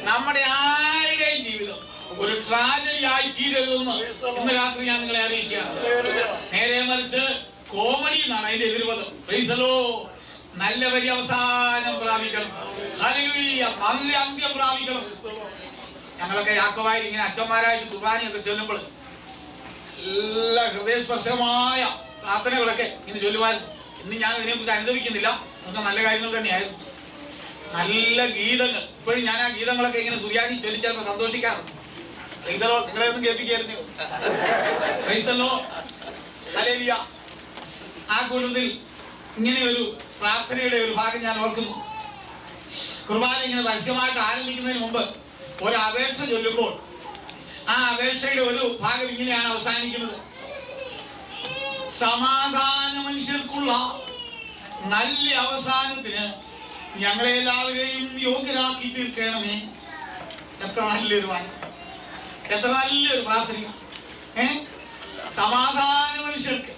നമ്മുടെ ആരുടെയും ജീവിതം ഒരു ട്രാജഡി ആയി തീരരുതെന്ന് ഇന്ന് രാത്രി ഞാൻ നിങ്ങളെ അറിയിക്കുകയാണ്. നേരെ മറിച്ച് കോമഡി എന്നാണ് അതിന്റെ എതിർപദം. Price the Lord. നല്ല പര്യവസാനം പ്രാപിക്കണം. ഹല്ലേലൂയ. നല്ല അന്ത്യം പ്രാപിക്കണം. ഞങ്ങളൊക്കെ യാക്കോബായി ഇങ്ങനെ അച്ഛന്മാരായിട്ട് കുർബാനയൊക്കെ ചൊല്ലുമ്പോൾ എല്ലാ ഹൃദയസ്പർശമായ പ്രാർത്ഥനകളൊക്കെ ഇങ്ങനെ ചൊല്ലുമായിരുന്നു. ഇന്ന് ഞാൻ ഇതിനെക്കുറിച്ച് അനുഭവിക്കുന്നില്ല. അതൊക്കെ നല്ല കാര്യങ്ങൾ തന്നെയായിരുന്നു. നല്ല ഗീതങ്ങൾ. ഇപ്പോഴും ഞാൻ ആ ഗീതങ്ങളൊക്കെ ഇങ്ങനെ സുറിയാനി ചൊല്ലിച്ചപ്പോൾ സന്തോഷിക്കാറുണ്ട്. Praise the Lord. നിങ്ങളെ ഒന്നും കേൾപ്പിക്കായിരുന്നു. Praise the Lord. ഹല്ലേലൂയ. ആ കൂട്ടത്തിൽ ഇങ്ങനെ ഒരു പ്രാർത്ഥനയുടെ ഒരു ഭാഗം ഞാൻ ഓർക്കുന്നു. കുർബാന ഇങ്ങനെ പരസ്യമായിട്ട് ആരംഭിക്കുന്നതിന് മുമ്പ് ഒരു അപേക്ഷ ചൊല്ലുമ്പോൾ ആ അപേക്ഷയുടെ ഒരു ഭാഗം ഇങ്ങനെയാണ് അവസാനിക്കുന്നത്: സമാധാന മനുഷ്യർക്കുള്ള നല്ല അവസാനത്തിന് ഞങ്ങളെ എല്ലാവരെയും യോഗ്യരാക്കി തീർക്കണമേ. എത്ര നല്ലൊരു വാക്യം, എത്ര നല്ലൊരു പ്രാർത്ഥന. സമാധാന മനുഷ്യർക്ക്,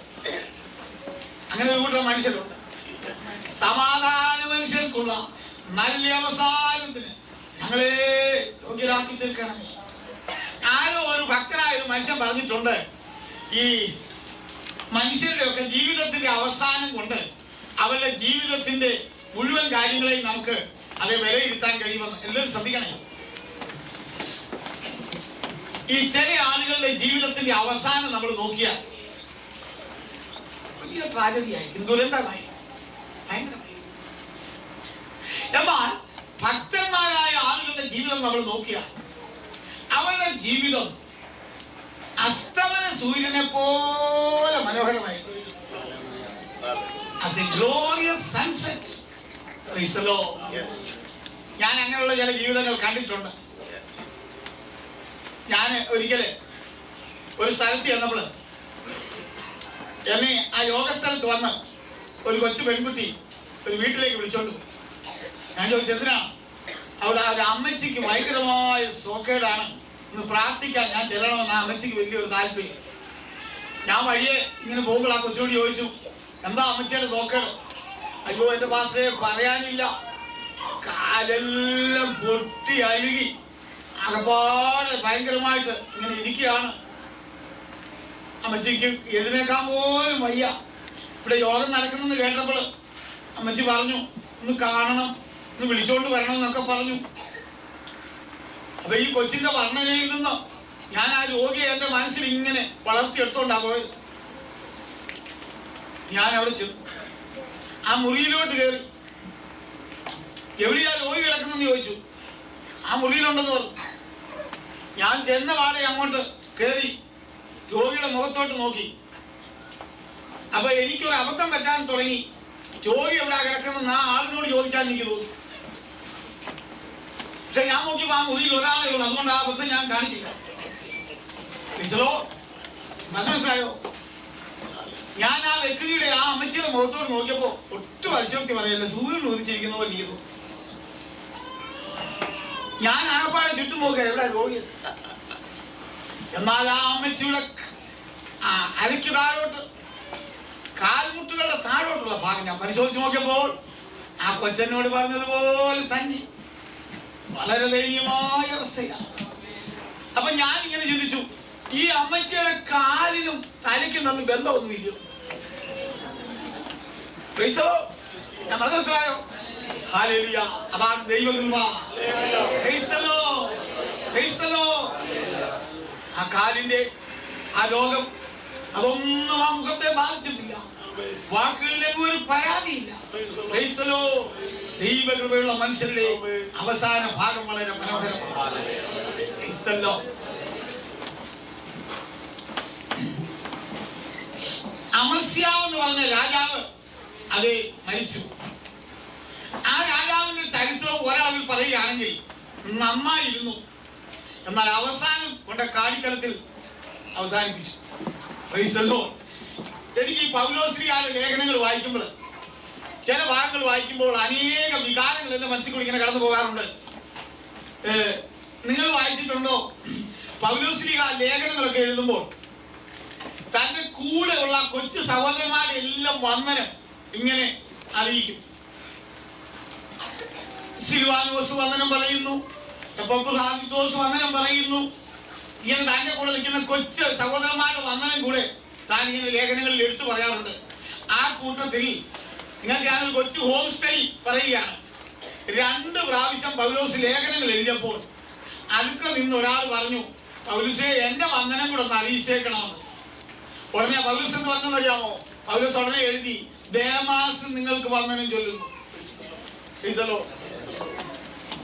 അങ്ങനെ ഒരു കൂട്ടം മനുഷ്യരുണ്ട്. സമാധാന മനുഷ്യർക്കുള്ള നല്ല അവസാനത്തിന് ഞങ്ങളെ യോഗ്യരാക്കി തീർക്കണമേ. ആരോ ഒരു ഭക്തനായ ഒരു മനുഷ്യൻ പറഞ്ഞിട്ടുണ്ട്, ഈ മനുഷ്യരുടെ ഒക്കെ ജീവിതത്തിന്റെ അവസാനം കൊണ്ട് അവരുടെ ജീവിതത്തിന്റെ മുഴുവൻ കാര്യങ്ങളെയും നമുക്ക് അത് വിലയിരുത്താൻ കഴിയുമെന്ന്. എല്ലാവരും ശ്രദ്ധിക്കണേ. ഈ ചില ആളുകളുടെ ജീവിതത്തിന്റെ അവസാനം നമ്മൾ നോക്കിയാൽ വലിയ ട്രാജഡിയായിരിക്കും, ദുരന്തമായി, ഭയങ്കരമായി. എന്നാൽ ഭക്തന്മാരായ ആളുകളുടെ ജീവിതം നമ്മൾ നോക്കിയാൽ അവരുടെ ജീവിതം അസ്തമന സൂര്യനെ പോലെ മനോഹരമായി. ഞാൻ അങ്ങനെയുള്ള ചില ജീവിതങ്ങൾ കണ്ടിട്ടുണ്ട്. ഞാൻ ഒരിക്കല് ഒരു സ്ഥലത്ത് ചെന്നപ്പോൾ എന്നെ ആ യോഗ സ്ഥലത്ത് വന്ന് ഒരു കൊച്ചു പെൺകുട്ടി ഒരു വീട്ടിലേക്ക് വിളിച്ചോണ്ട് പോയി. ഞാൻ ചോദിച്ചു എന്തിനാണ്? അവിടെ ആ അമ്മച്ചിക്ക് ഭയങ്കരമായ സോക്കേടാണ്, ഇന്ന് പ്രാർത്ഥിക്കാൻ ഞാൻ ചെല്ലണമെന്ന് ആ അമ്മച്ചിക്ക് വലിയൊരു താല്പര്യം. ഞാൻ വഴിയെ ഇങ്ങനെ പോകുമ്പോൾ ആ കൊച്ചോട് ചോദിച്ചു, എന്താ അമ്മച്ചിയുടെ സോക്കേട്? അയ്യോ എന്റെ പാസ്റ്ററെ പറയാനില്ല, കാലെല്ലാം പൊട്ടി അഴുകി അകപ്പാടെ ഭയങ്കരമായിട്ട് ഇങ്ങനെ ഇരിക്കുകയാണ്. അമ്മച്ചിക്ക് എഴുന്നേക്കാൻ പോലും വയ്യ. ഇവിടെ യോഗം നടക്കണമെന്ന് കേട്ടപ്പോൾ അമ്മച്ചി പറഞ്ഞു ഒന്ന് കാണണം, ഒന്ന് വിളിച്ചോണ്ട് വരണം എന്നൊക്കെ പറഞ്ഞു. അപ്പൊ ഈ കൊച്ചിന്റെ വർണ്ണനയിൽ നിന്ന് ഞാൻ ആ രോഗിയെ എന്റെ മനസ്സിൽ ഇങ്ങനെ വളർത്തിയെടുത്തോണ്ടാ പോയത്. ഞാൻ അവിടെ ചെന്നു, ആ മുറിയിലോട്ട് കയറി. എവിടെയാ രോഗി കിടക്കുന്നെന്ന് ചോദിച്ചു. ആ മുറിയിലുണ്ടെന്ന് പറഞ്ഞു. ഞാൻ ചെന്ന പാടെ അങ്ങോട്ട് കയറി രോഗിയുടെ മുഖത്തോട്ട് നോക്കി. അപ്പൊ എനിക്കൊരു അബദ്ധം പറ്റാൻ തുടങ്ങി. രോഗി എവിടെ കിടക്കുന്നെന്ന് ആ ആളിനോട് ചോദിക്കാൻ എനിക്ക് തോന്നി. പക്ഷെ ഞാൻ നോക്കിയപ്പോ ആ മുറിയിൽ ഒരാളെ ഉള്ളൂ. അതുകൊണ്ട് ആ അബദ്ധം ഞാൻ കാണിച്ചില്ല. മനസ്സിലായോ? ഞാൻ ആ വ്യക്തിയുടെ ആ അമ്മച്ചിയുടെ മുഖത്തോട് നോക്കിയപ്പോ ഒട്ടും അതിശോക്തി പറയല്ല, സൂര്യൻ ഉദിച്ചിരിക്കുന്ന പോലെ ചെയ്തു. ഞാൻ ആകപ്പാടെ ചുറ്റും നോക്കുക എവിടെ രോഗി. എന്നാൽ ആ അമ്മച്ചിയുടെ അരയ്ക്ക് താഴോട്ട്, കാൽമുട്ടുകളുടെ താഴോട്ടുള്ള ഭാഗം ഞാൻ പരിശോധിച്ച് നോക്കിയപ്പോൾ ആ കൊച്ചനോട് പറഞ്ഞതുപോലെ തന്നെ വളരെ ദയനീയമായ അവസ്ഥയാണ്. അപ്പൊ ഞാൻ ഇങ്ങനെ ചിന്തിച്ചു, ഈ അമ്മച്ചിയുടെ കാലിനും തലയ്ക്കും തമ്മിൽ ബന്ധമൊന്നുമില്ല. ഞാൻ മനസ്സിലായോ? ഹല്ലേലൂയ. അതാണ് ദൈവകൃപ. ആ കാലിന്റെ ആ രോഗം അതൊന്നും ആ മുഖത്തെ ബാധിച്ചിട്ടില്ല. വാക്കുകളിലേക്ക് ഒരു പരാതിയില്ല. ദൈവകൃപയുള്ള മനുഷ്യരുടെ അവസാന ഭാഗം വളരെ മനോഹരമാണ്. അമസ്യ എന്ന് പറഞ്ഞ രാജാവ് അത് മരിച്ചു. ആ രാജാവിന്റെ ചരിത്രം ഒരാളിൽ പറയുകയാണെങ്കിൽ നന്നായിരുന്നു, എന്നാൽ അവസാനം കൊണ്ട കാടിക്കലത്തിൽ അവസാനിപ്പിച്ചു. എനിക്ക് ഈ പൗലോസ്ലിയുടെ ലേഖനങ്ങൾ വായിക്കുമ്പോൾ, ചില ഭാഗങ്ങൾ വായിക്കുമ്പോൾ അനേക വികാരങ്ങൾ എന്റെ മനസ്സിൽ കൂടി ഇങ്ങനെ കടന്നു പോകാറുണ്ട്. നിങ്ങൾ വായിച്ചിട്ടുണ്ടോ? പൗലോസ്ലിഹ ലേഖനങ്ങളൊക്കെ എഴുതുമ്പോൾ തന്റെ കൂടെ ഉള്ള കൊച്ചു സഹോദരന്മാരെ എല്ലാം വന്ദനം ഇങ്ങനെ അറിയിക്കും. സിൽവാനോസ് വന്ദനം പറയുന്നു, എപ്പോസ് വന്ദനം പറയുന്നു. ഇങ്ങനെ തന്റെ കൂടെ നിൽക്കുന്ന കൊച്ചു സഹോദരന്മാരുടെ വന്ദനം കൂടെ താൻ ഇങ്ങനെ ലേഖനങ്ങളിൽ എടുത്തു പറയാറുണ്ട്. ആ കൂട്ടത്തിൽ നിങ്ങൾക്ക് ഞാനൊരു കൊച്ചു ഹോം സ്റ്റഡി പറയുകയാണ്. 2 പ്രാവശ്യം പൗലോസ് ലേഖനങ്ങൾ എഴുതിയപ്പോൾ അടുക്ക നിന്ന് ഒരാൾ പറഞ്ഞു, പൗലോസേ എന്റെ വന്ദനം കൂടെ ഒന്ന് അറിയിച്ചേക്കണമെന്ന്. ഉടനെ പൗലോസ് എന്ന് പറഞ്ഞത് അറിയാമോ? പൗലോസ് ഉടനെ എഴുതി, ദേമാസ് നിങ്ങൾക്ക് വന്ദനം ചൊല്ലുന്നു.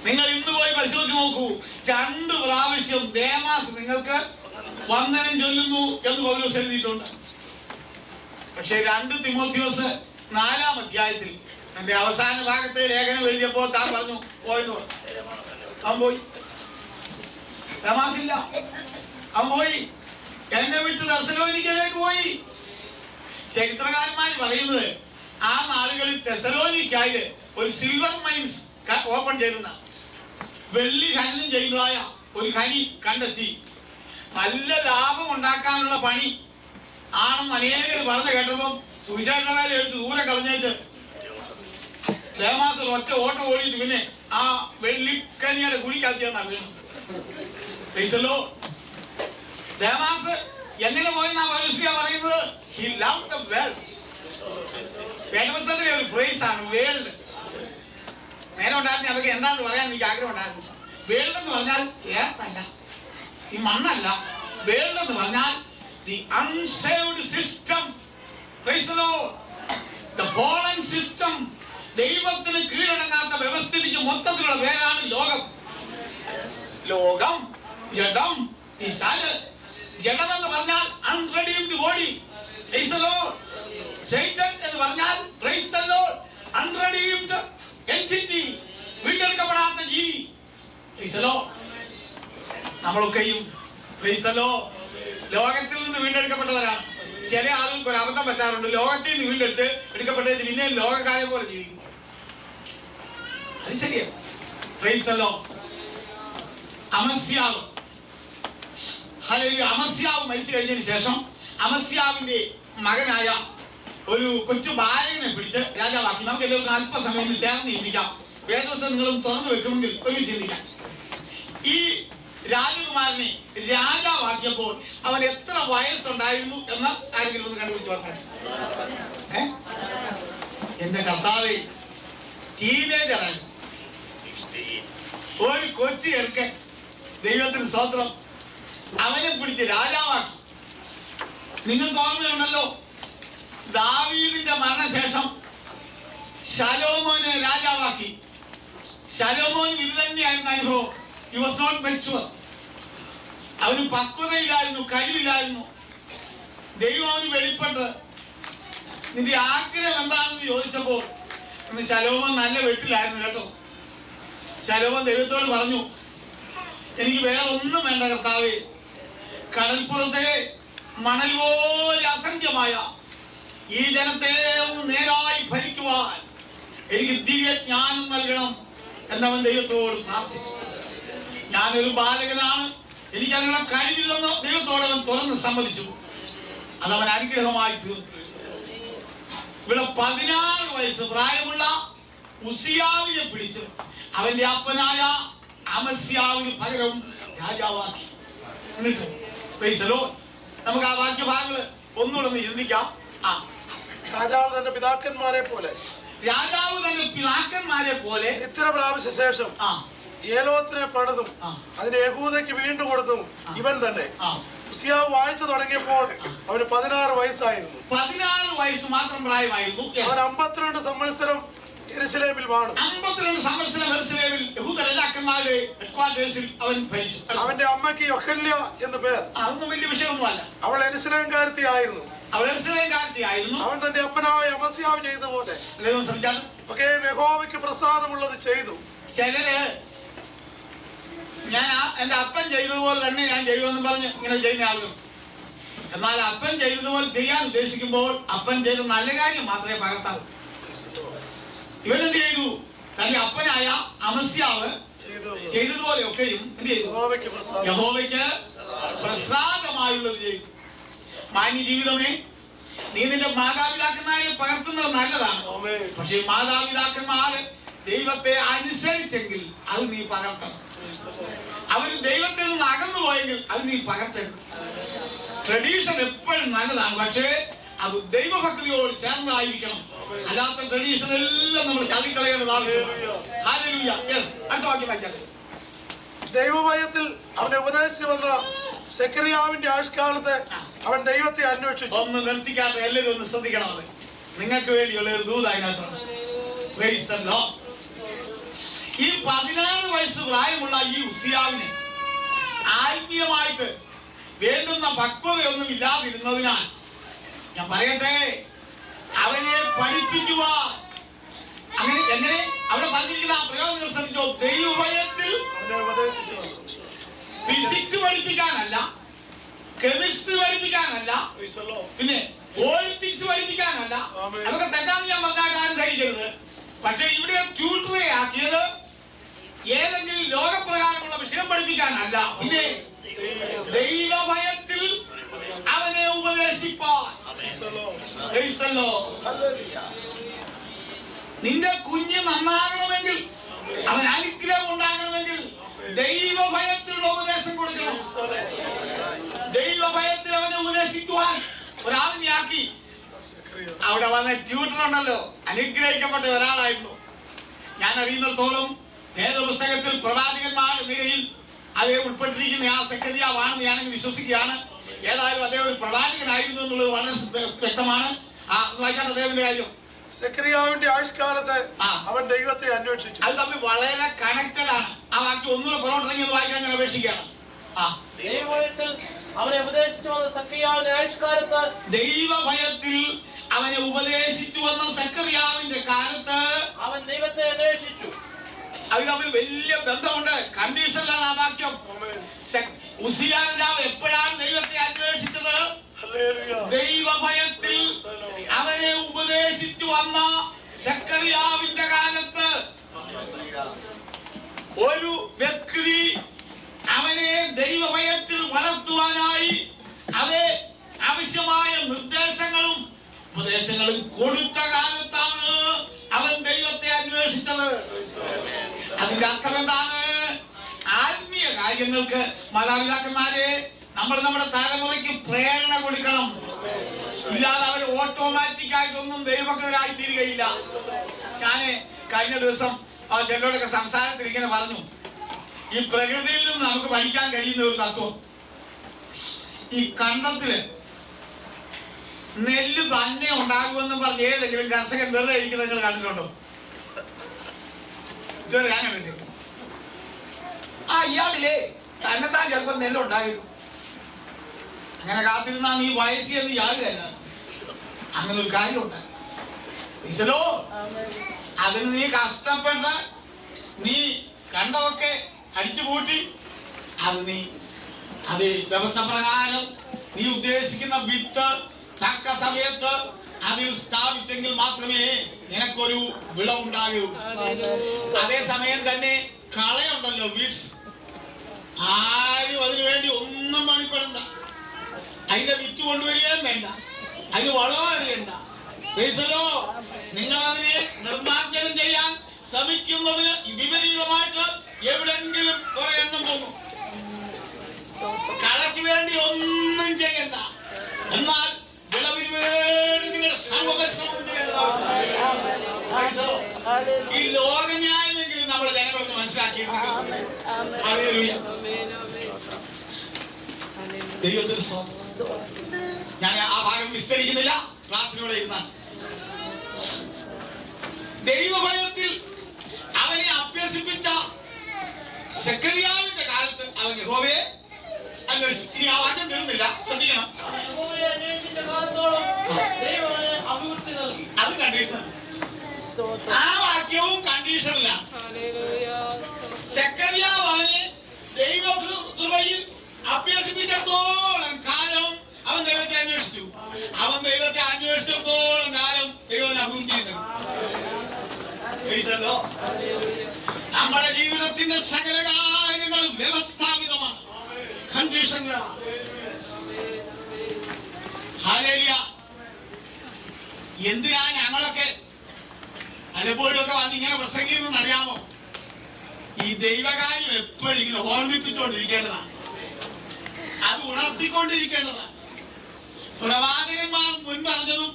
നിങ്ങൾ ഇന്ന് പോയി പരിശോധിച്ച് നോക്കൂ, 2 പ്രാവശ്യം ദേമാസ് നിങ്ങൾക്ക് വന്ദനം ചൊല്ലുന്നു എന്ന് പൗലോസ് എഴുതിയിട്ടുണ്ട്. പക്ഷെ 2 തിമോത്തിയോസ് 4-ാം അധ്യായത്തിൽ എന്റെ അവസാന ഭാഗത്തെ ലേഖനം എഴുതിയപ്പോൾ താൻ പറഞ്ഞു, പോയെന്ന് പറഞ്ഞു. അവൻ പോയി, ദേമാസില്ല, അവൻ പോയി, എന്നെ വിട്ട് തെസ്സലോനിക്കയിലേക്ക് പോയി. ചരിത്രകാരന്മാർ പറയുന്നത് ആ നാളുകളിൽ തെസ്സലോനിക്കായിൽ ഒരു സിൽവർ മൈൻസ് ഓപ്പൺ ചെയ്യുന്ന, വെള്ളി ഖനനം ചെയ്യുന്നതായ ഒരു ഖനി കണ്ടെത്തി. നല്ല ലാഭം ഉണ്ടാക്കാനുള്ള പണി ആണെന്ന് അനേകർ പറഞ്ഞു കേട്ടപ്പം സുവിശേഷകാരെ എടുത്ത് ദൂരെ കളഞ്ഞേച്ച് ദേമാസ് ഒറ്റ ഓട്ടം ഓടിയിട്ട് പിന്നെ ആ വെള്ളിക്കനിയുടെ കുഴിക്കകത്തിയെന്നാ വീണത്. ദേമാസ് എങ്ങനെ പോയെന്നാ പൗലോസ് പറയുന്നത്? He loved the world. വേദപുസ്തകത്തിലെ ഒരു ഫ്രേസ് ആണ് വേൾഡ്. നേരെ ഉണ്ടായിരുന്നു, അതൊക്കെ എന്താണെന്ന് പറയാൻ എനിക്ക് ആഗ്രഹം ഉണ്ടായിരുന്നു. വേൾഡ് എന്ന് പറഞ്ഞാൽ ഏർത്തല്ല, ഈ മണ്ണല്ല. വേൾഡ് എന്ന് പറഞ്ഞാൽ the unsaved system. Praise the Lord. The fallen system. ദൈവത്തിന് കീഴടങ്ങാത്ത വ്യവസ്ഥിതിക്ക് മൊത്തത്തിലുള്ള പേരാണ് ലോകം. ലോകം, ജഡം, ജഡം എന്ന് പറഞ്ഞാൽ unredeemed body. Praise the Lord. Satan എന്ന് പറഞ്ഞാൽ praise the Lord, unredeemed entity, വീണ്ടെടുക്കപ്പെടാത്ത ജീവി. Praise the Lord. നമ്മളൊക്കെയും praise the Lord ലോകത്തിൽ നിന്ന് വീണ്ടെടുക്കപ്പെട്ടവരാണ്. ചില ആളുകൾക്ക് ഒരു അബദ്ധം പറ്റാറുണ്ട്, ലോകത്തിൽ നിന്ന് വീണ്ടെടുക്കപ്പെട്ടതിന് പിന്നെ ലോകക്കാരെ പോലെ ജീവിക്കും. അത് ശരിയാണ്. Price the Lord. അമസ്യാവ് മരിച്ചു കഴിഞ്ഞതിന് ശേഷം അമസ്യാവിന്റെ മകനായ ഒരു കൊച്ചു ബാലകനെ പിടിച്ച് രാജാവാക്കി. നമുക്ക് എല്ലാവർക്കും അല്പസമയം ചേർന്ന് ചിന്തിക്കാം. വേദപുസ്തകം നിങ്ങളും തുറന്നു വെക്കുമെങ്കിൽ ഒരു ചിന്തിക്കാം. ഈ രാജകുമാരനെ രാജാവാക്കിയപ്പോൾ അവൻ എത്ര വയസ്സുണ്ടായിരുന്നു എന്ന് ആരെങ്കിലും ഒന്ന് കണ്ടുപിടിച്ച് പറഞ്ഞേ. എന്റെ കർത്താവേ, ടീനേജറായി ഒരു കൊച്ചി എടുക്കെ ദൈവത്തിന് സ്തോത്രം, അവനെ പിടിച്ച് രാജാവാക്കി. നിങ്ങൾക്ക് ഓർമ്മയുണ്ടല്ലോ, ദാവീദിന്റെ മരണശേഷം ശലോമോനെ രാജാവാക്കി. ശലോമോൻ ഇത് തന്നെയായിരുന്നു അനുഭവം. He was not mature. അവന് പക്വതയില്ലായിരുന്നു, കഴിവില്ലായിരുന്നു. ദൈവം അവന് വെളിപ്പെട്ട് നിന്റെ ആഗ്രഹം എന്താണെന്ന് ചോദിച്ചപ്പോൾ അന്ന് ശലോമോൻ നല്ല വെട്ടിലായിരുന്നു കേട്ടോ. ശലോമോൻ ദൈവത്തോട് പറഞ്ഞു, എനിക്ക് വേറെ ഒന്നും വേണ്ട കർത്താവേ, കടൽപ്പുറത്തെ മണൽ പോലെ അസംഖ്യമായ ഈ ജനത്തെ ഒന്ന് നേരായി ഭരിക്കുവാൻ എനിക്ക് ദിവ്യജ്ഞാനം നൽകണം എന്നവൻ ദൈവത്തോട് പ്രാർത്ഥിച്ചു. ഞാനൊരു ബാലകനാണ്, എനിക്ക് അതിനുള്ള കഴിവില്ലെന്ന് ദൈവത്തോടവൻ തുറന്ന് സമ്മതിച്ചു. അതവൻ അനുഗ്രഹമായി തീർന്നു. ഇവിടെ 16 വയസ്സ് പ്രായമുള്ള ഉസിയാവിനെ പിടിച്ച് അവന്റെ അപ്പനായ അമസ്യാവിന് പകരം രാജാവാക്കി. എന്നിട്ട് നമുക്ക് ആ വാക്യഭാഗങ്ങള് ഒന്നുകൂടെ ഒന്ന് ചിന്തിക്കാം. രാജാവ് തന്റെ പിതാക്കന്മാരെ പോലെ ഇത്ര പ്രാവശ്യ ശേഷം ഏലോത്തിനെ പണിതും അതിന്റെ യഹൂദയ്ക്ക് വീണ്ടും കൊടുത്തും ഇവൻ തന്നെ. ഉസിയാവ് വാഴ്ച തുടങ്ങിയപ്പോൾ അവന് 16 വയസ്സായിരുന്നു. 16 വയസ്സ് മാത്രം പ്രായമായിരുന്നു. അവൻ 52 സംവത്സരം യെരൂശലേമിൽ വാണു. 52 സംവത്സരം യെരൂശലേമിൽ യഹൂദ രാജാക്കന്മാരുടെ ഹെഡ്ക്വാർട്ടേഴ്സിൽ അവൻ ഭരിച്ചു. അവന്റെ അമ്മയ്ക്ക് യൊഹല്യ എന്ന് പേർ. അതൊന്നും വലിയ വിഷയമൊന്നുമല്ല. അവൾ യെരൂശലേംകാരത്തിയായിരുന്നു. അവൻ തന്റെ അപ്പനായ അമസ്യാവ് ചെയ്ത പോലെ യഹോവയ്ക്ക് പ്രസാദമുള്ളത് ചെയ്തു. ചിലര് ഞാൻ എന്റെ അപ്പൻ ചെയ്തതുപോലെ തന്നെ ഞാൻ ചെയ്യുമെന്ന് പറഞ്ഞ് ഇങ്ങനെ ചെയ്യുന്ന ആളുകൾ. എന്നാൽ അപ്പൻ ചെയ്തതുപോലെ ചെയ്യാൻ ഉദ്ദേശിക്കുമ്പോൾ അപ്പൻ ചെയ്ത നല്ല കാര്യം മാത്രമേ പകർത്താവൂ. ഇവനെന്ത് ചെയ്തു? തന്റെ അപ്പനായ അമസ്യാവ് ചെയ്തതുപോലെയൊക്കെയും എന്ത് ചെയ്തു? യഹോവയ്ക്ക് പ്രസാദമായുള്ളത് ചെയ്തു. മാന്യ ജീവിതമേ, നീ നിന്റെ മാതാപിതാക്കന്മാരെ പകർത്തുന്നത് നല്ലതാണ്. പക്ഷെ മാതാപിതാക്കന്മാര് ദൈവത്തെ അനുസരിച്ചെങ്കിൽ അത് നീ പകർത്തണം. അവർ ദൈവത്തിൽ നിന്ന് അകന്നു പോയെങ്കിൽ അത് നീ പകർത്തരുത്. ട്രഡീഷൻ എപ്പോഴും നല്ലതാണ്, പക്ഷേ അത് ദൈവഭക്തിയോട് ചേർന്നതായിരിക്കണം. അല്ലാത്ത ട്രഡീഷൻ എല്ലാം നമ്മൾ ചാടിക്കളയേണ്ടത് ആവശ്യമാണ്. അടുത്ത വാക്യം വായിച്ചാൽ. ദൈവഭയത്തിൽ അവനെ ഉപദേശിച്ചു വന്ന സെക്കറിയാവിന്റെ ആയുഷ്കാലത്ത് അവൻ ദൈവത്തെ അന്വേഷിച്ചു. ഒന്ന് നിർത്തിക്കാത്ത എല്ലാവരും ഒന്ന് ശ്രദ്ധിക്കണം. അത് നിങ്ങൾക്ക് വേണ്ടിയുള്ള ഒരു ദൂത് അതിനകത്താണ്. ഈ 16 വയസ്സ് പ്രായമുള്ള ഈ ഉസിയാവിന് ആത്മീയമായിട്ട് വേണ്ടുന്ന പക്വതയൊന്നും ഇല്ലാതിരുന്നതിനാൽ ഞാൻ പറയട്ടെ, അവനെ പഠിപ്പിക്കുക. അങ്ങനെ എങ്ങനെ അവിടെ പറഞ്ഞിരിക്കുന്ന ആ പ്രയോഗങ്ങൾ ശ്രദ്ധിച്ചോ. ദൈവഭയത്തിൽ ഫിസിക്സ് പഠിപ്പിക്കാനല്ല, കെമിസ്ട്രി പഠിപ്പിക്കാനല്ല, പിന്നെ പോളിറ്റിക്സ് പഠിപ്പിക്കാനല്ല. അതൊക്കെ തെറ്റാന്ന് ഞാൻ പറഞ്ഞാൽ ധരിക്കരുത്. പക്ഷെ ഇവിടെ ട്യൂട്ടറെ ആക്കിയത് ഏതെങ്കിലും ലോകപ്രകാരമുള്ള വിഷയം പഠിപ്പിക്കാനല്ല, പിന്നെ ദൈവഭയത്തിൽ അവനെ ഉപദേശിപ്പാൻ. നിന്റെ കുഞ്ഞ് നന്നാകണമെങ്കിൽ, അവൻ അനുഗ്രഹം ഉണ്ടാകണമെങ്കിൽ ദൈവഭയത്തിലുള്ള ഉപദേശം കൊടുക്കണം. ദൈവഭയത്തിൽ അവനെ ഉപദേശിക്കുവാൻ ഒരാളിനെ ആക്കി. അവിടെ വന്ന ട്യൂട്ടർ ഉണ്ടല്ലോ, അനുഗ്രഹിക്കപ്പെട്ട ഒരാളായിരുന്നു. ഞാൻ അറിയുന്നിടത്തോളം വേദപുസ്തകത്തിൽ പ്രവാചകന്മാരുടെ നിരയിൽ അതേ ഉൾപ്പെട്ടിരിക്കുന്ന ആ സെക്രട്ടറിയാവാണെന്ന് ഞാനങ്ങ് വിശ്വസിക്കുകയാണ്. ഏതായാലും അദ്ദേഹം ഒരു പ്രവാചകനായിരുന്നു എന്നുള്ളത് വളരെ വ്യക്തമാണ്. വായിക്കാത്ത അദ്ദേഹത്തിന്റെ കാര്യം. സെക്രട്ടറിയാവിന്റെ ആയുഷ്കാലത്ത് അവൻ ദൈവത്തെ അന്വേഷിച്ചു. അത് തമ്മിൽ വളരെ കണക്റ്റഡ് ആണ്. ആ വാക്യം ഒന്നുകൂടെ പുറത്തിറങ്ങി വായിക്കാൻ ഞാൻ അപേക്ഷിക്കുകയാണ്. ദൈവഭയത്തിൽ അവനെ ഉപദേശിച്ചു വന്ന സെക്കറിയാവിന്റെ ആയുഷ്കാലത്ത് അവനെ ഉപദേശിച്ചു വന്ന സെക്കറിയാവിന്റെ കാലത്ത് അവൻ ദൈവത്തെ അന്വേഷിച്ചു. അത് തമ്മിൽ വലിയ ബന്ധമുണ്ട്. കണ്ടീഷനിലാണ് ആ വാക്യം. ഉസിയാ രാജാവ് എപ്പോഴാണ് ദൈവത്തെ അന്വേഷിച്ചത്? ദൈവഭയത്തിൽ അവനെ ഉപദേശിച്ചു വന്ന സെക്കറിയാവിന്റെ കാലത്ത്. ഒരു വ്യക്തി അവനെ ദൈവഭയത്തിൽ വളർത്തുവാനായി അവരെ ആവശ്യമായ നിർദ്ദേശങ്ങളും ഉപദേശങ്ങളും കൊടുത്ത കാലത്താണ് അവൻ ദൈവത്തെ അന്വേഷിച്ചത്. അതിന്റെ അർത്ഥം എന്താണ്? ആത്മീയ കാര്യങ്ങൾക്ക് മാതാപിതാക്കന്മാരെ നമ്മൾ നമ്മുടെ തലമുറയ്ക്ക് പ്രേരണ കൊടുക്കണം. ഇല്ലാതെ അവർ ഓട്ടോമാറ്റിക് ആയിട്ടൊന്നും ദൈവഭക്തരായി തീരുകയില്ല. ഞാൻ കഴിഞ്ഞ ദിവസം ചിലരോടൊക്കെ സംസാരത്തിൽ ഇങ്ങനെ പറഞ്ഞു, ഈ പ്രകൃതിയിൽ നിന്ന് നമുക്ക് പഠിക്കാൻ കഴിയുന്ന ഒരു തത്വം, ഈ കണ്ടത്തില് നെല്ല് തന്നെ ഉണ്ടാകുമെന്ന് പറഞ്ഞ് ഏതെങ്കിലും കർഷകൻ വെറുതെ ഇരിക്കുന്നത് നിങ്ങൾ കണ്ടിട്ടുണ്ടോ? ഇതുവരെ ഞാൻ കണ്ടിട്ടില്ല. ഇയാളില്ലേ തന്നെത്താൻ ചിലപ്പോൾ നെല്ലുണ്ടായിരുന്നു. അങ്ങനെ കാത്തിരുന്നാ നീ വയസ്സിയെന്ന് ഇയാളുകയല്ല. അങ്ങനെ ഒരു കാര്യം ഉണ്ടായി. അതിന് നീ കഷ്ടപ്പെട്ട് നീ കണ്ടതൊക്കെ അടിച്ചു കൂട്ടി അത് വ്യവസ്ഥ പ്രകാരം നീ ഉദ്ദേശിക്കുന്ന വിത്ത് തക്ക സമയത്ത് അതിൽ സ്ഥാപിച്ചെങ്കിൽ മാത്രമേ നിനക്കൊരു വിളവുണ്ടാകൂ. അതേസമയം തന്നെ കളയുണ്ടല്ലോ, വീഡ്സ്, ആരും അതിനു വേണ്ടി ഒന്നും പണിപ്പെടണ്ട. അതിന്റെ വിറ്റ് കൊണ്ടുവരികയും വേണ്ട, അതിന് വളവും അറിയണ്ട. നിങ്ങൾ അതിനെ നിർമ്മാർജ്ജനം ചെയ്യാൻ ശ്രമിക്കുന്നതിന് വിപരീതമായിട്ട് എവിടെങ്കിലും കുറെ എണ്ണം പോകും. കളയ്ക്ക് വേണ്ടി ഒന്നും ചെയ്യണ്ട, എന്നാൽ വിളവിന് വേണ്ടി നിങ്ങളുടെ സർവപരിശ്രമം ചെയ്യേണ്ടത് ആവശ്യമാണ്. ഈ ലോകന്യായമെങ്കിലും നമ്മുടെ ജനങ്ങളൊന്ന് മനസ്സിലാക്കി. ദൈവത്തിന് ഞാൻ ആ ഭാഗം വിസ്തരിക്കുന്നില്ല, പ്രാർത്ഥനയോടെ ഇരുന്നാണ്. ദൈവഭയത്തിൽ അവനെ അഭ്യസിപ്പിച്ച സെക്കറിയാവിന്റെ കാലത്ത് അവൻ യഹോവയെ അന്വേഷിച്ചു. ഇനി ആ വാക്യം തീർന്നില്ല, ശ്രദ്ധിക്കണം. അത് കണ്ടീഷൻ, ആ വാക്യവും കണ്ടീഷനിലാണ്. സെക്കറിയാവ് അവനെ ദൈവകൃപയിൽ അഭ്യസിപ്പിച്ചിടത്തോളം കാലം അവൻ ദൈവത്തെ അന്വേഷിച്ചു. അവൻ ദൈവത്തെ അന്വേഷിച്ചിടത്തോളം കാലം ദൈവത്തെ അഭിവൃദ്ധി ചെയ്തു. നമ്മുടെ ജീവിതത്തിന്റെ സകല കാര്യങ്ങളും വ്യവസ്ഥാപിതമാണ്, കണ്ടീഷനിലാണ്. എന്തിനാ ഞങ്ങളൊക്കെ പലപ്പോഴൊക്കെ വന്ന് ഇങ്ങനെ പ്രസംഗിക്കുന്നറിയാമോ? ഈ ദൈവകാര്യം എപ്പോഴും ഇങ്ങനെ ഓർമ്മിപ്പിച്ചുകൊണ്ടിരിക്കേണ്ടതാണ്, അത് ഉണർത്തിക്കൊണ്ടിരിക്കേണ്ടതാണ്. പ്രവാചകന്മാർ മുൻ പറഞ്ഞതും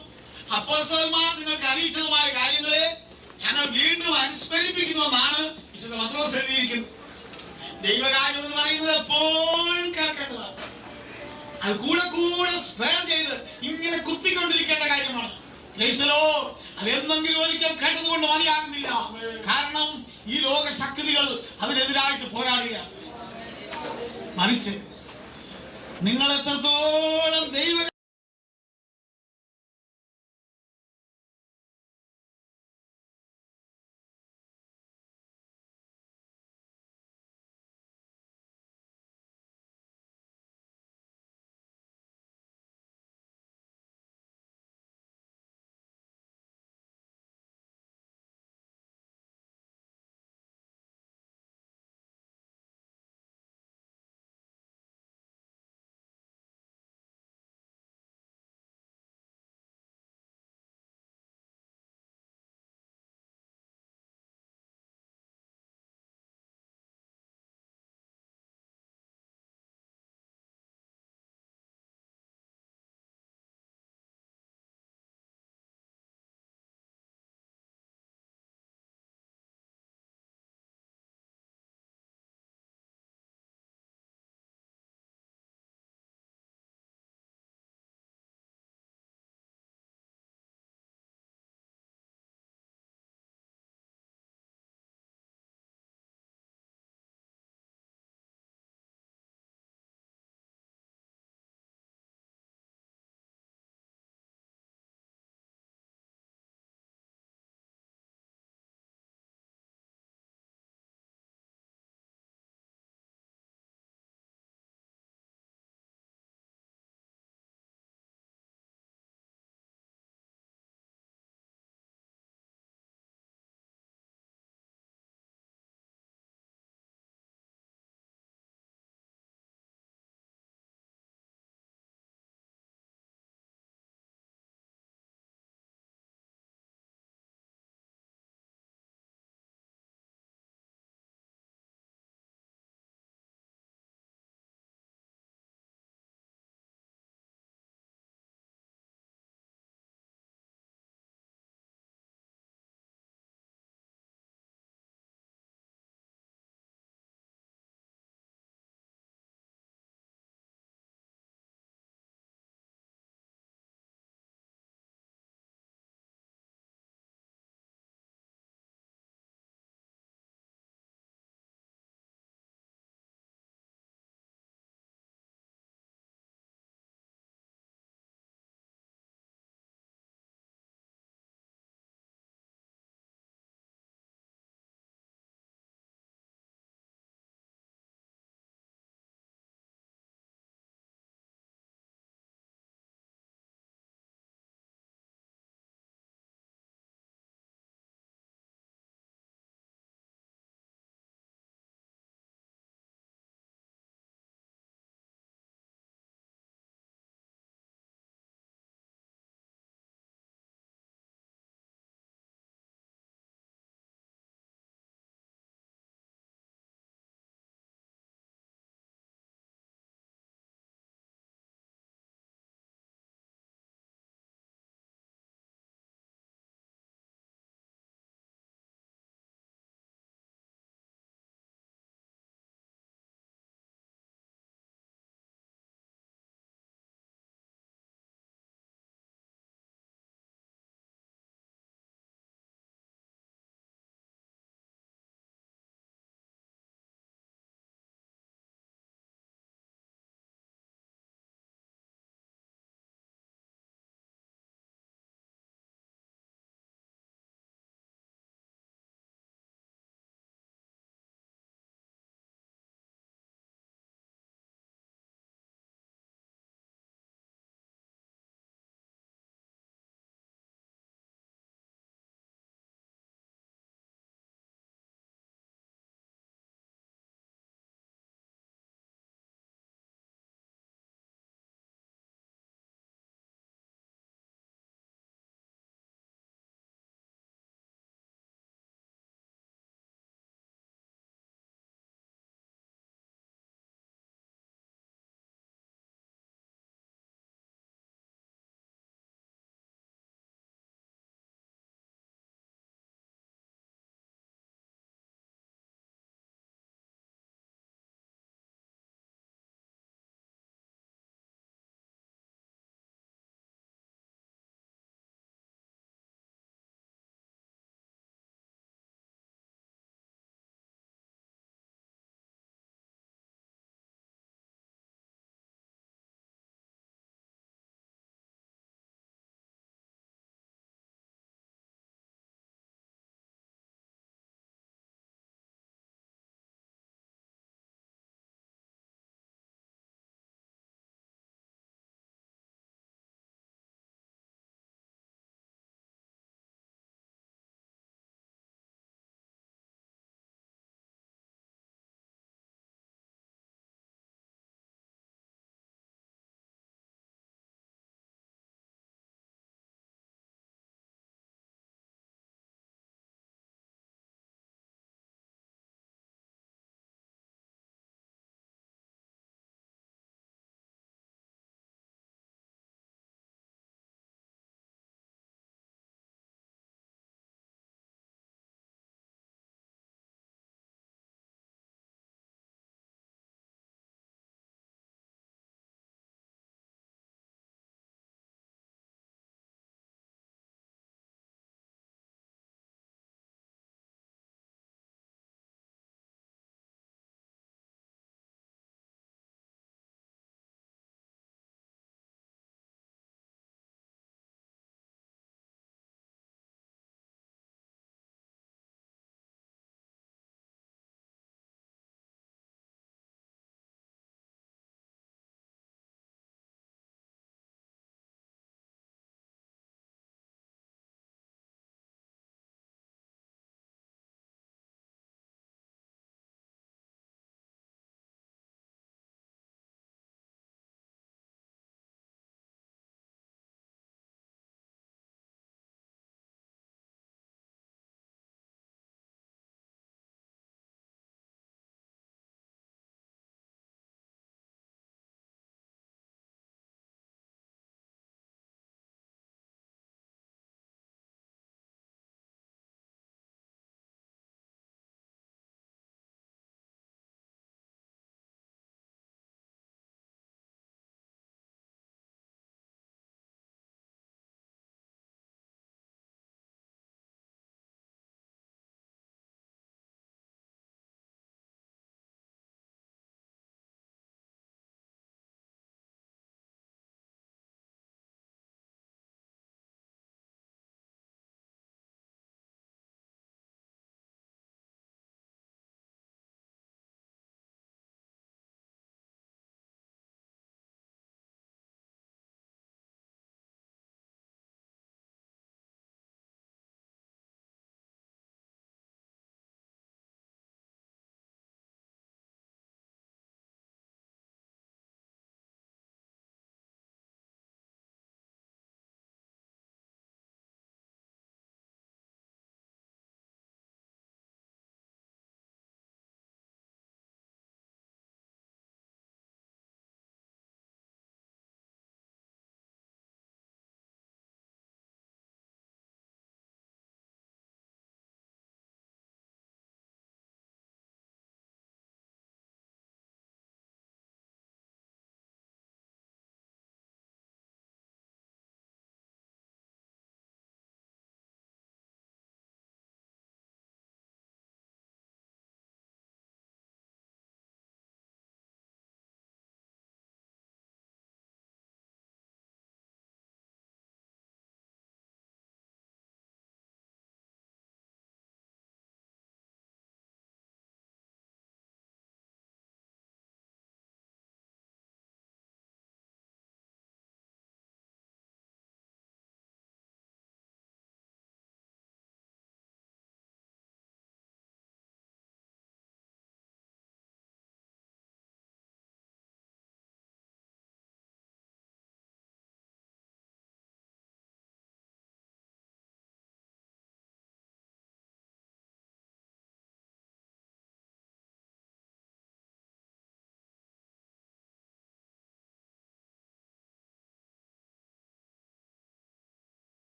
അപ്പോസ്തലന്മാർ നിങ്ങൾക്ക് അറിയിച്ചതുമായ കാര്യങ്ങളെ ഞങ്ങൾ വീണ്ടും അനുസ്മരിപ്പിക്കുന്നുവെന്നാണ് വിശുദ്ധ പത്രോസ് എഴുതിയിരിക്കുന്നത്. ദൈവകാര്യം എന്ന് പറയുന്നത് എപ്പോഴും കേൾക്കേണ്ടതാണ്, അത് കൂടെ കൂടെ സ്പെയർ ചെയ്ത് ഇങ്ങനെ കുത്തിക്കൊണ്ടിരിക്കേണ്ട കാര്യമാണ്. അതെന്തെങ്കിലും ഒരിക്കൽ കേട്ടതുകൊണ്ട് മതിയാകുന്നില്ല. കാരണം ഈ ലോകശക്തികൾ അതിനെതിരായിട്ട് പോരാടുകയാണ്. മറിച്ച് നിങ്ങൾ എത്രത്തോളം ദൈവ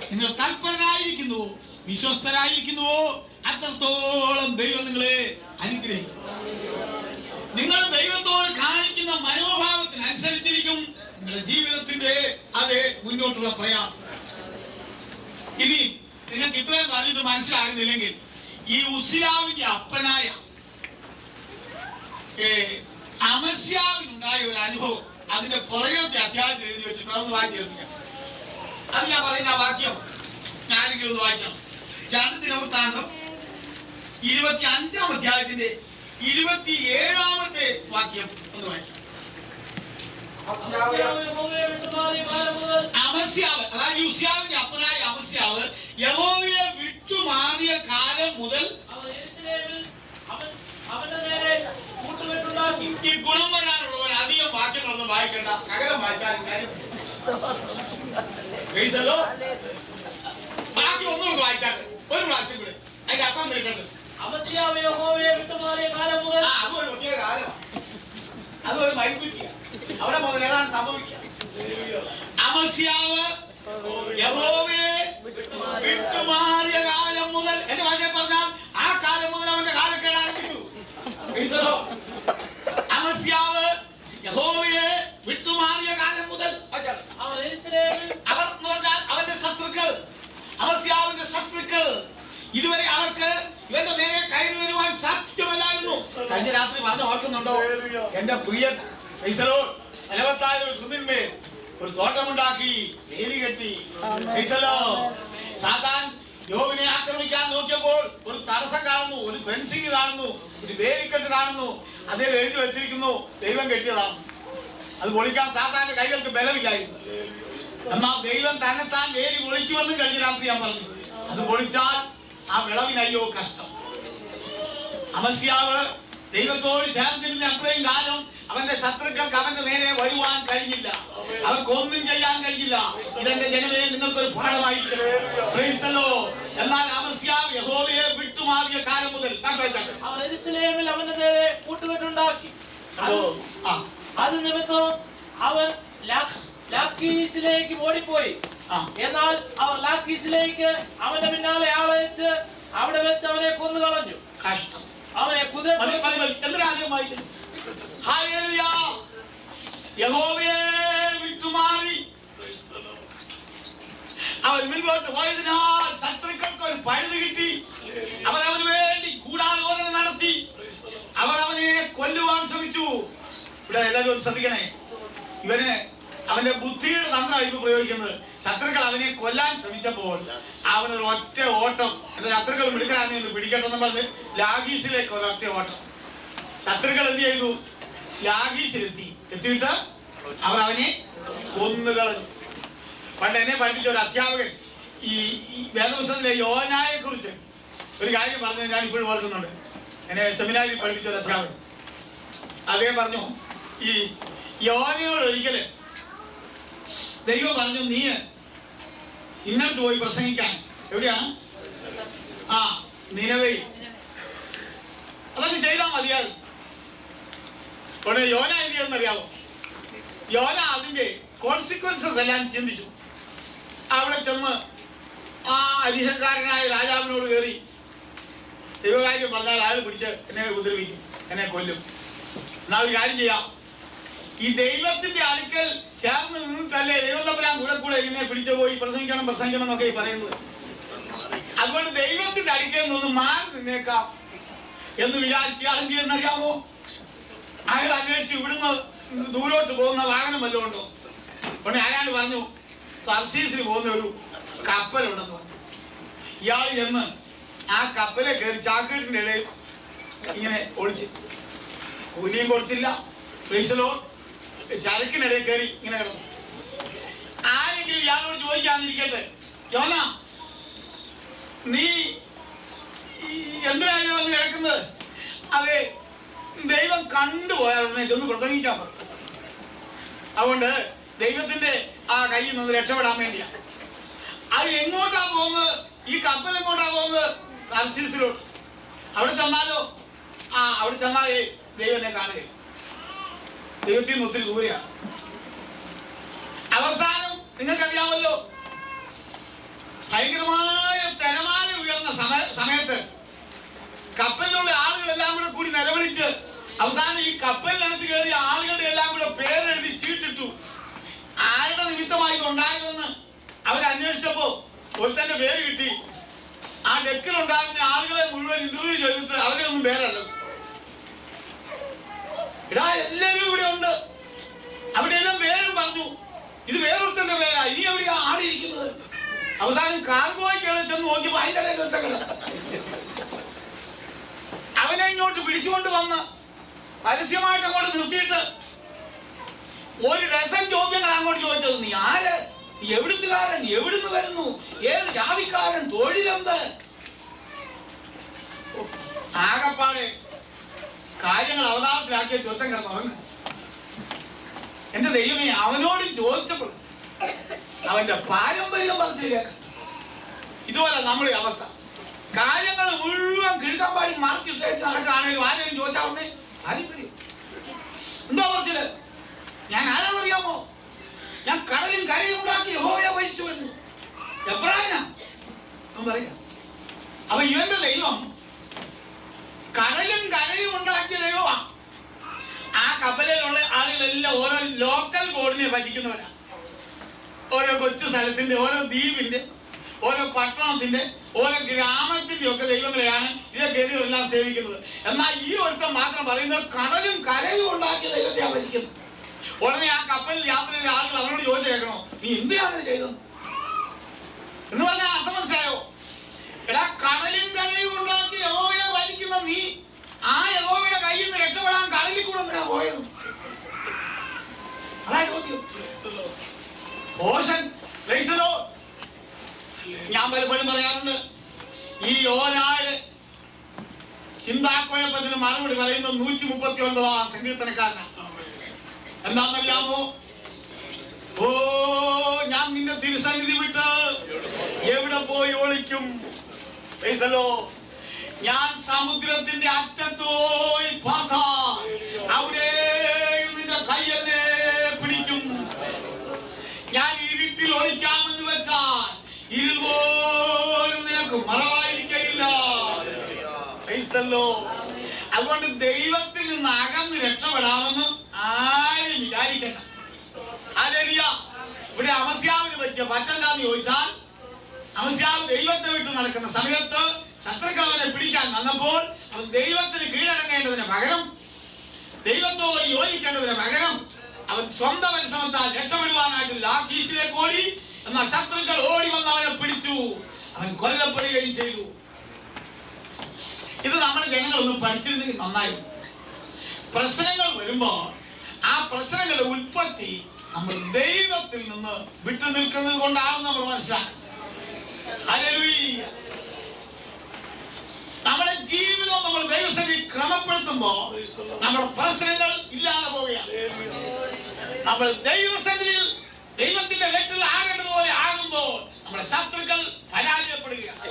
നിങ്ങൾ തൽപരരായിരിക്കുന്നുവോ, വിശ്വസ്തരായിരിക്കുന്നുവോ, അത്രത്തോളം ദൈവം നിങ്ങളെ അനുഗ്രഹിക്കും. നിങ്ങൾ ദൈവത്തോട് കാണിക്കുന്ന മനോഭാവത്തിനനുസരിച്ചിരിക്കും നിങ്ങളുടെ ജീവിതത്തിന്റെ അത് മുന്നോട്ടുള്ള പ്രയാണം. ഇനി നിങ്ങൾക്ക് ഇത്രയും പറഞ്ഞിട്ട് മനസ്സിലാകുന്നില്ലെങ്കിൽ ഈ ഉസിയാവിന്റെ അപ്പനായ അമസ്യാവിനുണ്ടായ ഒരു അനുഭവം അതിന്റെ പുറകിലത്തെ അധ്യായത്തിൽ എഴുതി വെച്ചിട്ട് അതൊന്ന് വായിച്ചെടുക്കാം. അത് ഞാൻ പറയുന്ന ആ വാക്യം ഞാനെങ്കിലും ഒന്ന് വായിക്കണം. 2 ദിനവൃത്താന്തം 25-ാം അധ്യായത്തിന്റെ 27-ാമത്തെ വാക്യം ഒന്ന് വായിക്കാം. അമസ്യാവ്, അതായത് ഉസിയാവിന്റെ അപ്പനായ അമസ്യാവ് യഹോവയെ വിട്ടുമാറിയ കാലം മുതൽ ഈ ഗുണം വരാനുള്ളവർ അധികം വാക്യങ്ങളൊന്നും വായിക്കണ്ട, സകലം വായിക്കാനും കാര്യം ബാക്കി ഒന്നുകൂടെ വായിച്ചാൽ ഒരു പ്രാവശ്യം കൂടെ അതിന്റെ അർത്ഥം തിരിക്കട്ടെ. അതൊരു പ്രത്യേക കാലമാണ്, അതൊരു മൈൻകുറ്റിയാണ്. അവിടെ മുതൽ ഏതാണ് സംഭവിക്കുക? അമസ്യാവ് യഹോവയെ വിട്ടുമാറിയ കാലം മുതൽ, എന്റെ ഭാഷയിൽ പറഞ്ഞാൽ ആ കാലം മുതൽ അവന്റെ കാലക്കേട് ആരംഭിച്ചു. അമസ്യാവ് യഹോവയെ വിട്ടുമാറിയ കാലം മുതൽ അവർ എന്ന് പറഞ്ഞാൽ അവന്റെ ശത്രുക്കൾ, അമസ്യാവിന്റെ ശത്രുക്കൾ ഇതുവരെ അവർക്ക് ഇവന്റെ നേരെ കയറി വരുവാൻ സാധ്യമല്ലായിരുന്നു. കഴിഞ്ഞ രാത്രി പറഞ്ഞ ഓർക്കുന്നുണ്ടോ? എന്റെ പ്രിയൻ ഫലവത്തായ ഒരു കുന്നിന്മേൽ ഒരു തോട്ടമുണ്ടാക്കി വേലി കെട്ടി. സാത്താൻ യോബിനെ ആക്രമിക്കാൻ നോക്കിയപ്പോൾ ഒരു തടസ്സം കാണുന്നു, ഒരു ഫെൻസിങ് കാണുന്നു, ഒരു വേലിക്കെട്ട് കാണുന്നു. അതിൽ എഴുതി വെച്ചിരിക്കുന്നു ദൈവം കെട്ടിയതാണ്. അത് പൊളിക്കാൻ സാത്താന്റെ കൈകൾക്ക് ബലമില്ലായിരുന്നു. എന്നാൽ ദൈവം തന്നെത്താൻ വേലി പൊളിക്കുമെന്ന് കഴിഞ്ഞ രാത്രി ഞാൻ പറഞ്ഞു. അത് പൊളിച്ചാൽ ആ വിളവിന് അയ്യോ കഷ്ടം. അമസ്യാവ് ദൈവത്തോട് ചേർന്നിരുന്ന അത്രയും കാലം അവന്റെ ശത്രുക്കൾക്ക് അവന്റെ നേരെ വരുവാൻ കഴിഞ്ഞില്ല, അവർക്കൊന്നും ചെയ്യാൻ കഴിഞ്ഞില്ല. ഇതെന്റെ ജനമേ നിങ്ങൾക്കൊരു പാഠമായിരിക്കും. എന്നാൽ അമസ്യാവ് യഹോവയെ വിട്ടുമാറിയ കാലം മുതൽ അവന്റെ നേരെ കൂട്ടുകെട്ടുണ്ടാക്കി. അത് നിമിത്തം അവൻ ലാഖീശിലേക്ക് ഓടിപ്പോയി. എന്നാൽ അവർ ലാഖീശിലേക്ക് അവന്റെ പിന്നാലെ ആളയച്ച് അവിടെ വെച്ച് അവനെ കൊന്നുകളഞ്ഞു. കഷ്ടം. അവനെ യഹോവയെ വിട്ടുമാറി അവൻ മുൻപോട്ട് പോയതിനാൽ ശത്രുക്കൾക്ക് ഒരു പഴുത് കിട്ടി. അവർ അവന് വേണ്ടി ഗൂഢാലോചന നടത്തി. അവർ അവനെ കൊല്ലുവാൻ ശ്രമിച്ചു. ഇവിടെ എല്ലാവരും ശ്രദ്ധിക്കണേ, ഇവന് അവന്റെ ബുദ്ധിയുടെ തന്ത്രമായിരുന്നു പ്രയോഗിക്കുന്നത്. ശത്രുക്കൾ അവനെ കൊല്ലാൻ ശ്രമിച്ചപ്പോൾ അവനൊരു ഒറ്റ ഓട്ടം, എന്റെ ശത്രുക്കൾ മിടുക്കാനെ പിടിക്കട്ടെന്ന് പറഞ്ഞ് ലാഖീസിലേക്ക് ഒരൊറ്റ ഓട്ടം. ശത്രുക്കൾ എന്ത് ചെയ്തു? എത്തിയിട്ട് അവർ അവനെ കൊന്നുകളഞ്ഞു. പണ്ട് എന്നെ പഠിപ്പിച്ച ഒരു അധ്യാപകൻ ഈ വേദപുസ്തകത്തിലെ യോനായെ കുറിച്ച് ഒരു കാര്യം പറഞ്ഞത് ഞാൻ ഇപ്പോഴും ഓർക്കുന്നുണ്ട്. എന്നെ സെമിനാരിൽ പഠിപ്പിച്ച ഒരു അധ്യാപകൻ അദ്ദേഹം പറഞ്ഞു, ഈ യോനയോട് ഒരിക്കല് ദൈവം പറഞ്ഞു, നീ ഇന്നത്തെ പോയി പ്രസംഗിക്കാൻ. എവിടെയാണ്? നിനവയിൽ. അതൊക്കെ ചെയ്താൽ മതിയാകും. ഉടനെ യോന എന്ത് ചെയ്യുമെന്നറിയാമോ? യോന അതിന്റെ കോൺസിക്വൻസസ് എല്ലാം ചിന്തിച്ചു. അവിടെ ചെന്ന് ആ അരിഹങ്കാരനായ രാജാവിനോട് കയറി ദൈവകാര്യം പറഞ്ഞാൽ അയാൾ പിടിച്ച് എന്നെ ഉപദ്രവിക്കും, എന്നെ കൊല്ലും. എന്നാൽ ഒരു കാര്യം ചെയ്യാം, ഈ ദൈവത്തിന്റെ അടുക്കൽ ചേർന്ന് നിന്നിട്ടല്ലേ ദൈവം തമ്മിലാൻ കൂടെ ഇങ്ങനെ പിടിച്ചു പോയി പ്രസംഗിക്കണം എന്നൊക്കെ പറയുന്നത്. അതുകൊണ്ട് ദൈവത്തിന്റെ അടുക്കൽ നിന്ന് മാറി നിന്നേക്കാം എന്ന് വിചാരിച്ച് ആളും ചെയ്യുന്നറിയാമോ? അയാൾ അന്വേഷിച്ചു ഇവിടുന്ന് ദൂരോട്ട് പോകുന്ന വാഹനം വല്ലതും ഉണ്ടോ? ഉടനെ അയാൾ പറഞ്ഞു, തർശീസിന് പോകുന്ന ഒരു കപ്പലുണ്ടെന്ന് പറഞ്ഞു. ഇയാൾ ചെന്ന് ആ കപ്പലെ കയറി ചാക്കേട്ടിന്റെ ഇടയിൽ ഇങ്ങനെ ഒളിച്ച്, കൂലിയും കൊടുത്തില്ല, പൈസലോ ചരക്കിനിടയിൽ കയറി ഇങ്ങനെ കിടന്നു. ആരെങ്കിലും ഇയാളോട് ചോദിക്കാതിരിക്കട്ടെ, യോന നീ എന്തിനാണ് വന്ന് കിടക്കുന്നത്? അതെ, ദൈവം കണ്ടുപോയാൽ ഉടനെ ഇതൊന്ന് പ്രസംഗിക്കാൻ പറഞ്ഞു. അതുകൊണ്ട് ദൈവത്തിന്റെ ആ കയ്യിൽ നിന്ന് രക്ഷപ്പെടാൻ വേണ്ടിയാ. അത് എങ്ങോട്ടാ പോകുന്നത്? ഈ കപ്പൽ എങ്ങോട്ടാ പോകുന്നത്? തർശീസിലോട്ട്. അവിടെ ചെന്നാലോ? അവിടെ ചെന്നാലേ ദൈവനെ കാണുക. ദൈവത്തിൽ നിന്ന് ഒത്തിരി ദൂരെയാണ്. അവസാനം നിങ്ങൾക്കറിയാമല്ലോ, ഭയങ്കരമായ തിരമാല ഉയർന്ന സമയത്ത് കപ്പലിലുള്ള ആളുകളെല്ലാം കൂടെ കൂടി നിലവിളിച്ച് അവസാനം ഈ കപ്പലിനകത്ത് കയറിയ ആളുകളുടെ എല്ലാം കൂടെ പേരെഴുതി ചീട്ടിട്ടു. ആരുടെ നിമിത്തമായി ഉണ്ടായതെന്ന് അവരന്വേഷിച്ചപ്പോ ഒരുത്തന്റെ പേര് കിട്ടി. ആ ഡെക്കിലുണ്ടായിരുന്ന ആളുകളെ മുഴുവൻ ഇന്റർവ്യൂ ചെയ്തിട്ട് അവരെ ഒന്നും പേരല്ല. എല്ലാവരും ഇവിടെ ഉണ്ട്. അവിടെ എല്ലാം പേര് പറഞ്ഞു. ഇത് വേറൊരുത്തന്റെ പേരാ. ഇനി എവിടെയാ ആടിയിരിക്കുന്നത്? അവസാനം കാർഗോയിൽ കയറി ചെന്ന് നോക്കിയപ്പോ അതിന്റെ ഇടയിൽ ഒരുത്തങ്ങള് അവനെ ഇങ്ങോട്ട് പിടിച്ചുകൊണ്ട് വന്ന് പരസ്യമായിട്ട് അങ്ങോട്ട് നിർത്തിയിട്ട് ഒരു ഡസൻ ചോദ്യങ്ങൾ അങ്ങോട്ട് ചോദിച്ചത്. നീ ആര്? നീ എവിടുത്തുകാരൻ? എവിടുന്ന് വരുന്നു? ഏത് ജാതിക്കാരൻ? തൊഴിലെന്ത്? ആകപ്പാടെ കാര്യങ്ങൾ അവതാളത്തിലാക്കിയ ചോദ്യം കിടന്നുറങ്ങ. എന്റെ ദൈവമേ, അവനോട് ചോദിച്ചപ്പോൾ അവന്റെ പാരമ്പര്യം പറഞ്ഞു കേൾക്കാം. ഇതുപോലെ നമ്മുടെ അവസ്ഥ. കാര്യങ്ങൾ മുഴുവൻ കിഴക്കാൻ പാടി മറിച്ചിട്ട് നടക്കുകയാണെങ്കിൽ ആരെയും ചോദിച്ചാവുന്നേ പാരമ്പര്യം എന്താ പറച്ചില്? ഞാൻ ആരാന്നറിയാമോ? ഞാൻ കടലും കരയും ഉണ്ടാക്കി യഹോവയെ വഹിച്ചു വരുന്നു. എബ്രാഹിനാ പറയാ. അപ്പൊ ഇവന്റെ ദൈവം കടലും കരയും ഉണ്ടാക്കിയ ദൈവമാണ്. ആ കപ്പലിലുള്ള ആളുകളെല്ലാം ഓരോ ലോക്കൽ ബോർഡിനെ ഭജിക്കുന്നവരാ. ഓരോ കൊച്ചു സ്ഥലത്തിന്റെ, ഓരോ ദ്വീപിന്റെ, ഓരോ പട്ടണത്തിന്റെ, ഓരോ ഗ്രാമത്തിന്റെ ഒക്കെ ദൈവങ്ങളെയാണ് ഇതൊക്കെ എല്ലാം സേവിക്കുന്നത്. എന്നാൽ ഈ ഒരുത്തം മാത്രം പറയുന്നത് കടലും കരയും ഉണ്ടാക്കിയ ദൈവത്തെയാണ് ഭജിക്കുന്നത്. ഉടനെ ആ കപ്പലിൽ യാത്ര ചെയ്ത ആളുകൾ അവനോട് ചോദിച്ചു കേൾക്കണോ, നീ എന്തിനാണ് ചെയ്തത് എന്ന് പറഞ്ഞാൽ അർത്ഥം മനസ്സിലായോ? എടാ, കടലും കരയും ഉണ്ടാക്കി യഹോവയെ ഭജിക്കുന്ന നീ ആ യഹോവയുടെ കയ്യിൽ നിന്ന് രക്ഷപ്പെടാൻ കടലിൽ കൂടെ എന്തിനാ പോയത്? അതാ ചോദ്യം. ഞാൻ പലപ്പോഴും പറയാറുണ്ട്, ഈ യോനായുടെ ചിന്താക്കുഴപ്പത്തിന് മറുപടി പറയുന്നത് 139 സങ്കീർത്തനക്കാരനാണ്. എന്താണെന്നറിയാമോ? ഓ, ഞാൻ നിന്റെ തിരുസന്നിധി വിട്ട് എവിടെ പോയി ഒളിക്കും? ഞാൻ സമുദ്രത്തിന്റെ അറ്റത്തോയി പാർത്താൽ അവിടെ നിന്റെ കൈ എന്നെ പിടിക്കും. ഞാൻ ഇരുട്ടിൽ ഒളിക്കാമെന്ന് വെച്ചാൽ ഇരുൾ പോലും നിനക്ക് മറവായിരിക്കയില്ല. അതുകൊണ്ട് ദൈവത്തിൽ നിന്ന് അകന്ന് രക്ഷപ്പെടാമെന്ന് ആരും വിചാരിക്കണ്ട. ഇവിടെ അമസ്യാവിന് പറ്റിയ പറ്റെന്താന്ന് ചോദിച്ചാൽ, അമസ്യാവ് ദൈവത്തെ വിട്ട് നടക്കുന്ന സമയത്ത് ശത്രുക്കളവനെ പിടിക്കാൻ വന്നപ്പോൾ അവൻ ദൈവത്തിന് കീഴടങ്ങേണ്ടതിന് പകരം, ദൈവത്തോട് യോജിക്കേണ്ടതിന് പകരം അവൻ സ്വന്തം പരിശ്രമത്താൽ രക്ഷപ്പെടുവാനായിട്ട് ലാഖീശിലേക്ക് ഓടി. എന്നാൽ ശത്രുക്കൾ ഓടി വന്ന് അവനെ പിടിച്ചു. അവൻ കൊല്ലപ്പെടുകയും ചെയ്തു. ഇത് നമ്മുടെ ജനങ്ങളൊന്നും പഠിച്ചിരുന്നെങ്കിൽ നന്നായി. പ്രശ്നങ്ങൾ വരുമ്പോ ആ പ്രശ്നങ്ങളുടെ ഉൽപ്പത്തി നമ്മൾ ദൈവത്തിൽ നിന്ന് വിട്ടു നിൽക്കുന്നത് കൊണ്ടാണ് നമ്മൾ മനസ്സിലാക്കുന്നത്. ഹല്ലേലൂയ. നമ്മുടെ ജീവിതം നമ്മൾ ദൈവസന്നിധിയിൽ ക്രമപ്പെടുത്തുമ്പോ നമ്മുടെ പ്രശ്നങ്ങൾ ഇല്ലാതെ പോവുകയാണ്. നമ്മൾ ദൈവസന്നിധിയിൽ ദൈവത്തിന്റെ വീട്ടിൽ ആകേണ്ടതുപോലെ ആകുമ്പോൾ നമ്മുടെ ശത്രുക്കൾ പരാജയപ്പെടുകയാണ്.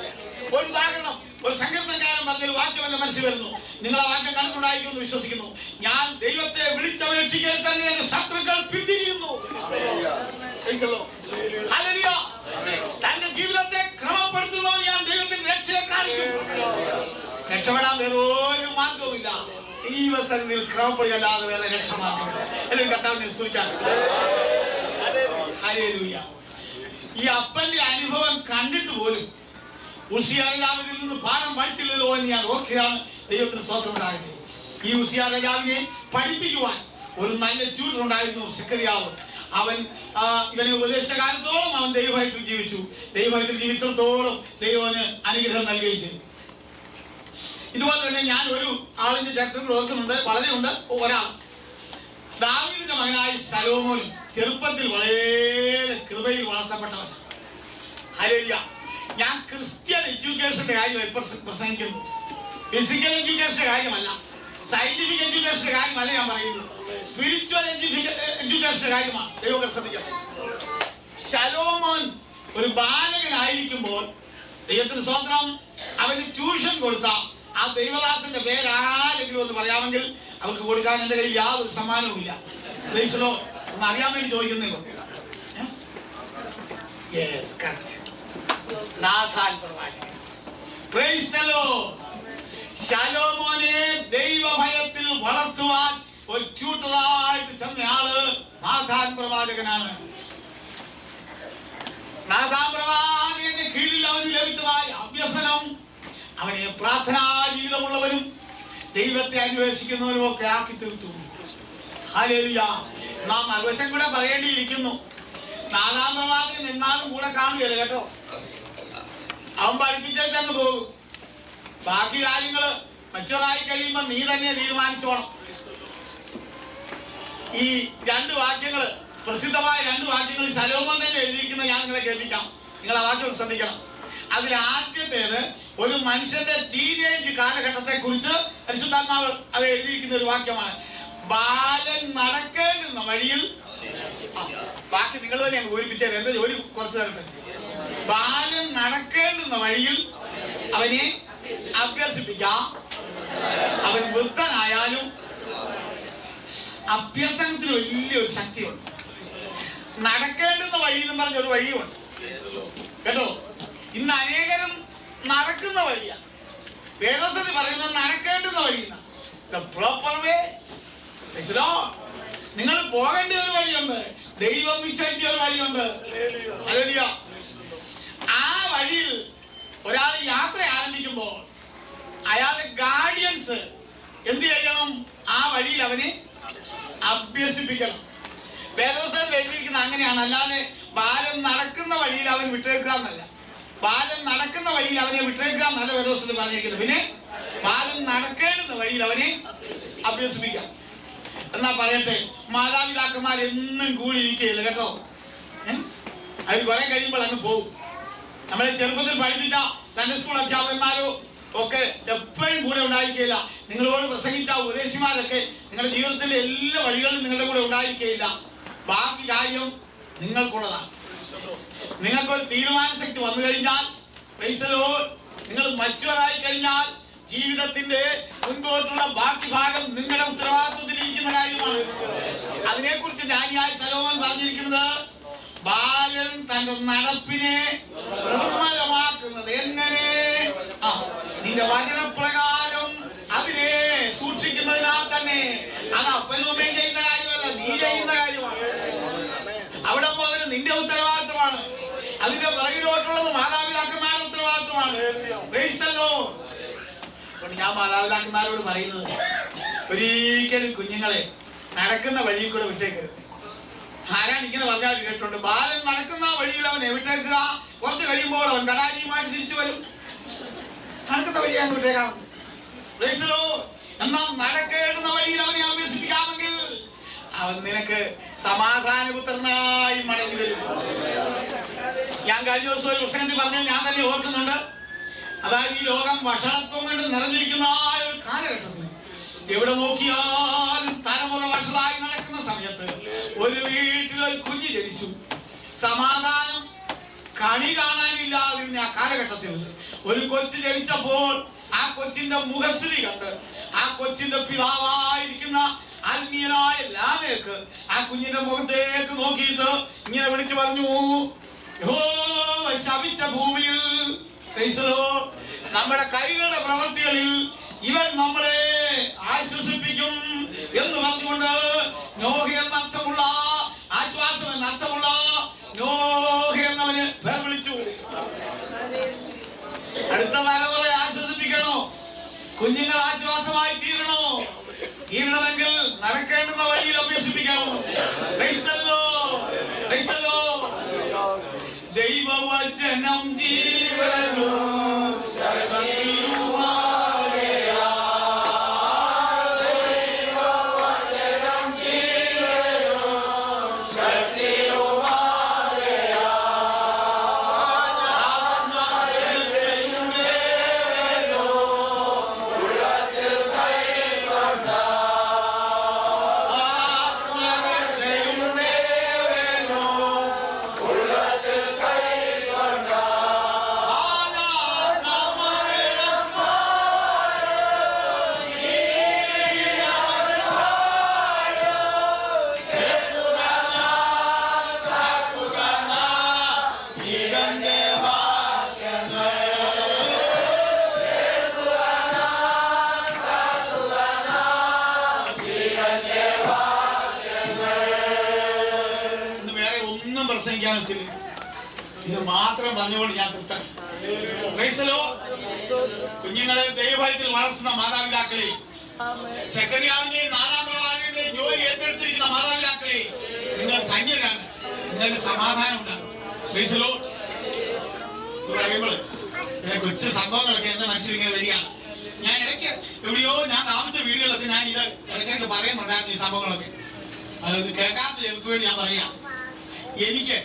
ഒരു ഉദാഹരണം, ഒരു സങ്കീർത്തനക്കാരൻ പറഞ്ഞൊരു വാക്യം എന്റെ മനസ്സിൽ വരുന്നു. നിങ്ങൾ ആ വാക്യം കണ്ടുകൊണ്ടായിരിക്കുമെന്ന് വിശ്വസിക്കുന്നു. ഞാൻ ദൈവത്തെ വിളിച്ചപേക്ഷിക്കാൻ തന്നെ എന്റെ ശത്രുക്കൾ പിന്തിരിയുന്നു. തന്റെ ജീവിതത്തെ ക്രമപ്പെടുത്തുന്നവൻ ഞാൻ ദൈവത്തിന്റെ രക്ഷയെ കാണിക്കും. രക്ഷപ്പെടാൻ വേറെ ഒരു മാർഗവുമില്ല. ദൈവസന്നിധിയിൽ ക്രമപ്പെടുകയല്ലാതെ വേറെ രക്ഷമാർഗമില്ല. എല്ലാവരും കർത്താവിനെ സ്തുതിക്കാൻ. ഹല്ലേലൂയ. ഈ അപ്പന്റെ അനുഭവം കണ്ടിട്ട് പോലും ഉസിയ രാജാവിൽ നിന്ന് പാഠം പഠിച്ചില്ലല്ലോ എന്ന് ഞാൻ ഓർക്കുകയാണ്. ദൈവത്തിന് സ്തോത്രം ഉണ്ടാകട്ടെ. ഈ ഉസിയ രാജാവിനെ പഠിപ്പിക്കുവാൻ ഒരു നല്ല ട്യൂട്ടർ ഉണ്ടായിരുന്നു, സിക്കറിയാവ്. അവൻ ഇവനെ ഉപദേശിച്ച കാലത്തോളം അവൻ ദൈവഭയത്തിൽ ജീവിച്ചു. ദൈവഭയത്തിൽ ജീവിച്ചിടത്തോളം ദൈവന് അനുഗ്രഹം നൽകുകയും ചെയ്തു. ഇതുപോലെ തന്നെ ഞാൻ ഒരു ആളിന്റെ ചരിത്രം ഓർക്കുന്നുണ്ട്, വളരെ ഉണ്ട്. ഒരാൾ ദാവീദിന്റെ മകനായ ശലോമോനും ചെറുപ്പത്തിൽ വളരെ കൃപയിൽ വളർത്തപ്പെട്ടവൻ. ഹല്ലേലൂയ. ഞാൻ ക്രിസ്ത്യൻ എഡ്യൂക്കേഷന്റെ കാര്യം പ്രസംഗിക്കുന്നു. ഫിസിക്കൽ എഡ്യൂക്കേഷന്റെ കാര്യമല്ല, സയന്റിഫിക് എഡ്യൂക്കേഷന്റെ കാര്യമല്ല ഞാൻ പറയുന്നത്. സ്പിരിച്വൽ എഡ്യൂക്കേഷന്റെ കാര്യമാണ്. ദൈവം ശ്രദ്ധിക്കണം. ശലോമോൻ ഒരു ബാലകനായിരിക്കുമ്പോൾ ദൈവത്തിന് സ്വന്തം അവന് ട്യൂഷൻ കൊടുത്ത ആ ദൈവദാസന്റെ പേരാരെങ്കിലും ഒന്ന് പറയാമെങ്കിൽ അവർക്ക് കൊടുക്കാൻ എന്റെ കയ്യിൽ യാതൊരു സമ്മാനവും ഇല്ല. ഒന്ന് അറിയാൻ വേണ്ടി ചോദിക്കുന്നേ. നാഥാൻ പ്രവാചകൻ. Praise the Lord. ശലോമോനെ ദൈവഭയത്തിൽ വളർത്തുവാൻ ഒരു ട്യൂട്ടറായിട്ട് ചെന്നയാള് നാഥാൻ പ്രവാചകനാണ്. നാഥാൻ പ്രവാചകന്റെ കീഴിൽ അവന് ലഭിച്ചതായ അഭ്യസനം അവനെ പ്രാർത്ഥനാ ജീവിതമുള്ളവരും ദൈവത്തെ അന്വേഷിക്കുന്നവരും ഒക്കെ ആക്കി തീർത്തു. ഹല്ലേലൂയ. നാം അൽവശം കൂടെ പറയേണ്ടിയിരിക്കുന്നു. നാഥാൻ പ്രവാചകൻ എന്നാലും കൂടെ കാണുകയല്ല കേട്ടോ. അവൻ പഠിപ്പിച്ചേക്കങ്ങ് പോകും. ബാക്കി കാര്യങ്ങള് മറ്റൊരായി കഴിയുമ്പോ നീ തന്നെ തീരുമാനിച്ചോണം. ഈ 2 വാക്യങ്ങള്, പ്രസിദ്ധമായ 2 വാക്യങ്ങൾ ശലോമോൻ തന്നെ എഴുതിയിരിക്കുന്ന ഞാൻ നിങ്ങളെ കേൾപ്പിക്കാം. നിങ്ങൾ ആ വാക്യം ശ്രദ്ധിക്കണം. അതിൽ ആദ്യത്തേത് ഒരു മനുഷ്യന്റെ ടീനേജ് കാലഘട്ടത്തെ കുറിച്ച് പരിശുദ്ധാത്മാവ് അത് എഴുതിയിരിക്കുന്ന ഒരു വാക്യമാണ്. ബാലൻ നടക്കേണ്ടുന്ന വഴിയിൽ, ബാക്കി നിങ്ങൾ തന്നെ അങ്ങ് പൂരിപ്പിച്ചത്, എന്റെ ജോലി കുറച്ച് തരട്ടെ. ബാലൻ നടക്കേണ്ടുന്ന വഴിയിൽ അവനെ അഭ്യസിപ്പിക്കാം. അവൻ വൃദ്ധനായാലും അഭ്യസനത്തിന് വലിയൊരു ശക്തിയുണ്ട്. നടക്കേണ്ടുന്ന വഴി എന്ന് പറഞ്ഞൊരു വഴിയുണ്ട് കേട്ടോ. ഇന്ന് അനേകരും നടക്കുന്ന വഴിയാണ്. വേദത്തിൽ പറയുന്നത് നടക്കേണ്ടുന്ന വഴിയാണ്. നിങ്ങൾ പോകേണ്ട ഒരു വഴിയുണ്ട്, ദൈവം നിശ്ചയിച്ച ഒരു വഴിയുണ്ട്. ഹല്ലേലൂയ. ആ വഴിയിൽ ഒരാൾ യാത്ര ആരംഭിക്കുമ്പോൾ അയാളുടെ ഗാർഡിയൻസ് എന്ത് ചെയ്യണം? ആ വഴിയിൽ അവനെ അഭ്യസിപ്പിക്കണം. വേദോസത്തിൽ എഴുതിയിരിക്കുന്നത് അങ്ങനെയാണ്. അല്ലാതെ ബാലൻ നടക്കുന്ന വഴിയിൽ അവൻ വിട്ടേക്കുക എന്നല്ല. ബാലൻ നടക്കുന്ന വഴിയിൽ അവനെ വിട്ടേക്കുക എന്നല്ല വേദോസത്തിൽ പറഞ്ഞിരിക്കുന്നത്. പിന്നെ ബാലൻ നടക്കേണ്ടുന്ന വഴിയിൽ അവനെ അഭ്യസിപ്പിക്കാം. എന്നാ പറയട്ടെ, മാതാപിതാക്കന്മാർ എന്നും കൂടി ഇരിക്കുകയില്ല കേട്ടോ. അത് കുറെ കഴിയുമ്പോൾ അങ്ങ് പോകും. നമ്മളെ ചെറുപ്പത്തിൽ പഠിപ്പിച്ച സൺഡേ സ്കൂൾ അധ്യാപകന്മാരോ ഒക്കെ എപ്പോഴും കൂടെ ഉണ്ടായിരിക്കുകയില്ല. നിങ്ങളോട് പ്രസംഗിച്ച ഉപദേശിമാരൊക്കെ നിങ്ങളുടെ ജീവിതത്തിന്റെ എല്ലാ വഴികളും നിങ്ങളുടെ കൂടെ ഉണ്ടായിരിക്കുകയില്ല. ബാക്കി കാര്യം നിങ്ങൾക്കുള്ളതാണ്. നിങ്ങൾക്കൊരു തീരുമാന ശക്തി വന്നു കഴിഞ്ഞാൽ, നിങ്ങൾ മച്ചുവറായി കഴിഞ്ഞാൽ ജീവിതത്തിന്റെ മുൻപോട്ടുള്ള ബാക്കി ഭാഗം നിങ്ങളുടെ ഉത്തരവാദിത്വത്തിലിരിക്കുന്ന കാര്യമാണ്. അതിനെക്കുറിച്ച് ജ്ഞാനിയായ ശലോമോൻ പറഞ്ഞിരിക്കുന്നത്, ബാലൻ തന്റെ നടപ്പിനെ നിർമ്മലമാക്കുന്നത് എങ്ങനെ? നിന്റെ വചനപ്രകാരം അതിനെ സൂക്ഷിക്കുന്നതിനാൽ തന്നെ. അത് അപ്പനും അമ്മയും ചെയ്യുന്ന കാര്യമല്ല, നീ ചെയ്യുന്ന കാര്യമാണ്. അവിടെ മുതൽ നിന്റെ ഉത്തരവാദിത്വമാണ്. അതിന്റെ പുറകിലോട്ടുള്ളത് മാതാപിതാക്കന്മാരുടെ ഉത്തരവാദിത്വമാണ്. ഞാൻ മാതാപിതാക്കന്മാരോട് പറയുന്നത്, ഒരിക്കലും കുഞ്ഞുങ്ങളെ നടക്കുന്ന വഴിയിൽ കൂടെ വിട്ടേക്കരുത്. ആരാണ് ഇങ്ങനെ പറഞ്ഞാൽ കേട്ടിട്ടുണ്ട്, ബാലൻ നടക്കുന്ന വഴിയിൽ അവനെ വിട്ടേക്കുക, കുറച്ച് കഴിയുമ്പോൾ അവൻ കടാരിയുമായിട്ട് തിരിച്ചു വരും. നടക്കുന്ന വഴിയാണ് വിട്ടേക്കാം. എന്നാൽ നടക്കേണ്ടുന്ന വഴിയിൽ അവനെ അഭ്യസിപ്പിക്കാമെങ്കിൽ അവൻ നിനക്ക് സമാധാനപുത്രനായി മടങ്ങി വരും. ഞാൻ കഴിഞ്ഞ ദിവസം ഒരു പ്രസംഗത്തിൽ പറഞ്ഞത് ഞാൻ തന്നെ ഓർക്കുന്നുണ്ട്. അതായത് ഈ ലോകം വഷളത്വം കൊണ്ട് നിറഞ്ഞിരിക്കുന്ന ഒരു കാലഘട്ടത്തിൽ എവിടെ നോക്കിയാലും തലമുറ വഷളായി നടക്കുന്ന സമയത്ത് ഒരു വീട്ടിലൊരു കുഞ്ഞ് ജനിച്ചു. സമാധാനം കണി കാണാനില്ലാതിരുന്ന ആ കാലഘട്ടത്തിൽ ഒരു കൊച്ചു ജനിച്ചപ്പോൾ ആ കൊച്ചിന്റെ മുഖശ്രീ കണ്ട് ആ കൊച്ചിന്റെ പിതാവായിരിക്കുന്ന ആത്മീയനായ ലാമേക്ക് ആ കുഞ്ഞിന്റെ മുഖത്തേക്ക് നോക്കിയിട്ട് ഇങ്ങനെ വിളിച്ചു പറഞ്ഞു, യഹോവ ശപിച്ച ഭൂമിയിൽ നമ്മുടെ കൈകളുടെ പ്രവൃത്തികളിൽ ഇവൻ നമ്മളെ ആശ്വസിപ്പിക്കും എന്ന് പറഞ്ഞുകൊണ്ട് നോഹ എന്നർത്ഥമുള്ള ആശ്വാസം എന്നർത്ഥമുള്ള നോഹ എന്നവന് പേർ വിളിച്ചു. അടുത്ത തലമുറയെ ആശ്വസിപ്പിക്കണോ? കുഞ്ഞുങ്ങൾ ആശ്വാസമായി തീരണമെങ്കിൽ നടക്കേണ്ടുന്ന വഴിയിൽ അഭ്യസിപ്പിക്കണം. ദൈവവചനം ജീവനോ ും ഭവനത്തിൽ ഇത് മാത്രം പറഞ്ഞുകൊണ്ട് ഞാൻ തൃപ്തൻ. കുഞ്ഞുങ്ങളെ ദൈവഭയത്തിൽ വളർത്തുന്ന മാതാപിതാക്കളെ, സെക്കറിയാവിന്റെയും 4-ാം പ്രവാചകന്റെയും ജോലി ഏറ്റെടുത്തിരിക്കുന്ന മാതാപിതാക്കളെ, നിങ്ങൾ ധന്യരാണ്. നിങ്ങൾക്ക് സമാധാനം ഉണ്ടാകും. പറയുമ്പോൾ ചില കൊച്ചു സംഭവങ്ങളൊക്കെ എന്റെ മനസ്സിൽ ഇങ്ങനെ വരികയാണ്. ഞാൻ ഇടയ്ക്ക് എവിടെയോ ഞാൻ താമസിച്ച വീടുകളിലൊക്കെ ഞാൻ ഇത് ഇടയ്ക്കിടയ്ക്ക് പറയുന്നുണ്ടായിരുന്നു ഈ സംഭവങ്ങളൊക്കെ. അത് കേൾക്കാത്ത എനിക്ക് വേണ്ടി ഞാൻ പറയാം. എനിക്ക്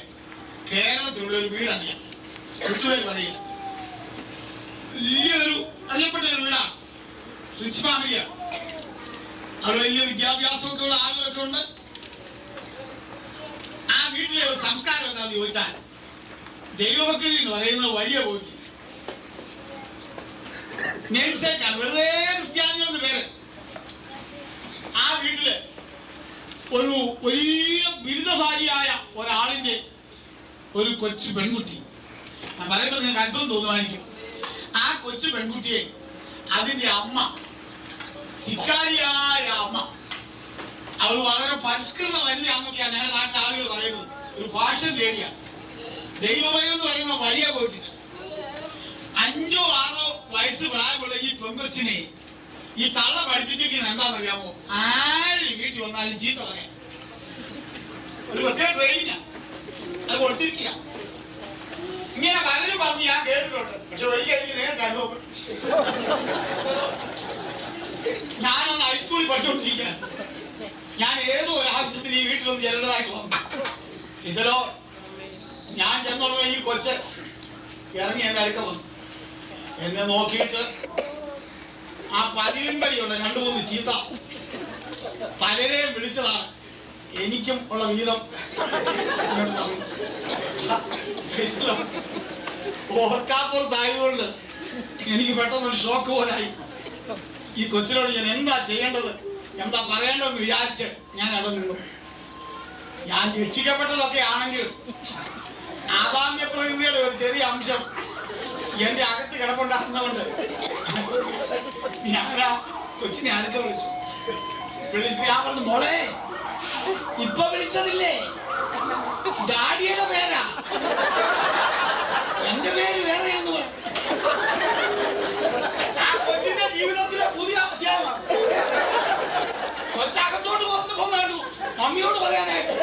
കേരളത്തിലുള്ള ഒരു വീടറിയാം. ഒട്ടുപേര് പറയില്ല. വലിയൊരു അറിയപ്പെട്ട ഒരു വീടാണ്. റിച്ച് ഫാമിലിയാണ്. അവിടെ വലിയ വിദ്യാഭ്യാസമൊക്കെ ഉള്ള ആളുകളൊക്കെ ഉണ്ട്. ആ വീട്ടിലെ ഒരു സംസ്കാരം എന്താണെന്ന് ചോദിച്ചാൽ ദൈവഭക്തി എന്ന് പറയുന്നത് വലിയ പോയി നെയിംസേക്കാണ്. വെറുതെ ക്രിസ്ത്യാനികളെന്ന് പേര്. ആ വീട്ടില് ഒരു വലിയ ബിരുദധാരിയായ ഒരാളിന്റെ ഒരു കൊച്ചു പെൺകുട്ടി, ഞാൻ പറയുമ്പോൾ നിങ്ങൾക്ക് അല്പം തോന്നുമായിരിക്കും. ആ കൊച്ചു പെൺകുട്ടിയെ അതിന്റെ അമ്മ, ധിക്കാരിയായ അമ്മ, അവൾ വളരെ പരിഷ്കൃത വനിതയാണെന്നൊക്കെയാണ് ഞങ്ങളുടെ നാട്ടിലെ ആളുകൾ പറയുന്നത്. ഒരു ഫാഷൻ ലേഡിയാണ്. ദൈവഭയം എന്ന് പറയുന്ന വഴിയെ പോയിട്ടില്ല. 5 or 6 വയസ്സ് പ്രായമുള്ള ഈ പെങ്കൊച്ചിനെ ഈ തള്ള പഠിപ്പിച്ചിരിക്കുന്നത് എന്താണെന്നറിയാമോ? ആര് വീട്ടിൽ വന്നാലും ചീത്ത പറയാം. ഒരു പ്രത്യേക ട്രെയിനിങ്ങാണ് അത് കൊടുത്തിരിക്കുക. ഇങ്ങനെ പലരും പറഞ്ഞ് ഞാൻ കേട്ടിട്ടുണ്ട്. പക്ഷെ ഒരിക്കൽ എനിക്ക് നേരിട്ട് അനുഭവപ്പെട്ടു. ഞാനന്ന് ഹൈസ്കൂളിൽ പഠിച്ചുകൊണ്ടിരിക്കുകയാണ്. ഞാൻ ഏതോ ഒരു ആവശ്യത്തിന് ഈ വീട്ടിലൊന്ന് ചെല്ലേണ്ടതായിട്ട് വന്നു. ഇതിലോ ഞാൻ ചെന്നുള്ള ഈ കൊച്ച് ഇറങ്ങി എന്റെ അടുക്ക വന്നു. എന്നെ നോക്കിയിട്ട് ആ പതിവിൻപടിയുള്ള 2-3 ചീത്ത പലരെയും വിളിച്ചതാണ്. എനിക്കും ഉള്ള വീതം ഓർക്കാപ്പുറത്തായതുകൊണ്ട് എനിക്ക് പെട്ടെന്നൊരു ഷോക്ക് പോലായി. ഈ കൊച്ചിനോട് ഞാൻ എന്താ ചെയ്യേണ്ടത്, എന്താ പറയേണ്ടതെന്ന് വിചാരിച്ച് ഞാൻ അവിടെ നിന്നു. ഞാൻ രക്ഷിക്കപ്പെട്ടതൊക്കെ ആണെങ്കിലും ആദാമ്യ പ്രകൃതിയുടെ ഒരു ചെറിയ അംശം എന്റെ അകത്ത് കിടപ്പുണ്ടാകുന്നതുകൊണ്ട് ഞാൻ ആ കൊച്ചിനെ അടുത്ത് വിളിച്ചു. ഞാൻ പറഞ്ഞു, മോളെ ഇപ്പൊ വിളിച്ചതില്ലേ ഡാഡിയുടെ പേരാ, എന്റെ പേര് വേറെയെന്ന് പറഞ്ഞു. ആ കൊച്ചിന്റെ ജീവിതത്തിലെ പുതിയ അധ്യായം കൊച്ചകത്തോട്ട് പുറത്ത് പോകാണ്ടു മമ്മിയോട് പറയാനായിട്ട്.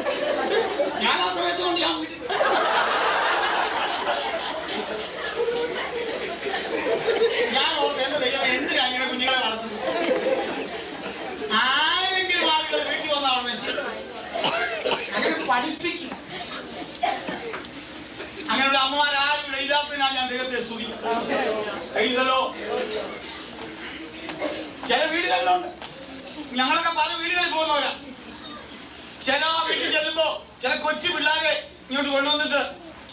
ഞാൻ ആ സമയത്ത് കൊണ്ട് ഞാൻ വീട്ടിൽ ഞാൻ ഓർത്ത് എന്റെ ദൈവം എന്തിനാ ഇങ്ങനെ കുഞ്ഞുങ്ങളെ വളർത്തുന്നത്? ആരെങ്കിലും ആളുകൾ വീട്ടിൽ വന്ന അവനെ അങ്ങനെ പഠിപ്പിക്കും. അങ്ങനെയുള്ള അമ്മമാരാരും ഇവിടെ ഇല്ലാത്തതിനാൽ ഞാൻ ദൈവത്തെ സ്തുതിക്കുന്നു. ചില വീടുകളിലുണ്ട്. ഞങ്ങളൊക്കെ പല വീടുകളിൽ പോകുന്നവരാ. ചില വീട്ടിൽ ചെല്ലുമ്പോ ചില കൊച്ചു പിള്ളേരെ ഇങ്ങോട്ട് കൊണ്ടുവന്നിട്ട്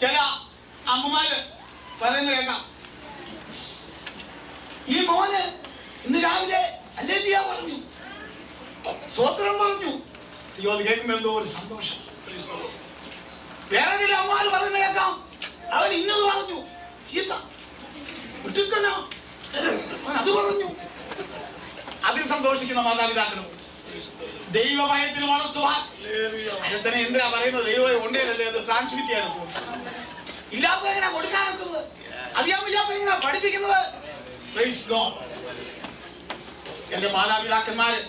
ചില അമ്മമാര് പറയുന്നത് കേൾക്കാം, ഈ മോന് ഇന്ന് രാവിലെ ഹല്ലേലൂയ പറഞ്ഞു, സ്തോത്രം പറഞ്ഞു. അയ്യോ, അത് കേൾക്കുമ്പോ എന്തോ ഒരു സന്തോഷം. വേറെ ചില അമ്മമാര് പറയുന്നത് കേൾക്കാം, അവൻ ഇന്നത് പറഞ്ഞു, ചീത്ത വിട്ടുക്കനോ അവൻ അത് പറഞ്ഞു. അതിൽ സന്തോഷിക്കുന്ന മാതാപിതാക്കളും ദൈവഭയത്തിൽ വളർത്തുവാൻ അതിനെ എന്തിനാ പറയുന്നത്? ദൈവം ഉണ്ടേലല്ലേ അത് ട്രാൻസ്മിറ്റ് ചെയ്യാൻ പോകും. ഇല്ലാത്ത എങ്ങനെ കൊടുക്കാൻ വെക്കുന്നത്? അറിയാമില്ലാത്ത എങ്ങനെ പഠിപ്പിക്കുന്നത്? എന്റെ മാതാപിതാക്കന്മാര്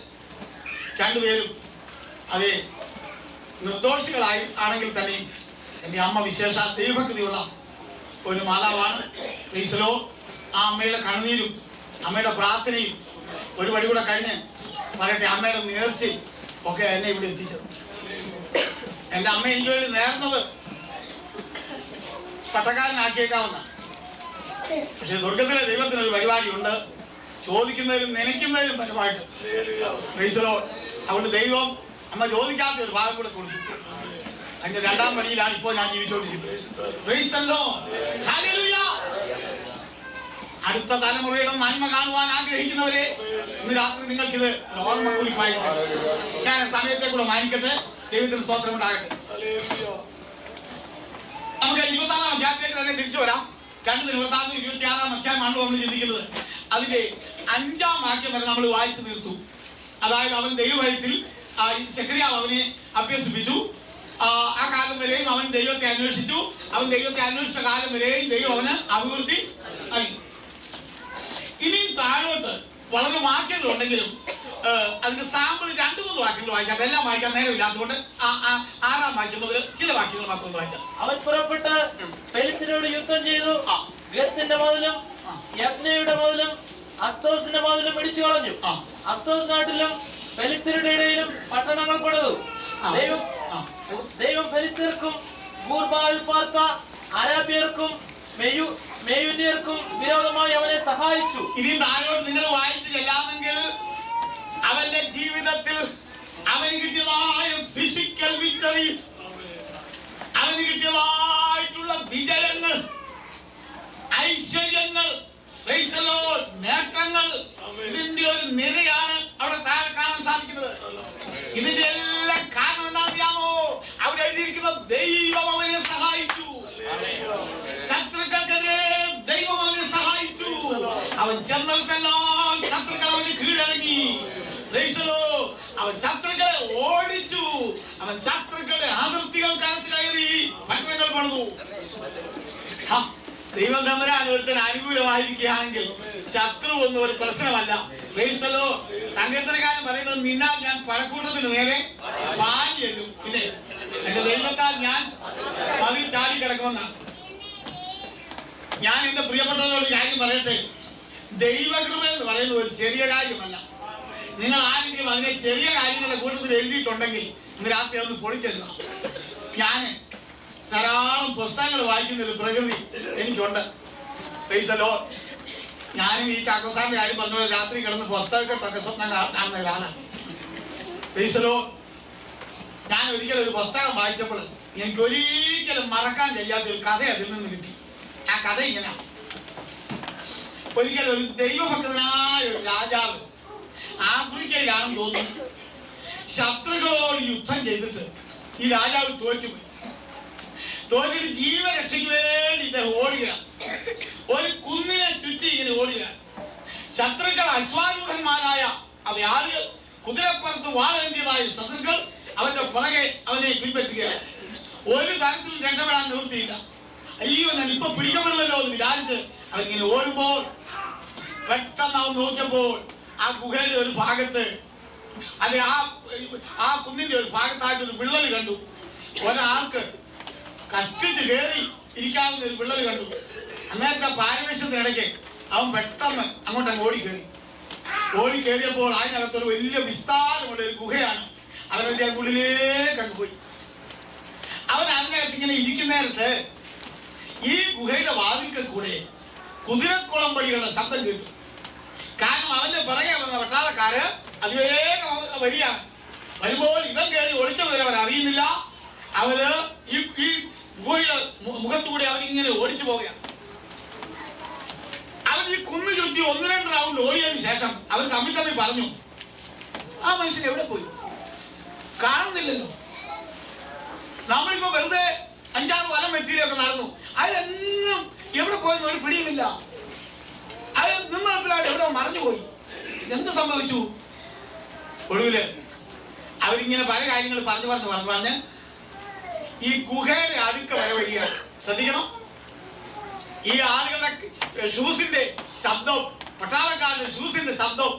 2 പേരും അതെ നിർദോഷികളായി ആണെങ്കിൽ തന്നെ എന്റെ അമ്മ വിശേഷ ദൈവഭക്തിയുള്ള ഒരു മാതാവാണ്. ആ അമ്മയുടെ കണ്ണുനീരും അമ്മയുടെ പ്രാർത്ഥനയും ഒരു വഴി കൂടെ കഴിഞ്ഞ് പറയട്ടെ, അമ്മയുടെ നേർച്ചയും ഒക്കെ എന്നെ ഇവിടെ എത്തിച്ചത്. എന്റെ അമ്മ എനിക്ക് വേണ്ടി നേർന്നത് പട്ടക്കാരനാക്കിയേക്കാവുന്ന, പക്ഷെ സ്വർഗത്തിലെ ദൈവത്തിനൊരു പരിപാടിയുണ്ട്. ചോദിക്കുന്നതിലും നനയ്ക്കുന്നതിലും പരിപാടി. അതുകൊണ്ട് ദൈവം അമ്മ ചോദിക്കാത്ത ഒരു ഭാഗം കൂടെ കൊടുത്തു. അതിന്റെ 2ാം പടിയിലാണ് ഇപ്പോൾ ഞാൻ ജീവിച്ചുകൊണ്ടിരിക്കുന്നത്. അടുത്ത തലമുറയുടെ നന്മ കാണുവാൻ ആഗ്രഹിക്കുന്നവരെ ഇന്ന് രാത്രി നിങ്ങൾക്കിത് ഓർമ്മ കുറിപ്പായി ഞാൻ സമയത്തെ കൂടെ മാനിക്കട്ടെ. ദൈവത്തിന് സ്തോത്രം ഉണ്ടാകട്ടെ. നമുക്ക് 26-ാം അധ്യായത്തിലേക്ക് തന്നെ തിരിച്ചു വരാം. 2-26-26 അധ്യായമാണല്ലോ നമ്മൾ ചിന്തിക്കുന്നത്. അതിന്റെ 5-ാം വാക്യം വരെ നമ്മൾ വായിച്ചു തീർത്തു. അതായത് അവൻ ദൈവഭയത്തിൽ സെഖര്യാവ് അവനെ അഭ്യസിപ്പിച്ചു. ആ കാലം വരെയും അവൻ ദൈവത്തെ അന്വേഷിച്ചു. അവൻ ദൈവത്തെ അന്വേഷിച്ച കാലം വരെയും ദൈവം അവന് അഭിവൃദ്ധി നൽകി. ഇനി താഴോട്ട് വളരെ വാക്യങ്ങളുണ്ടെങ്കിലും അതിന്റെ സാമ്പിൾ 2-3 വാക്യങ്ങൾ വായിക്കാം. എല്ലാം വായിക്കാൻ നേരമില്ലാത്തതുകൊണ്ട് 6-ാം വാക്യം മുതൽ ചില വാക്യങ്ങൾ മാത്രം വായിക്കാം. അവൻ പുറപ്പെട്ട് പെലിസ്ത്യരോട് യുദ്ധം ചെയ്തു. ഗത്തിന്റെ മതിലും യബ്നയുടെ മതിലും അസ്തോസിന്റെ മതിലും ഇടിച്ചു കളഞ്ഞു. അസ്തോസ് നാട്ടിലും ഫെലിസ്ത്യരുടെ ഇടയിലും പട്ടണങ്ങൾ പണിതു. ദൈവം ഫെലിസ്ത്യർക്കും ഗൂർബാലിൽ പാർത്ത അരാബ്യർക്കും മെയൂന്യർക്കും വിരോധമായി അവനെ സഹായിച്ചു. ഇനി താഴോട്ട് നിങ്ങൾ വായിച്ചു ചെല്ലാമെങ്കിൽ അവന്റെ ജീവിതത്തിൽ അവന് കിട്ടിയതായ ഫിസിക്കൽ വിക്ടറീസ്, അവന് കിട്ടിയതായിട്ടുള്ള വിജയങ്ങൾ, ഐശ്വര്യങ്ങൾ, നേട്ടങ്ങൾ, ഇതിന്റെ ഒരു നിരയാണ് അവിടെ താഴെ കാണാൻ സാധിക്കുന്നത്. ഇതിന്റെ എല്ലാം കാരണം എന്താണെന്നറിയാമോ? അവിടെ എഴുതിയിരിക്കുന്ന ദൈവം അവനെ സഹായിച്ചു. ശത്രുക്കൾക്കെതിരെ ദൈവം അവനെ സഹായിച്ചു. അവൻ ചെന്നിടത്തെല്ലാം ശത്രുക്കൾ അവന് കീഴടങ്ങി. അവൻ ശത്രുക്കളെ ഓടിച്ചു. അവൻ ശത്രുക്കളുടെ അതിർത്തികൾ കടത്തി കയറി പട്ടണങ്ങൾ പണിതു. ദൈവം തമ്പുരാൻ ഒരുത്തൻ അനുകൂലമായിരിക്കുകയാണെങ്കിൽ ശത്രു ഒന്നും ഒരു പ്രശ്നമല്ല. സങ്കീർത്തനക്കാരൻ പറയുന്നത്, നിന്നാൽ ഞാൻ പഴക്കൂട്ടത്തിന് നേരെ പാഞ്ഞു ചെല്ലും, പിന്നെ എന്റെ ദൈവത്താൽ ഞാൻ മതിൽ ചാടി കിടക്കുമെന്നാണ്. ഞാൻ എന്റെ പ്രിയപ്പെട്ടവരോട് കാര്യം പറയട്ടെ, ദൈവകൃപ എന്ന് പറയുന്നത് ഒരു ചെറിയ കാര്യമല്ല. നിങ്ങൾ ആരെങ്കിലും അതിനെ ചെറിയ കാര്യങ്ങളുടെ കൂട്ടത്തിൽ എഴുതിയിട്ടുണ്ടെങ്കിൽ ഇന്ന് രാത്രി ഒന്ന് പൊളിച്ചെഴുതണം. ഞാൻ ധാരാളം പുസ്തകങ്ങൾ വായിക്കുന്ന ഒരു പ്രകൃതി എനിക്കുണ്ട്. ഞാനും ഈ ചാക്കോസാറിന്റെ കാര്യം പറഞ്ഞ പോലെ രാത്രി കിടന്ന് പുസ്തകത്തൊക്കെ സ്വപ്നം കാണുന്ന ഒരാളാണ്. ഞാൻ ഒരിക്കലും ഒരു പുസ്തകം വായിച്ചപ്പോൾ എനിക്ക് ഒരിക്കലും മറക്കാൻ കഴിയാത്ത ഒരു കഥ അതിൽ നിന്ന് കിട്ടി. ആ കഥ ഇങ്ങനെയാണ്. ഒരിക്കലും ഒരു ദൈവഭക്തനായ ഒരു രാജാവ് ആഫ്രിക്കയിലാണെന്ന് തോന്നുന്നു, ശത്രുക്കളോട് യുദ്ധം ചെയ്തിട്ട് ഈ രാജാവ് തോറ്റുപോയി. തോറ്റിട്ട് ജീവരക്ഷയ്ക്ക് വേണ്ടി ഇദ്ദേഹം ഓടുകയാണ്. ഒരു കുന്നിനെ ചുറ്റി ഇങ്ങനെ ഓടുകയാണ്. ശത്രുക്കൾ അശ്വാരൂഢന്മാരായ അത് ആളുകൾ, കുതിരപ്പുറത്ത് വാളേന്തിയതായ ശത്രുക്കൾ അവന്റെ പുറകെ അവനെ പിൻപറ്റുകയാണ്. ഒരു തരത്തിലും രക്ഷപ്പെടാൻ നിവൃത്തിയില്ല. അയ്യോ, ഞാൻ ഇപ്പൊ പിടിക്കപ്പെടുമല്ലോ എന്ന് വിചാരിച്ച് അവനിങ്ങനെ ഓടുമ്പോൾ പെട്ടെന്ന് അവൻ നോക്കിയപ്പോൾ ആ ഗുഹയുടെ ഒരു ഭാഗത്ത്, അല്ലെ ആ കുന്നിന്റെ ഒരു ഭാഗത്തായിട്ട് ഒരു വിള്ളൽ കണ്ടു. ഒരാൾക്ക് കഷ്ടിച്ച് കയറി ഇരിക്കാവുന്ന ഒരു വിള്ളൽ കണ്ടു. അന്നേരത്തെ പാരവേശത്തിനിടയ്ക്ക് അവൻ പെട്ടെന്ന് അങ്ങോട്ട് ഓടിക്കേറിയപ്പോൾ അതിനകത്തൊരു വലിയ വിസ്താരമുള്ള ഒരു ഗുഹയാണ്. അവനത് ആ ഉള്ളിലേക്ക് അങ്ങ് പോയി. അവൻ അതിനകത്ത് ഇങ്ങനെ ഇരിക്കുന്ന നേരത്ത് ഈ ഗുഹയുടെ വാതിൽക്കൽ കൂടെ കുതിരക്കുളമ്പടികളുടെ ശബ്ദം കേട്ടു. കാരണം അവന്റെ പുറകെ വന്ന പട്ടാളക്കാര് അതിവേഗം വരികയാണ്. വരുമ്പോൾ ഇവൻ കയറി ഒളിച്ചവരെ അവർ അറിയുന്നില്ല. അവര് ഈ ഗുഹയുടെ മുഖത്തുകൂടി അവരിങ്ങനെ ഓടിച്ചു പോവുകയാണ്. അവൻ ഈ കുന്നു ചുറ്റി 1-2 റൗണ്ട് ഓടിയതിനു ശേഷം അവർ തമ്മിൽ പറഞ്ഞു, ആ മനുഷ്യൻ എവിടെ പോയി? കാണുന്നില്ലല്ലോ. നമ്മളിപ്പോ വെറുതെ 5-6 വലം വെറ്റിയിലൊക്കെ നടന്നു, അതെന്നും എവിടെ പോയെന്ന് ഒരു പിടിയുമില്ല. അത് നിന്നപ്പോഴാണ് എവിടെ മറഞ്ഞുപോയി. എന്ത് സംഭവിച്ചു? ഒടുവില് അവരിങ്ങനെ പല കാര്യങ്ങൾ പറഞ്ഞ് ഈ ഗുഹയുടെ അടുക്ക വരികയാണ്. ശ്രദ്ധിക്കണം, ഈ ആളുകളുടെ ഷൂസിന്റെ ശബ്ദം, പട്ടാളക്കാരുടെ ഷൂസിന്റെ ശബ്ദം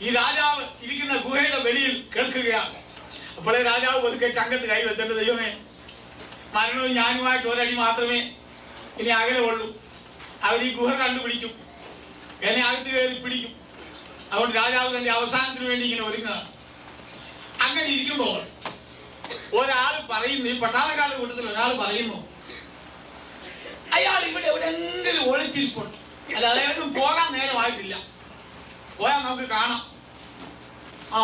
ഈ രാജാവ് ഇരിക്കുന്ന ഗുഹയുടെ വെളിയിൽ കേൾക്കുകയാണ്. അപ്പോഴേ രാജാവ് ഒതുക്കെ ചങ്കത്ത് കൈവെച്ചെന്റെ ദൈവമേ, മരണവും ഞാനുമായിട്ട് ഒരടി മാത്രമേ ഇനി അകലെ ഉള്ളൂ. അവർ ഈ ഗുഹ കണ്ടുപിടിക്കും, എന്നെ അകത്ത് കയറി പിടിക്കും. അതുകൊണ്ട് രാജാവ് തന്റെ അവസാനത്തിന് വേണ്ടി ഇങ്ങനെ ഒരുങ്ങുകയാണ്. അങ്ങനെ ഇരിക്കുമ്പോൾ ഒരാൾ പറയുന്നു, ഈ പട്ടാളക്കാരുടെ കൂട്ടത്തിൽ ഒരാൾ പറയുന്നു, അയാൾ ഇവിടെ എവിടെയെങ്കിലും ഒളിച്ചിരിപ്പുണ്ട്. അല്ല, അതായത് പോകാൻ നേരമായിട്ടില്ല, പോയാൽ നമുക്ക് കാണാം.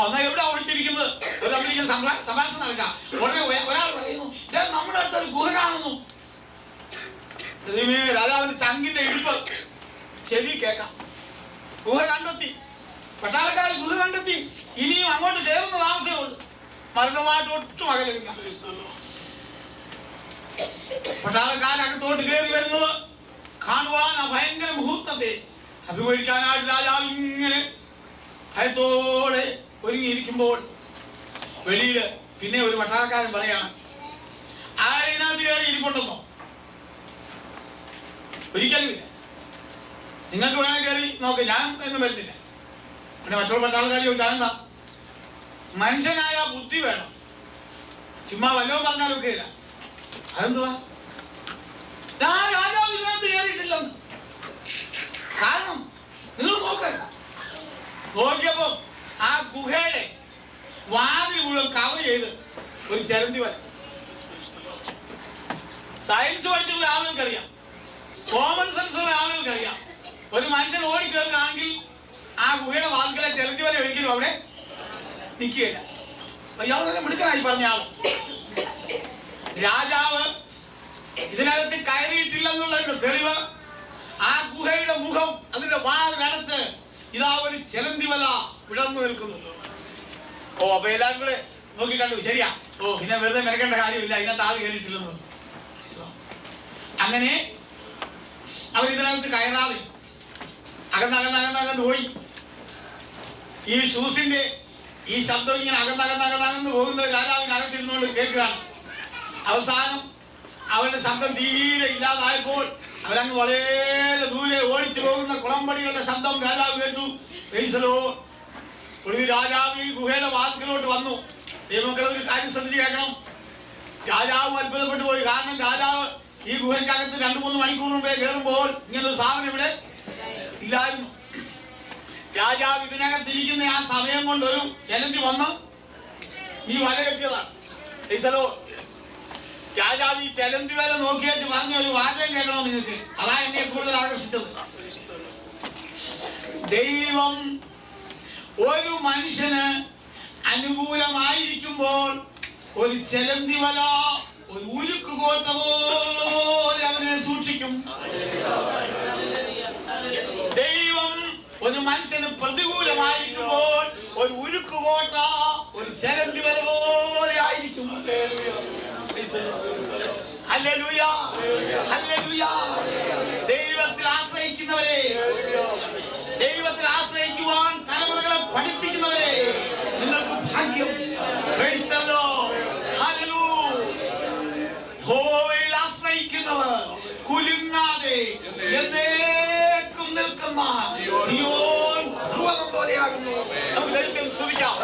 എന്നാ എവിടെ ഒളിച്ചിരിക്കുന്നത്? നമ്മളിങ്ങനെ സംഭാഷണം നടക്കാം. ഉടനെ ഒരാൾ പറയുന്നു, നമ്മുടെ അടുത്തൊരു ഗുഹ കാണുന്നു. രാജാവിന്റെ ചങ്കിന്റെ ഇടിപ്പ് ചെവി കേൾക്കാം. ഗുഹ കണ്ടെത്തി, പട്ടാളക്കാർ ഗുഹ കണ്ടെത്തി. ഇനിയും അങ്ങോട്ട് കയറുന്ന താമസമേ ഉള്ളൂ, മരണമായിട്ട് ഒട്ടും അകലില്ല. പട്ടാളക്കാരകത്തോട്ട് കയറി വരുന്നത് കാണുവാൻ ആ ഭയങ്കര മുഹൂർത്തത്തെ അഭിമുഖിക്കാനായിട്ട് രാജാവ് ഇങ്ങനെ ഭയത്തോടെ ഒരുങ്ങിയിരിക്കുമ്പോൾ വെളിയിൽ പിന്നെ ഒരു പട്ടാളക്കാരൻ പറയാണ്, ഇതിനകത്ത് കയറി ഇരിപ്പുണ്ടെന്നോ? ഒരിക്കലും ഇല്ല. നിങ്ങൾക്ക് വേണേൽ കയറി നോക്ക്, ഞാൻ എന്നും വരുന്നില്ല. പിന്നെ മറ്റുള്ള പട്ടാൾക്കാർ ചോദിച്ചാൽ എന്താ? മനുഷ്യനായ ബുദ്ധി വേണം. ചുമ്മാ വല്ലതും പറഞ്ഞാലൊക്കെ ഇല്ല. അതെന്തുവാ? ഞാൻ രാജാവ് ഇതിനകത്ത് കയറിയിട്ടില്ലെന്ന്. കാരണം നിങ്ങൾ നോക്കണ്ട. നോക്കിയപ്പോ ആ ഗുഹയുടെ വാതിൽ മുഴുവൻ കവർ ചെയ്ത് ഒരു ചരന്തി വര. സയൻസ് പഠിച്ചുള്ള ആളുകൾക്കറിയാം, കോമൺ സെൻസ് ഉള്ള ആളുകൾക്കറിയാം, ഒരു മനുഷ്യൻ ഓടിക്കേറുകയാണെങ്കിൽ ആ ഗുഹയുടെ വാതിലെ ചരന്തി വര ഒരിക്കലും അവിടെ നിൽക്കുകയില്ല. ഇയാൾ തന്നെ മിടുക്കനായി പറഞ്ഞ ആള്. രാജാവ് ഇതിനകത്ത് കയറിയിട്ടില്ലെന്നുള്ളതിന്റെ തെളിവ് ആ ഗുഹയുടെ മുഖം, അതിന്റെ വാതിലടച്ച് ഇതാ ഒരു ചിലന്തി വല വിടർന്നു നിൽക്കുന്നു. ഓ, അപ്പൊ എല്ലാവരും കൂടെ നോക്കി കണ്ടു, ശരിയാ. ഓ, പിന്നെ വെറുതെ മെനക്കേണ്ട കാര്യമില്ല, ഇതിനകത്ത് ആൾ കയറിയിട്ടില്ലെന്ന്. അങ്ങനെ അവർ ഇതിനകത്ത് കയറാതെ അകന്നകന്നകന്നകന്ന് പോയി. ഈ ഷൂസിന്റെ ഈ ശബ്ദം ഇങ്ങനെ അകന്നകന്നകന്നകന്ന് പോകുന്നത് രാജാവിനകത്തിരുന്നുകൊണ്ട് കേൾക്കുകയാണ്. അവസാനം അവരുടെ ശബ്ദം തീരെ ഇല്ലാതായപ്പോൾ അവരങ്ങ് വളരെ ദൂരെ ഓടിച്ചു പോകുന്ന കുളമ്പടികളുടെ ശബ്ദം രാജാവ് കേട്ടു. ഒടുവിൽ രാജാവ് ഈ ഗുഹയുടെ വാതിലോട്ട് വന്നു. ദൈവമക്കളെ ഒരു കാര്യം ശ്രദ്ധിച്ച് കേൾക്കണം. രാജാവ് അത്ഭുതപ്പെട്ടു പോയി. കാരണം രാജാവ് ഈ ഗുഹയ്ക്കകത്ത് 2-3 മണിക്കൂർ മുമ്പേ കയറുമ്പോൾ ഇങ്ങനൊരു സാധനം ഇവിടെ ഇല്ലായിരുന്നു. രാജാവ് ഇതിനകത്തിരിക്കുന്ന ആ സമയം കൊണ്ടൊരു ചിലന്തി വന്ന് ഈ വല കെട്ടിയതാണ്. രാജാവ് ഈ ചിലന്തി വല നോക്കിയിട്ട് പറഞ്ഞ ഒരു വാചകം കേൾക്കണോ നിങ്ങൾക്ക്? അതാ എന്നെ കൂടുതൽ ആകർഷിച്ചത്. ദൈവം ഒരു മനുഷ്യന് അനുകൂലമായിരിക്കുമ്പോൾ ഒരു ചിലന്തി വല ഒരു ഉരുക്ക് കോട്ട പോലെ അവനെ സൂക്ഷിക്കും. ദൈവം ഒരു മനുഷ്യന് പ്രതികൂലമായിരിക്കുമ്പോൾ ഒരു ഉരുക്ക് കോട്ട ഒരു ചിലന്തി വല പോലെ ആയിരിക്കും. Hallelujah, hallelujah. ദൈവത്തിൽ ആശ്രയിക്കുന്നവരെ, ദൈവത്തിൽ ആശ്രയിക്കുവാൻ തലമുറകളെ പഠിപ്പിക്കുന്നവരെ, നിങ്ങൾക്ക് ഭാഗ്യം. Price the Lord, hallelujah. യഹോവയിൽ ആശ്രയിക്കുന്നവർ കുലുങ്ങാതെ എന്നേക്കും നിൽക്കുന്ന സിയോൻ ധ്രുവം പോലെയാകുന്നു. നമുക്ക് ദൈവത്തെ സ്തുതിക്കാം.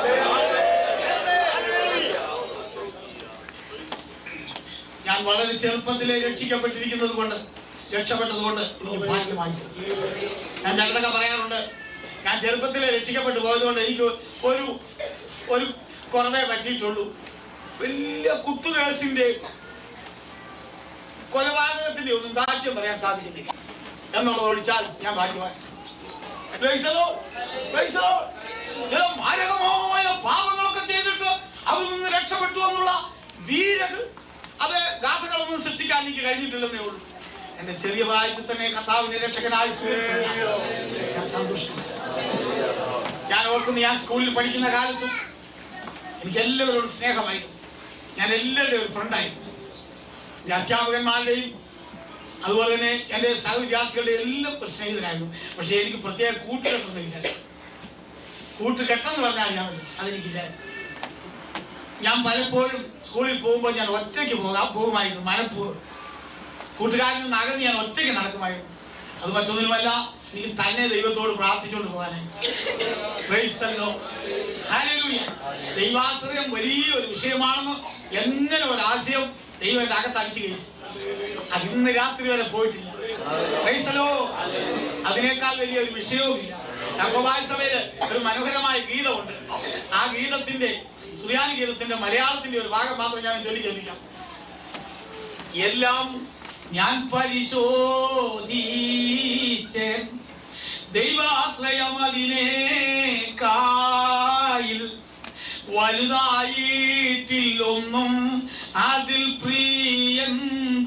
ഞാൻ വളരെ ചെറുപ്പത്തിലെ രക്ഷിക്കപ്പെട്ടത് കൊണ്ട് എനിക്ക് ഭാഗ്യമായി. ഞാൻ ഞങ്ങളൊക്കെ പറയാറുണ്ട്, ഞാൻ ചെറുപ്പത്തിലെ രക്ഷിക്കപ്പെട്ടു പോയതുകൊണ്ട് എനിക്ക് ഒരു കുറവേ പറ്റിയിട്ടുള്ളൂ. വലിയ കുത്തുകേസിന്റെ കൊലപാതകത്തിന്റെ ഒന്നും സാക്ഷ്യം പറയാൻ സാധിക്കുന്നില്ല എന്നുള്ളത് ഒഴിച്ചാൽ ഞാൻ ഭാഗ്യമായി. ചില മാരകമായ പാപങ്ങളൊക്കെ ചെയ്തിട്ട് അതിൽ നിന്ന് രക്ഷപ്പെട്ടു എന്നുള്ള അത് ഗാഥകളൊന്നും സൃഷ്ടിക്കാൻ എനിക്ക് കഴിഞ്ഞിട്ടില്ലെന്നേ ഉള്ളൂ. എന്റെ ചെറിയ പ്രായത്തിൽ തന്നെ കർത്താവിനെ രക്ഷകനായി ഞാൻ സന്തോഷിക്കുന്നു. ഞാൻ ഓർക്കുന്നു, ഞാൻ സ്കൂളിൽ പഠിക്കുന്ന കാലത്തും എനിക്ക് എല്ലാവരോടും സ്നേഹമായിരുന്നു. ഞാൻ എല്ലാവരുടെയും ഒരു ഫ്രണ്ടായിരുന്നു. എന്റെ അധ്യാപകന്മാരുടെയും അതുപോലെ തന്നെ എന്റെ സഹവിദ്യാർത്ഥികളുടെ എല്ലാം സ്നേഹിതരായിരുന്നു. പക്ഷെ എനിക്ക് പ്രത്യേക കൂട്ടുകെട്ടൊന്നും ഇല്ല. കൂട്ടുകെട്ടെന്ന് പറഞ്ഞാൽ അതെനിക്കില്ലായിരുന്നു. ഞാൻ പലപ്പോഴും സ്കൂളിൽ പോകുമ്പോൾ ഞാൻ ഒറ്റയ്ക്ക് പോകുമായിരുന്നു. മനഃപൂർവ്വം കൂട്ടുകാരിൽ നിന്ന് അകന്ന് ഞാൻ ഒറ്റയ്ക്ക് നടക്കുമായിരുന്നു. അത് മറ്റൊന്നിനുമല്ല, എനിക്ക് തന്നെ ദൈവത്തോട് പ്രാർത്ഥിച്ചുകൊണ്ട് പോകാനായി. Praise the Lord, hallelujah. ദൈവാശ്രയം വലിയൊരു വിഷയമാണെന്ന് എങ്ങനെ ഒരു ആശയം ദൈവം എന്റെ അകത്ത് അടിച്ചു കഴിഞ്ഞു. അത് ഇന്ന് രാത്രി വരെ പോയിട്ടില്ല. Price the Lord. അതിനേക്കാൾ വലിയൊരു വിഷയവുമില്ല. യാക്കോബായ സഭയിൽ ഒരു മനോഹരമായ ഗീതമുണ്ട്. ആ ഗീതത്തിന്റെ സുറിയാനി ഗീതത്തിന്റെ മലയാളത്തിന്റെ ഒരു ഭാഗം മാത്രം ഞാൻ ചൊല്ലിക്കാം. എല്ലാം ഞാൻ പരിശോധിച്ച് ദൈവാശ്രയം അതിനേക്കായിൽ വലുതായിട്ടില്ലൊന്നും അതിൽ പ്രിയൻ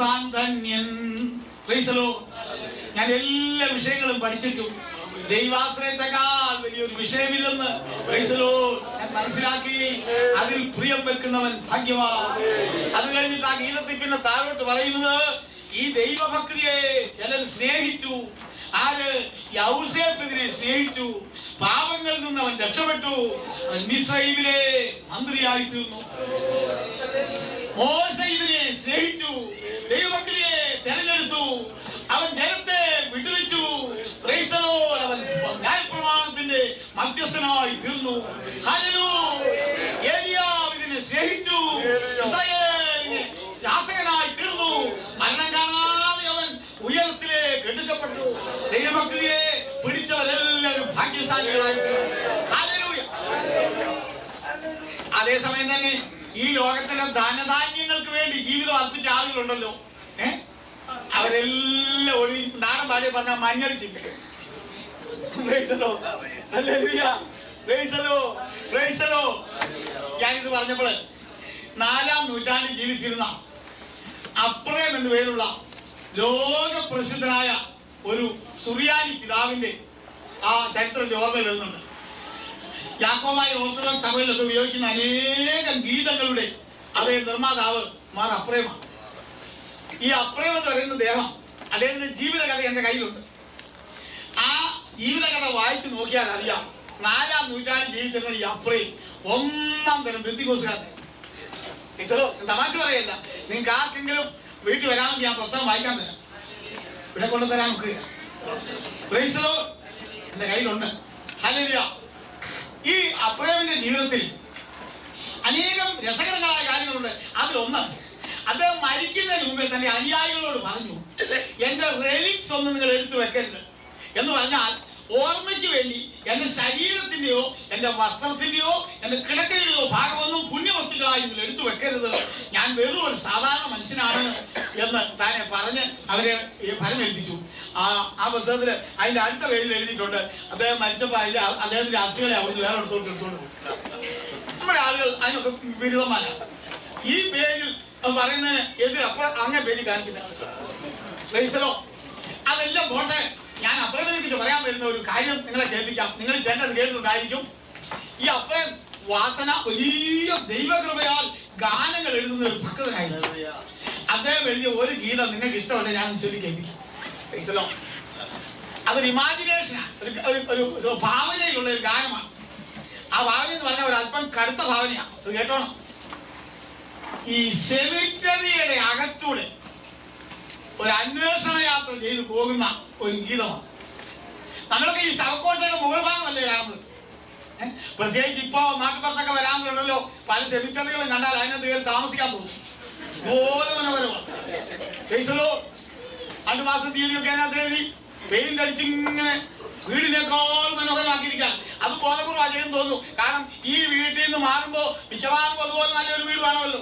താൻ ധന്യൻ. Price the Lord. ഞാൻ എല്ലാ വിഷയങ്ങളും പഠിച്ചിട്ടും ദൈവാശ്രയത്തെക്കാൾ വലിയൊരു വിഷയമില്ലെന്ന് പ്രൈസ് ദി ലോർഡ് ഞാൻ മനസ്സിലാക്കി. അതിൽ പ്രിയം വെക്കുന്നവൻ ഭാഗ്യവാൻ. അത് കഴിഞ്ഞിട്ട് ആ ഗീതത്തിൽ പിന്നെ താഴോട്ട് പറയുന്നത്, ഈ ദൈവഭക്തിയെ ചിലർ സ്നേഹിച്ചു. ആര്? യൗസേപ്പിനെ സ്നേഹിച്ചു. പാപങ്ങളിൽ നിന്ന് അവൻ രക്ഷപ്പെട്ടു. അവൻ മിസ്രയീമിലെ മന്ത്രിയായി തീർന്നു. മോശ ഇതിനെ സ്നേഹിച്ചു, ദൈവഭക്തിയെ തെരഞ്ഞെടുത്തു, അവൻ ജനത്തെ വിടുവിച്ചു. അവൻ ന്യായപ്രമാണത്തിന്റെ മധ്യസ്ഥനായി തീർന്നു. ഏലിയാവ് ഇതിനെ സ്നേഹിച്ചു, ഇസ്രായേലിനെ ശാസകനായി തീർന്നു. മരണം കാണാതെ അവൻ ഉയരത്തിലേക്ക് എടുക്കപ്പെട്ടു. ദൈവഭക്തിയെ പിടിച്ചവരെല്ലാവരും ഭാഗ്യശാലികളായി തീർന്നു. അതേസമയം തന്നെ ഈ ലോകത്തിലെ ധനധാന്യങ്ങൾക്ക് വേണ്ടി ജീവിതം അർപ്പിച്ച ആളുകളുണ്ടല്ലോ, അവരെല്ലാം ഒരു നാടൻ പാടിയെ പറഞ്ഞാൽ മഞ്ഞളിച്ചിട്ട്. ഞാനിത് പറഞ്ഞപ്പോൾ 4-ാം നൂറ്റാണ്ടിൽ ജീവിച്ചിരുന്ന അപ്രേം എന്നു പേരുള്ള ലോക പ്രസിദ്ധനായ ഒരു സുറിയാനി പിതാവിന്റെ ആ ചരിത്രം ഓർമ്മയിൽ വരുന്നുണ്ട്. യാക്കോബായ ഓർത്തഡോക്സ് സഭയിലൊക്കെ ഉപയോഗിക്കുന്ന അനേകം ഗീതങ്ങളുടെ അതേ നിർമ്മാതാവ് മാർ അപ്രേമാണ്. ഈ അപ്രേം എന്ന് പറയുന്ന ദേഹം അദ്ദേഹത്തിന്റെ ജീവിതകഥ എന്റെ കയ്യിലുണ്ട്. ആ ജീവിതകഥ വായിച്ചു നോക്കിയാൽ അറിയാം, 4-ാം നൂറ്റാണ്ടിൽ ജീവിച്ചിരുന്ന ഈ അപ്രേം ഒന്നാം തരം ബന്ധുക്കോസുകാരൻ. തമാശ പറയല്ല, നിങ്ങൾക്ക് ആർക്കെങ്കിലും വീട്ടിൽ വരാമെങ്കിൽ ഞാൻ പുസ്തകം വായിക്കാൻ തരാം, ഇവിടെ കൊണ്ടുതരാൻ നോക്കുക. എന്റെ കയ്യിലുണ്ട്. ഹല്ലേലൂയ. ഈ അപ്രേമിന്റെ ജീവിതത്തിൽ അനേകം രസകരങ്ങളായ കാര്യങ്ങളുണ്ട്. അതിലൊന്ന്, അദ്ദേഹം മരിക്കുന്നതിന് മുമ്പേ തന്നെ അനുയായികളോട് പറഞ്ഞു, എന്റെ റെലിക്സ് ഒന്നും നിങ്ങൾ എടുത്തു വെക്കരുത്. എന്ന് പറഞ്ഞാൽ ഓർമ്മയ്ക്ക് വേണ്ടി എന്റെ ശരീരത്തിന്റെയോ എന്റെ വസ്ത്രത്തിന്റെയോ എന്റെ കിടക്കയുടെയോ ഭാഗമൊന്നും പുണ്യവസ്തുക്കളായി നിങ്ങൾ എടുത്തു വെക്കരുത്. ഞാൻ വെറും ഒരു സാധാരണ മനുഷ്യനാണ് എന്ന് താനെ പറഞ്ഞ് അവരെ ഫലമേൽപ്പിച്ചു. ആ പുസ്തകത്തിൽ അതിന്റെ അടുത്ത പേജിൽ എഴുതിയിട്ടുണ്ട്, അദ്ദേഹം മരിച്ചപ്പോൾ അദ്ദേഹത്തിന്റെ അസ്ഥികളെ അവിടുന്ന് വേറെ എടുത്തോണ്ട് പോകും. നമ്മുടെ ആളുകൾ അതിനൊക്കെ ബിരുദന്മാരാണ്. ഈ പേജിൽ പറയുന്നതിന് എതിർ അപ്പോൾ അങ്ങനെ പേര് കാണിക്കുന്നത്. അതെല്ലാം പോട്ടെ, ഞാൻ അപ്രേമിനെ കുറിച്ച് പറയാൻ വരുന്ന ഒരു കാര്യം നിങ്ങളെ കേൾപ്പിക്കാം. നിങ്ങൾ ചെന്നത് കേട്ടിട്ടുണ്ടായിരിക്കും. ഈ അപ്രേം വാസന വലിയ ദൈവകൃപയാൽ ഗാനങ്ങൾ എഴുതുന്ന ഒരു ഭക്തനായിരുന്നു. അദ്ദേഹം എഴുതിയ ഒരു ഗീതം നിങ്ങൾക്ക് ഇഷ്ടമല്ല, ഞാൻ ചൊല്ലി കേൾപ്പിക്കാം. അതൊരു ഇമാജിനേഷനാണ്, ഒരു ഭാവനയിലുള്ള ഒരു ഗാനമാണ്. ആ ഭാവന എന്ന് പറഞ്ഞാൽ ഒരു അല്പം കടുത്ത ഭാവനയാണ്. അത് കേട്ടോണം. ഈ സെമിറ്ററിയുടെ അകത്തൂടെ ഒരു അന്വേഷണ യാത്ര ചെയ്തു പോകുന്ന ഒരു ഗീതമാണ്. നമ്മളൊക്കെ ഈ ശവക്കോട്ടയുടെ മുകൾ ഭാഗമല്ലേ കാണുന്നത്. പ്രത്യേകിച്ച് ഇപ്പോ നാട്ടുപുറത്തൊക്കെ വരാമെന്നുണ്ടല്ലോ, പല സെമിറ്ററികളും കണ്ടാൽ അതിനകത്ത് കയറി താമസിക്കാൻ പോകും. ഓരോ മനോഹരമാണ്. 2 മാസം തീയതിയൊക്കെ അതിനകത്ത് എഴുതി പെയിന്റ് അടിച്ചിങ്ങനെ വീടിനേക്കാൾ മനോഹരമാക്കിയിരിക്കാൻ. അത് ബോധപൂർവ്വം ചെയ്യുന്നു തോന്നുന്നു. കാരണം ഈ വീട്ടിൽ നിന്ന് മാറുമ്പോ മിക്കവാറും അതുപോലെ നല്ലൊരു വീട് വേണമല്ലോ,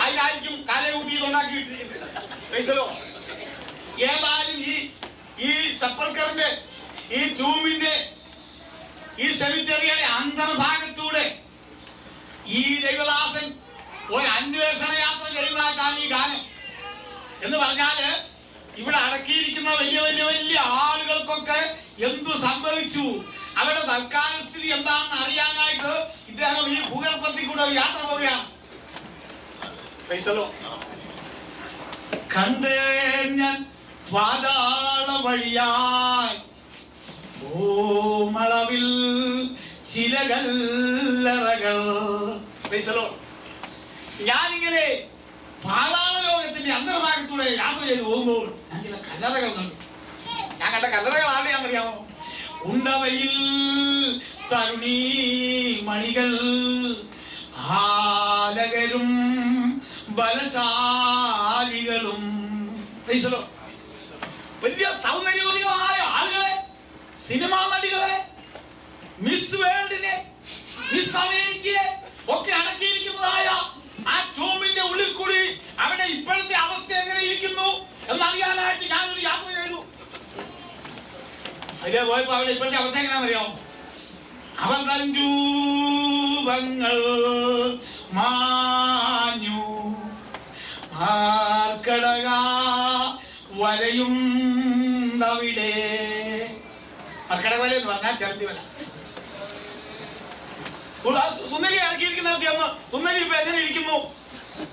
അതിനായിരിക്കും കാലകൂട്ടി ഉണ്ടാക്കിയിട്ടിരിക്കുന്നത്. ഏതായാലും ഈ സപ്പൽക്കറിന്റെ ഈ ട്യൂബിന്റെ ഈ സെമിറ്ററിയുടെ അന്തർഭാഗത്തൂടെ ഈ ദൈവദാസൻ ഒരു അന്വേഷണ യാത്ര ചെയ്യുന്നതായിട്ടാണ് ഈ ഗാനം. എന്ന് പറഞ്ഞാല് ഇവിടെ അടക്കിയിരിക്കുന്ന വലിയ വലിയ വലിയ ആളുകൾക്കൊക്കെ എന്തു സംഭവിച്ചു, അവരുടെ തൽക്കാല സ്ഥിതി എന്താണെന്ന് അറിയാനായിട്ട് ഇദ്ദേഹം ഈ ഭൂഗർഭത്തിൽ കൂടെ യാത്ര പോവുകയാണ്. കണ്ടേ ഞാൻ പാതാള വഴിയായി ഭൂമളവിൽ ചില കല്ലറകൾ. ഞാനിങ്ങനെ പാതാള ലോകത്തിന്റെ അന്തർഭാഗത്തൂടെ യാത്ര ചെയ്ത് പോകുമ്പോൾ ഞാൻ ചില കല്ലറകൾ കണ്ടു. ഞാൻ കണ്ട കല്ലറകൾ ആരെയാണെന്നറിയാമോ? ഉണ്ടവയിൽ തരുണീ മണികൾ, ആലകരും ബലശാലികളും. വലിയ സൗന്ദര്യവതികളായ ആളുകളെ, സിനിമാ നടികളെ, മിസ് വേൾഡിനെ, മിസ് അമേരിക്കയെ ഒക്കെ അടക്കിയിരിക്കുന്നതായ ആ ടൂമിന്റെ ഉള്ളിൽ കൂടി അവിടെ ഇപ്പോഴത്തെ അവസ്ഥ എങ്ങനെ ഇരിക്കുന്നു എന്നറിയാനായിട്ട് ഞാനൊരു യാത്ര ചെയ്തു. അതിലെ പോയപ്പോ അവിടെ ഇപ്പോഴത്തെ അവസ്ഥ എങ്ങനെയാണെന്നറിയാമോ? അവർ തൻ രൂപങ്ങൾ മാഞ്ഞു, ആർക്കടക വലയുണ്ടവിടെ. ആർക്കടക വല എന്ന് പറഞ്ഞാൽ ചെറുതി വല. സുന്ദരി അടക്കിയിരിക്കുന്നിടത്ത് അന്ന് സുന്ദരി ഇപ്പൊ എങ്ങനെ ഇരിക്കുന്നു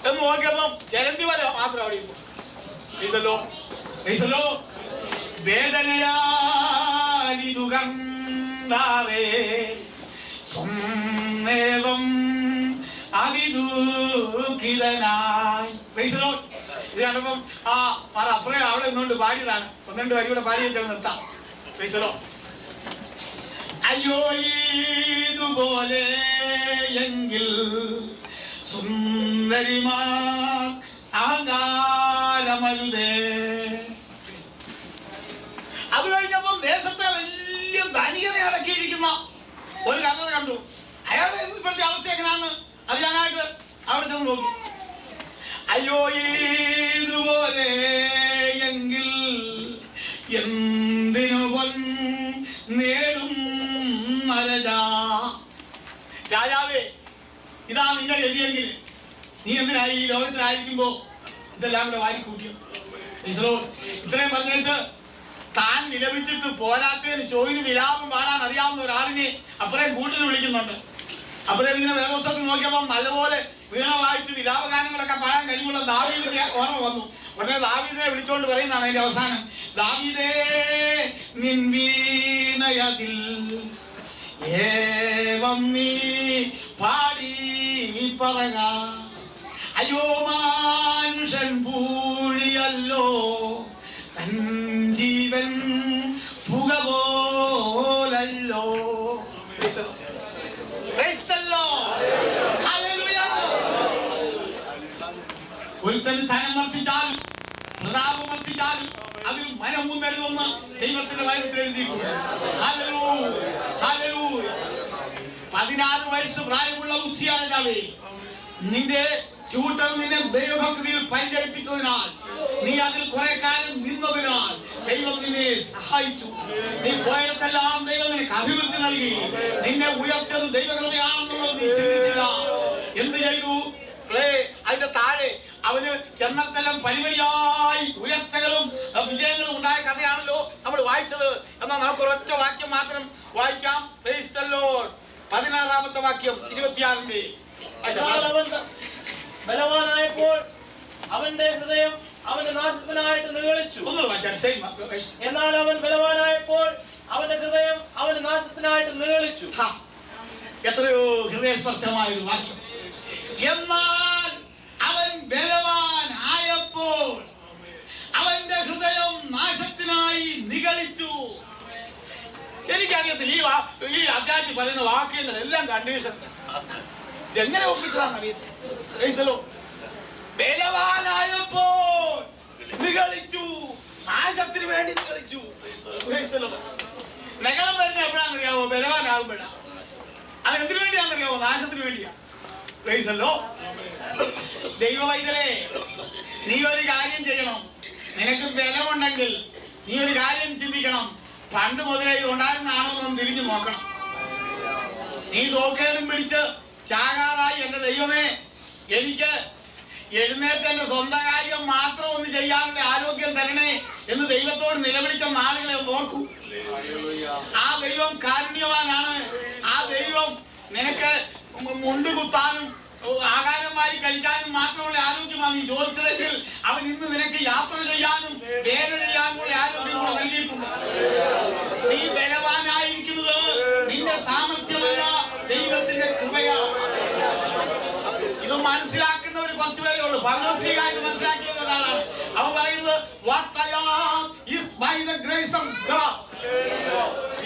എന്ന് നോക്കിയപ്പം ചെലന്തി വല മാത്രം അവിടെ ഇരിക്കും. വേദനയാലിതു കണ്ടാറേ സ്വന്തം അതിദുഃഖിതം മോചിതനായി. ഇത് കണ്ടപ്പം അപ്പുറം അവിടെ നിന്നുകൊണ്ട് പാടിയതാണ്. ഒന്ന് രണ്ട് വരി കൂടെ പാടി വെച്ചാൽ നിർത്താം. അയ്യോ ഇതുപോലെ എങ്കിൽ സുന്ദരിമാർ അഹങ്കാരമരുതേ. അത് കഴിഞ്ഞപ്പം ദേശത്തെ വലിയ ധനികനെ അടക്കിയിരിക്കുന്ന ഒരു കഥ കണ്ടു. അയാളുടെ ഇപ്പോഴത്തെ അവസ്ഥ എങ്ങനെയാണെന്ന് അറിയാനായിട്ട് അവിടെ ചെന്ന് നോക്കി. അയ്യോ ഇതുപോലെ എങ്കിൽ എന്തിനു നേടും രാജാവേ, ഇതാ നിന്റെ ഗതിയെങ്കിൽ നീ എന്തിനായി ഈ ലോകത്തിലായിരിക്കുമ്പോ ഇതെല്ലാം കൂടെ വാരിക്കൂട്ടിയത്? ഇത്രയും പറഞ്ഞേച്ച് താൻ വിലപിച്ചിട്ട് പോരാത്തതിന് ചോദിന് വിലാപം പാടാൻ അറിയാവുന്ന ഒരാളിനെ അപ്പുറം കൂട്ടിന് വിളിക്കുന്നുണ്ട്. അപ്പുറം ഇങ്ങനെ വേദപുസ്തകത്തിൽ നോക്കിയപ്പോൾ നല്ലപോലെ വീണ വായിച്ച് വിലാപഗാനങ്ങളൊക്കെ പാടാൻ കഴിവുള്ള ദാവീദിനെ ഓർമ്മ വന്നു. ഉടനെ ദാവീദിനെ വിളിച്ചുകൊണ്ട് പറയുന്നതാണ് അതിന്റെ അവസാനം. ദാവീദേ നിൻ വീണയതിൽ ഏവം നീ പാടി പറക. അയ്യോ മനുഷ്യൻ പൂഴിയല്ലോ, തൻ ജീവൻ പുക പോലല്ലോ. ഒരുത്തന് ധനം വർദ്ധിച്ചാലും പ്രതാപം വർദ്ധിച്ചാലും അതിൽ മനമൂന്നരുതെന്ന് ദൈവത്തിന്റെ വചനത്തിൽ എഴുതിയിട്ടുണ്ട്. 14 വയസ്സ് പ്രായമുള്ള ഉസ്സിയ രാജാവേ, നിന്റെ ചൂട്ടൽ നിന്നെ ദൈവഭക്തിയിൽ പരിചയിപ്പിച്ചതിനാൽ, നീ അതിൽ കുറെ കാലം നിന്നതിനാൽ ദൈവം നിന്നെ സഹായിച്ചു. നീ പോയിടത്തെല്ലാം ദൈവം നിനക്ക് അഭിവൃദ്ധി നൽകി. നിന്നെ ഉയർത്തിയത് ദൈവകൃപയാണെന്നുള്ളത് നീ ചിന്തിച്ചില്ല. എന്ത് ചെയ്തു? അതിന്റെ താഴെ അവന് ചെന്നിടത്തെല്ലാം പരിപടിയായി ഉയർച്ചകളും വിജയങ്ങളും ഉണ്ടായ കഥയാണല്ലോ നമ്മൾ വായിച്ചത്. എന്നാൽ നമുക്ക് ഒരൊറ്റ വാക്യം മാത്രം വായിക്കാം. 16-ാമത്തെ വാക്യം 26-ന്റെ. ബലവാനായപ്പോൾ അവന്റെ ഹൃദയം അവന്റെ നാശത്തിനായിട്ട് നിഗളിച്ചു. എന്നാൽ അവൻ ബലവാനായപ്പോൾ അവന്റെ ഹൃദയം അവന്റെ നാശത്തിനായിട്ട് നിഗളിച്ചു. എത്രയോ ഹൃദയസ്പർശമായ ഒരു വാക്യം. എന്നാൽ അവൻ ബലവാനായപ്പോൾ അവന്റെ ഹൃദയം നാശത്തിനായി നിഗളിച്ചു. എനിക്കറിയത്തില്ല ഈ അധ്യായത്തിൽ പറയുന്ന വാക്യങ്ങൾ എല്ലാം കണ്ടീഷൻ എങ്ങനെ ഒപ്പിച്ചതാണെന്ന് അറിയത്തില്ല. ബലവാനായപ്പോൾ നിഗളിച്ചു, നാശത്തിന് വേണ്ടി നിഗളിച്ചു. നഗളം വരുന്ന എപ്പോഴാണെന്നറിയാവോ? ബലവാനാകുമ്പോഴാണ്. അത് എന്തിനു വേണ്ടിയാണെന്നറിയാവോ? നാശത്തിന് വേണ്ടിയാ. ദൈവവൈതലേ, നീ ഒരു കാര്യം ചെയ്യണം. നിനക്ക് ബലമുണ്ടെങ്കിൽ നീ ഒരു കാര്യം ചിന്തിക്കണം. പണ്ട് മുതലേ ഇത് ഉണ്ടായിരുന്നാണോ എന്ന് തിരിഞ്ഞു നോക്കണം. നീ തോക്കേടും പിടിച്ച് ചാകാറായി എന്റെ ദൈവമേ, എനിക്ക് എഴുന്നേറ്റ് എന്റെ സ്വന്തം കാര്യം മാത്രം ഒന്ന് ചെയ്യാനുള്ള ആരോഗ്യം തരണേ എന്ന് ദൈവത്തോട് നിലവിളിച്ച നാളുകളെ നോക്കൂ. ആ ദൈവം കാരുണ്യവാനാണ്. ആ ദൈവം നിനക്ക് മുണ്ടുകുത്താനും ആഹാരമായി കഴിക്കാനും മാത്രമുള്ള ആരോഗ്യമാണ് നീ ചോദിച്ചതെങ്കിൽ അവൻ ഇന്ന് നിനക്ക് യാത്ര ചെയ്യാനും വേല ചെയ്യാനുമുള്ള ആരോഗ്യം കൂടെ നൽകിയിട്ടുണ്ട്. നീ ബലവാനായിരിക്കുന്നത് നിന്റെ സാമർഥ്യമല്ല, ദൈവത്തിന്റെ കൃപയാണ്. ഇത് മനസ്സിലാക്കുന്ന ഒരു കുറച്ചു പേരേ ഉള്ളൂ. പൗലോസ്ലീഹായിട്ട് മനസ്സിലാക്കിയ ഒരാളാണ്. അവൻ പറയുന്നത്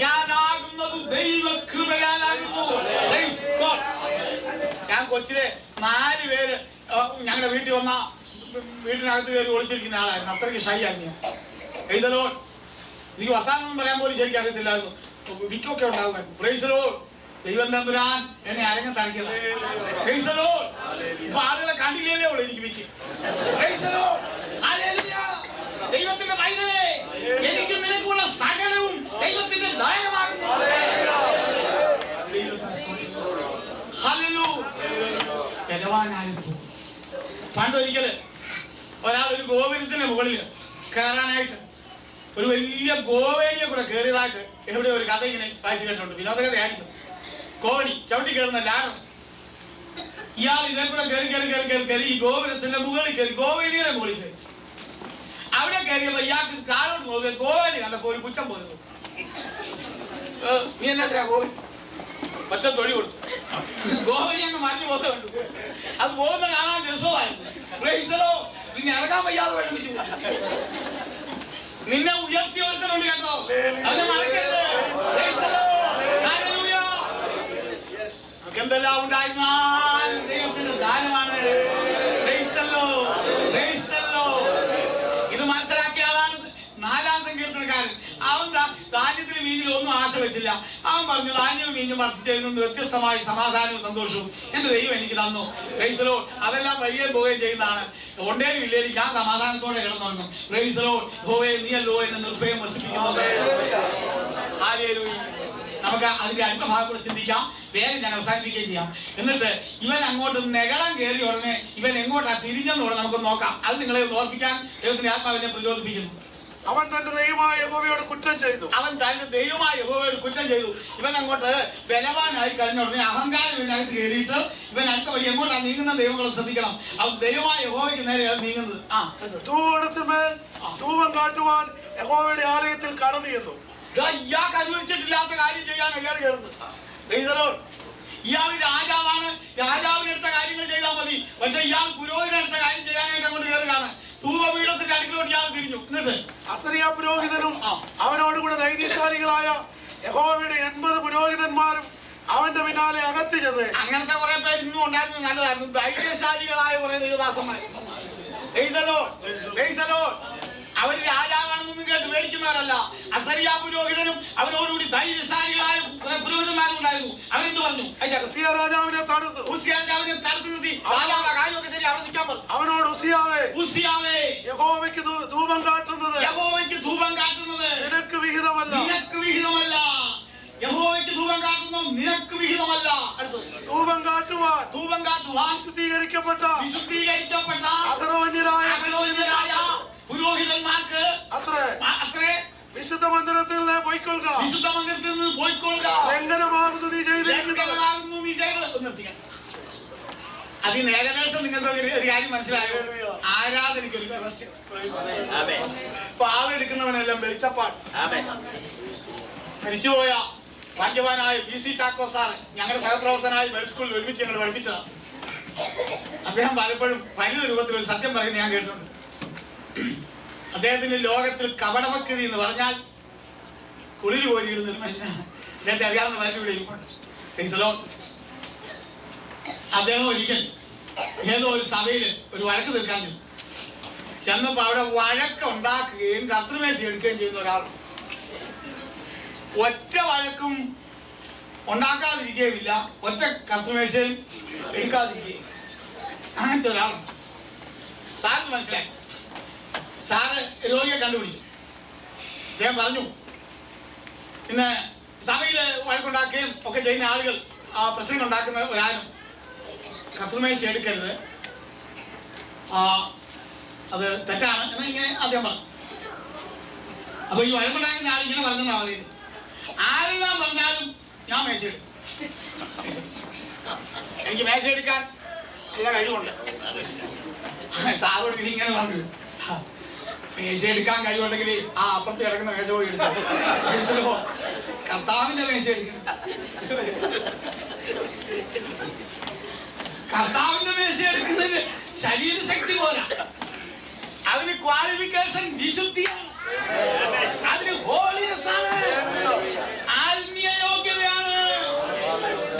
ഞാനാകുന്നത് ദൈവ കൃപയാലാകുന്നു. ഞാൻ കൊച്ചിലെ 4 പേര് ഞങ്ങളുടെ വീട്ടിൽ വന്ന വീട്ടിനകത്ത് കയറി ഒളിച്ചിരിക്കുന്ന ആളായിരുന്നു. അത്രയ്ക്ക് ഷൈ ആയിരുന്നു. എഴുതലോ എനിക്ക് വർത്താനം പറയാൻ പോലും ശരിക്കും അറിയത്തില്ലായിരുന്നു. വിക്കൊക്കെ ഉണ്ടാകുമായിരുന്നു. Praise the Lord. ദൈവം തമ്പുരാൻ എന്നെ അരങ്ങത്തറക്കിയത്. Price the Lord. ഇപ്പൊ ആളുകളെ കണ്ടില്ലേ ഉള്ളൂ എനിക്ക് വിക്ക്. Praise the Lord. ഹല്ലേലൂയ. ദൈവത്തിന്റെ പൈതലേ, എനിക്ക് നിനക്കുള്ള സകലവും ദൈവത്തിന്റെ ദാനമാകുന്നു. പണ്ടൊരിക്കല് ഒരാൾ ഒരു ഗോപുരത്തിന്റെ മുകളിൽ കയറാനായിട്ട് ഒരു വലിയ ഗോവേലിയെ കൂടെ കയറിയതായിട്ട് എവിടെ ഒരു കഥ ഇങ്ങനെ വായിച്ചു കേട്ടിട്ടുണ്ട്. വിനോദകഥയായിരിക്കും. കോണി ചവിട്ടി കയറുന്ന ലാരം. ഇയാൾ ഇതേ കൂടെ കയറി ഈ ഗോപുരത്തിന്റെ മുകളിൽ കയറി, ഗോവേലിയുടെ മുകളിൽ കയറി. അവിടെ കയറിയപ്പോ ഇയാൾക്ക് കാലോട്ട് നോക്കിയ ഗോവേലി കണ്ടപ്പോ ഒരു കുറ്റം പോയിരുന്നു. നീ എന്നാ ഗോവി ഒറ്റ തൊഴി കൊടുത്തു. ഗോവണി അങ്ങ് മറിഞ്ഞു പോകുന്നുണ്ട്. അത് പോകുന്ന കാണാൻ രസമായിരുന്നു. പിന്നെ ഇറങ്ങാൻ വയ്യാതെ വിഷമിച്ചു. നിന്നെ ഉയർത്തിയവർക്കുണ്ട് കേട്ടോ, അവനെ മറക്കരുത്. എന്തെല്ലാം ഉണ്ടായിരുന്നാൽ ദൈവത്തിന്റെ ദാനമാണ്. ഇത് മനസ്സിലാക്കിയ ആളാണ് 4-ാം സങ്കീർത്തനക്കാരൻ. അവൻ ധാന്യത്തിന് മീനിൽ ഒന്നും ആശ വെച്ചില്ല. അവൻ പറഞ്ഞു, ധാന്യവും മീനും വർദ്ധിച്ചതിൽ നിന്ന് വ്യത്യസ്തമായി സമാധാനവും സന്തോഷവും എന്റെ ദൈവം എനിക്ക് തന്നു. പ്രൈസ്. അതെല്ലാം വരികയും പോവുകയും ചെയ്യുന്നതാണ്. ഒണ്ടേലും ഇല്ലേലും ഞാൻ സമാധാനത്തോടെ കിടന്നു. പ്രൈസ്. നീയല്ലോ എന്നെ നിർഭയം വസിപ്പിക്കുന്നു. നമുക്ക് അതിന്റെ അടുത്ത ഭാഗം കൂടെ ചിന്തിക്കാം. വേഗം ഞാൻ അവസാനിപ്പിക്കുകയും ചെയ്യാം. എന്നിട്ട് ഇവൻ അങ്ങോട്ട് നെകളം കയറി ഉടനെ ഇവൻ എങ്ങോട്ടാ തിരിഞ്ഞെന്നൂടെ നമുക്ക് നോക്കാം. അത് നിങ്ങളെ ഓർപ്പിക്കാൻ ദൈവത്തിന്റെ ആത്മാവിനെ പ്രചോദിപ്പിക്കുന്നു. അവൻ തന്റെ ദൈവമായ യഹോവയോട് കുറ്റം ചെയ്തു. ഇവൻ അങ്ങോട്ട് ബലവാനായി കഴിഞ്ഞ ഉടനെ അഹങ്കാരം ഇതിനകത്ത് കയറിയിട്ട് ഇവൻ അടുത്ത വഴി എങ്ങോട്ടാണ് നീങ്ങുന്ന ദൈവങ്ങളെ ശ്രദ്ധിക്കണം. അവൻ ദൈവമായ യഹോവയ്ക്ക് നേരെ നീങ്ങുന്നത്. ധൂപത്തിൽ ധൂപം കാട്ടുവാൻ യഹോവയുടെ ആലയത്തിൽ കടന്നു ചെന്നു. ഇയാൾക്ക് അനുവദിച്ചിട്ടില്ലാത്ത കാര്യം ചെയ്യാൻ അയാൾ കയറുന്നത്. ഇയാൾ രാജാവാണ്, രാജാവിനെടുത്ത കാര്യങ്ങൾ ചെയ്താൽ മതി. പക്ഷെ ഇയാൾ പുരോഹിതനെടുത്ത കാര്യം ചെയ്യാനായിട്ട് അങ്ങോട്ട് കയറുകയാണ്. ധൂപപീഠത്തിന്റെ അടുക്കിലോട്ട് ഇയാൾ തിരിഞ്ഞു. എന്നിട്ട് അസറിയ പുരോഹിതനും അവനോടുകൂടെ ധൈര്യശാലികളായ യഹോവയുടെ 80 പുരോഹിതന്മാരും അവന്റെ പിന്നാലെ അകത്ത് ചെന്ന്. അങ്ങനത്തെ കുറെ പേര് ഇന്നും ഉണ്ടായിരുന്നു, നല്ലതായിരുന്നു. ധൈര്യശാലികളായ കുറെ ദൈവദാസന്മാർ. അവർ രാജാവാണെന്നൊന്നും കേട്ട് മേടിക്കുന്നവരല്ല. അസറിയ പുരോഹിതനും അവനോടുകൂടി ധൈര്യശാലികളായ പുരോഹിതന്മാരും ഉണ്ടായിരുന്നു. അവരെന്ത് പറഞ്ഞു? ഉസിയ രാജാവിനെ തടുത്തു. രാജാവിനെ തടുത്തു നിർത്തി കാര്യമൊക്കെ ശരി അവിടെ നിൽക്കാൻ പറഞ്ഞു. അവനോട് ഉസിയാവേ യഹോവയ്ക്ക് ധൂപം കാട്ടുന്നത് നിനക്ക് വിഹിതമല്ല. യഹോവയ്ക്ക് ധൂപം കാട്ടുന്നത് നിനക്ക് വിഹിതമല്ല. ധൂപം കാട്ടുവാൻ വിശുദ്ധീകരിക്കപ്പെട്ട അഹരോന്യരായ പുരോഹിതന്മാർക്ക് അത്രേ വിശുദ്ധ മന്ദിരത്തിൽ നിന്ന് പോയിക്കൊള്ളുക. ലംഘനമാകുന്നു നീ ചെയ്തിരിക്കുന്നത്. അതിന് ഏകദേശം നിങ്ങൾക്ക് ഒരു കാര്യം മനസ്സിലായോ? ആരാധനയ്ക്ക് ഒരു വ്യവസ്ഥ. പാവെടുക്കുന്നവനെല്ലാം വെളിച്ചപ്പാട്. മരിച്ചുപോയ ഭാഗ്യവാനായ BC ചാക്കോ സാർ ഞങ്ങളുടെ സഹപ്രവർത്തനായ ബൈബിൾ സ്കൂളിൽ ഒരുമിച്ച് ഞങ്ങൾ പഠിപ്പിച്ചതാണ്. അദ്ദേഹം പലപ്പോഴും വലിയ രൂപത്തിൽ ഒരു സത്യം പറയുന്നത് ഞാൻ കേട്ടിട്ടുണ്ട്. അദ്ദേഹത്തിന് ലോകത്തിൽ കപടഭക്തി എന്ന് പറഞ്ഞാൽ കുളിര് കോരിയിടുന്ന ഒരു മനുഷ്യനാണ്. അദ്ദേഹത്തെ അറിയാവുന്ന പലരും ഇവിടെ ഇരിപ്പുണ്ട്. അദ്ദേഹം ഒരിക്കൽ ഏതോ ഒരു സഭയിൽ ഒരു വഴക്ക് തീർക്കാൻ ചെന്നപ്പോ അവിടെ വഴക്ക് ഉണ്ടാക്കുകയും കർത്തൃമേശ എടുക്കുകയും ചെയ്യുന്ന ഒരാൾ. ഒറ്റ വഴക്കും ഉണ്ടാക്കാതിരിക്കുകയില്ല, ഒറ്റ കർത്തൃമേശയും എടുക്കാതിരിക്കുകയും. അങ്ങനത്തെ ഒരാളാണ്. സാറിന് മനസ്സിലായി. സാറ് രോഗിയെ കണ്ടുപിടിച്ചു. അദ്ദേഹം പറഞ്ഞു, ഇന്ന് സഭയില് വഴക്കുണ്ടാക്കുകയും ഒക്കെ ചെയ്യുന്ന ആളുകൾ പ്രസംഗം ഉണ്ടാക്കുന്ന ഒരാളും കർത്തൃമേശ എടുക്കരുത്, അത് തെറ്റാണ് എന്ന് ഇങ്ങനെ അദ്ദേഹം പറഞ്ഞു. അപ്പൊ ഈ വഴക്കുണ്ടാക്കുന്ന ആൾ ഇങ്ങനെ പറഞ്ഞാ പറയുന്നത്, ആരെല്ലാം പറഞ്ഞാലും ഞാൻ മേശ എടുക്കും. എനിക്ക് മേശ എടുക്കാൻ നല്ല കഴിവുണ്ട്. സാറോട് ഇങ്ങനെ പറഞ്ഞു, മേശ എടുക്കാൻ കഴിവുണ്ടെങ്കിൽ ആ അപ്പുറത്ത് കിടക്കുന്ന മേശ പോയി എടുക്കും. കർത്താവിന്റെ മേശ എടുക്കുന്നത്, കർത്താവിന്റെ മേശ എടുക്കുന്നത് ശരീരശക്തി പോരാ. അതിന് ക്വാളിഫിക്കേഷൻ വിശുദ്ധിയാണ്, അതിന് ഹോളിനെസ് ആണ്, ആത്മീയ യോഗ്യതയാണ്.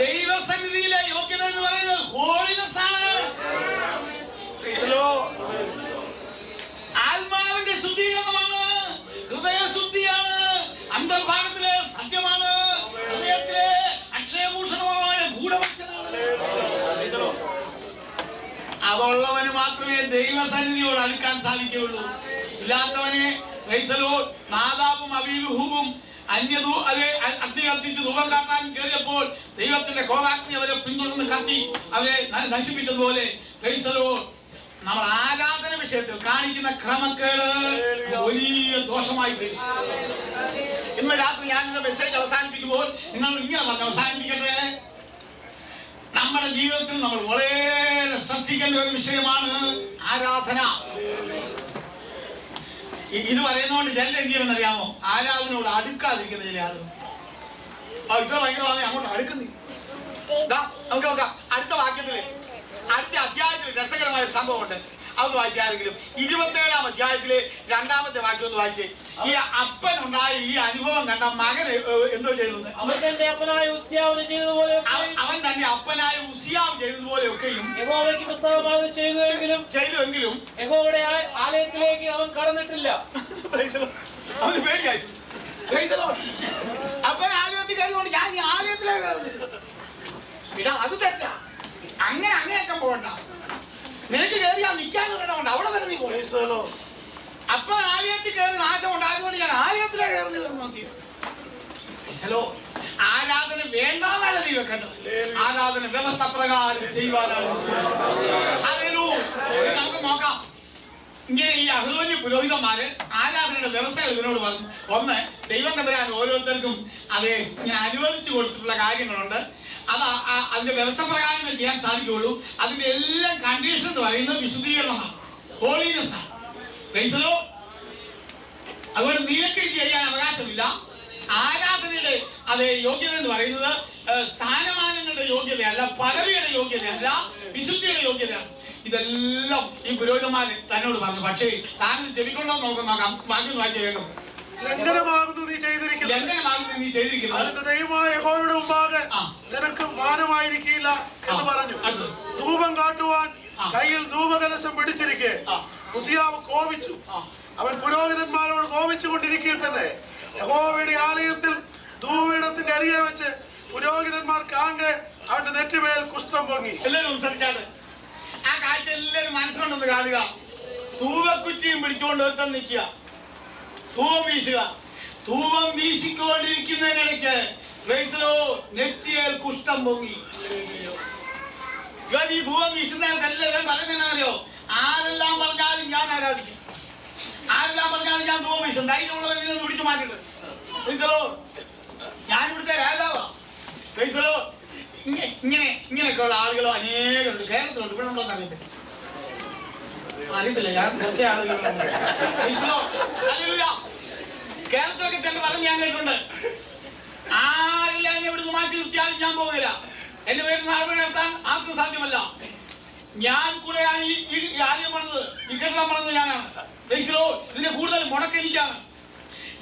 ദൈവസന്നിധിയിലെ യോഗ്യത എന്ന് പറയുന്നത് ഹോളിനെസ് ആണ്. ആത്മാവിന്റെ ശുദ്ധീകരണമാണ്, ഹൃദയശുദ്ധിയാണ്, അന്തർഭാഗത്തിലെ സത്യമാണ്, ഹൃദയത്തിലെ അക്ഷയഭൂഷണമായ ഗൂഢവശനാണ്. അതുള്ളവന് മാത്രമേ ദൈവസന്നിധിയോട് അടുക്കാൻ സാധിക്കുകയുള്ളൂ. ഇല്ലാത്തവനെ നാദാബും അബീഹൂബും അഗ്നി കത്തിച്ച് ധൂപം കാട്ടാൻ കയറിയപ്പോൾ ദൈവത്തിന്റെ കോപാഗ്നി അവരെ പിന്തുടർന്ന് കത്തി അവരെ നശിപ്പിച്ചതുപോലെ നമ്മൾ ആരാധന വിഷയത്തിൽ കാണിക്കുന്ന ക്രമക്കേട് വലിയ ദോഷമായി തീരും. ഇന്ന് രാത്രി ഞാൻ എന്റെ മെസ്സേജ് അവസാനിപ്പിക്കുമ്പോൾ നിങ്ങൾ ഇങ്ങനെ പറഞ്ഞ് അവസാനിപ്പിക്കട്ടെ. നമ്മുടെ ജീവിതത്തിൽ നമ്മൾ വളരെ ശ്രദ്ധിക്കേണ്ട ഒരു വിഷയമാണ് ആരാധന. ഇത് പറയുന്നതുകൊണ്ട് ചില എന്ത് അറിയാമോ? ആരാധനയോട് അടുക്കാതിരിക്കുന്ന ചില ആളുകൾ. ഇത്ര ഭയങ്കരമാണ്, അങ്ങോട്ട് അടുക്കുന്നില്ല. നമുക്ക് നോക്കാം. അടുത്ത വാക്യത്തില് അടുത്ത അധ്യായത്തിൽ രസകരമായ സംഭവമുണ്ട്. അത് വായിച്ചാരെങ്കിലും 27-ാം അധ്യായത്തിലെ 2-ാമത്തെ വാക്യം ഒന്ന് വായിച്ചേ. ഈ അപ്പൻ ഉണ്ടായ ഈ അനുഭവം കണ്ട മകൻ എന്തോ ചെയ്തത്? അവൻ തന്നെ അപ്പനായ ഉസിയാവ് ചെയ്തതുപോലെയൊക്കെയും യഹോവയ്ക്ക് പ്രസാദമായത് ചെയ്തുവെങ്കിലും യഹോവയുടെ ആലയത്തിലേക്ക് അവൻ കടന്നിട്ടില്ല. അവന് പേടിയായി. അപ്പൻ ആലയത്തിൽ കയറിക്കൊണ്ട് ഞാൻ ഈ ആലയത്തിലേക്ക് കയറുന്നില്ല. അത് തെറ്റാ. അങ്ങനെ അങ്ങേയറ്റം പോകണ്ട. നിനക്ക് കയറിയാ നിൽക്കാനും ഇടമുണ്ട്. അവിടെ വരെ നീ പോലീസോ. അപ്പൊ ആലയത്തിൽ കയറി നാശം ഉണ്ടായതുകൊണ്ട് ഞാൻ ആലയത്തിലേ കയറുന്നില്ലെന്ന് നോക്കി. ആരാധന വേണ്ടാന്നല്ല നീ വെക്കേണ്ടത്. ആരാധന വ്യവസ്ഥ പ്രകാരം ചെയ്യുവാനാണ്. നമുക്ക് നോക്കാം. ഇങ്ങനെ ഈ അഹ്ലോന്യ പുരോഹിതന്മാര് ആരാധനയുടെ വ്യവസ്ഥകൾ ഇവരോട് പറഞ്ഞു. ഒന്ന്, ദൈവം തമ്പുരാൻ ഓരോരുത്തർക്കും അത് ഇങ്ങനെ അനുവദിച്ചു കൊടുത്തിട്ടുള്ള കാര്യങ്ങളുണ്ട്. അത് അതിന്റെ വ്യവസ്ഥ പ്രകാരമേ ചെയ്യാൻ സാധിക്കുകയുള്ളൂ. അതിന്റെ എല്ലാം കണ്ടീഷൻ എന്ന് പറയുന്നത് വിശുദ്ധീകരണമാണ്, ഹോളിനെസ് ആണ്. അതുകൊണ്ട് നിനക്ക് ഇത് ചെയ്യാൻ അവകാശമില്ല. ആരാധനയുടെ അതേ യോഗ്യത എന്ന് പറയുന്നത് സ്ഥാനമാനങ്ങളുടെ യോഗ്യതയല്ല, പദവിയുടെ യോഗ്യതയല്ല, വിശുദ്ധിയുടെ യോഗ്യതയാണ്. ഇതെല്ലാം ഈ പുരോഹിതന്മാര് തന്നോട് പറഞ്ഞു. പക്ഷേ താങ്കൾ ചെവിക്കൊണ്ടോ നോക്കാം. വാക്യം വായിച്ചു വേഗം. ലംഘനമാകുന്നു നീ ചെയ്തിരിക്കുന്നത്. അതിന്റെ ദൈവമായ യഹോവയുടെ മുമ്പാകെ നിനക്ക് മാനമായിരിക്കില്ല എന്ന് പറഞ്ഞു. ധൂപം കാട്ടുവാൻ കയ്യിൽ ധൂപകലശം പിടിച്ചിരിക്കെ ഉസിയാവ് കോപിച്ചു. അവൻ പുരോഹിതന്മാരോട് കോപിച്ചു കൊണ്ടിരിക്കെ തന്നെ യഹോവയുടെ ആലയത്തിൽ ധൂപീഠത്തിന്റെ അരികെ വെച്ച് പുരോഹിതന്മാർ കാണെ അവന്റെ നെറ്റിമേൽ കുഷ്ഠം പൊങ്ങി. എല്ലാവരും സംസാരിച്ചാല് ആ കാഴ്ച എല്ലാവരും മനസ്സിലുണ്ടെന്ന് കാണുക. ധൂപക്കുറ്റിയും പിടിച്ചുകൊണ്ട് ഒരുത്തം നിൽക്കുക, ധൂപം വീശുക. ധൂപം വീശിക്കൊണ്ടിരിക്കുന്നതിനിടയ്ക്ക് നെറ്റിയേൽ കുഷ്ഠം പൊങ്ങി. ഇവൻ ഈ ധൂപം വീശുന്നവർക്കെല്ലാം പറയുന്നതിനറിയോ? ആരെല്ലാം പറഞ്ഞാലും ഞാൻ ആരാധിക്കും, ആരെല്ലാം പറഞ്ഞാലും ഞാൻ ധൂപം വീശും. ധൈര്യമുള്ളവരെ പിടിച്ചു മാറ്റിട്ട് ഞാൻ ഇവിടുത്തെ രാജാവാ. ഇങ്ങനെയൊക്കെയുള്ള ആളുകളോ അനേകരുണ്ട്. കേരളത്തിലുണ്ട്. ഇവിടെ ഉണ്ടോന്ന് അറിയത്തില്ല. ഞാൻ കുറച്ച് ആളുകളുണ്ട് കേരളത്തിലൊക്കെ തന്നെ പറഞ്ഞ് ഞാൻ കേട്ടിട്ടുണ്ട്. ആരെല്ലാം എന്നെ ഇവിടുന്ന് മാറ്റി നിർത്തിയാലും ഞാൻ പോകില്ല. എന്റെ പേര് നടപടി നടത്താൻ ആർക്കും സാധ്യമല്ല. ഞാൻ കൂടെയാണ് ഈ ആലയം പണിത്, ഈ കെട്ടിടം പണിത് ഞാനാണ്. ഇതിന്റെ കൂടുതൽ മുടക്കെനിക്കാണ്.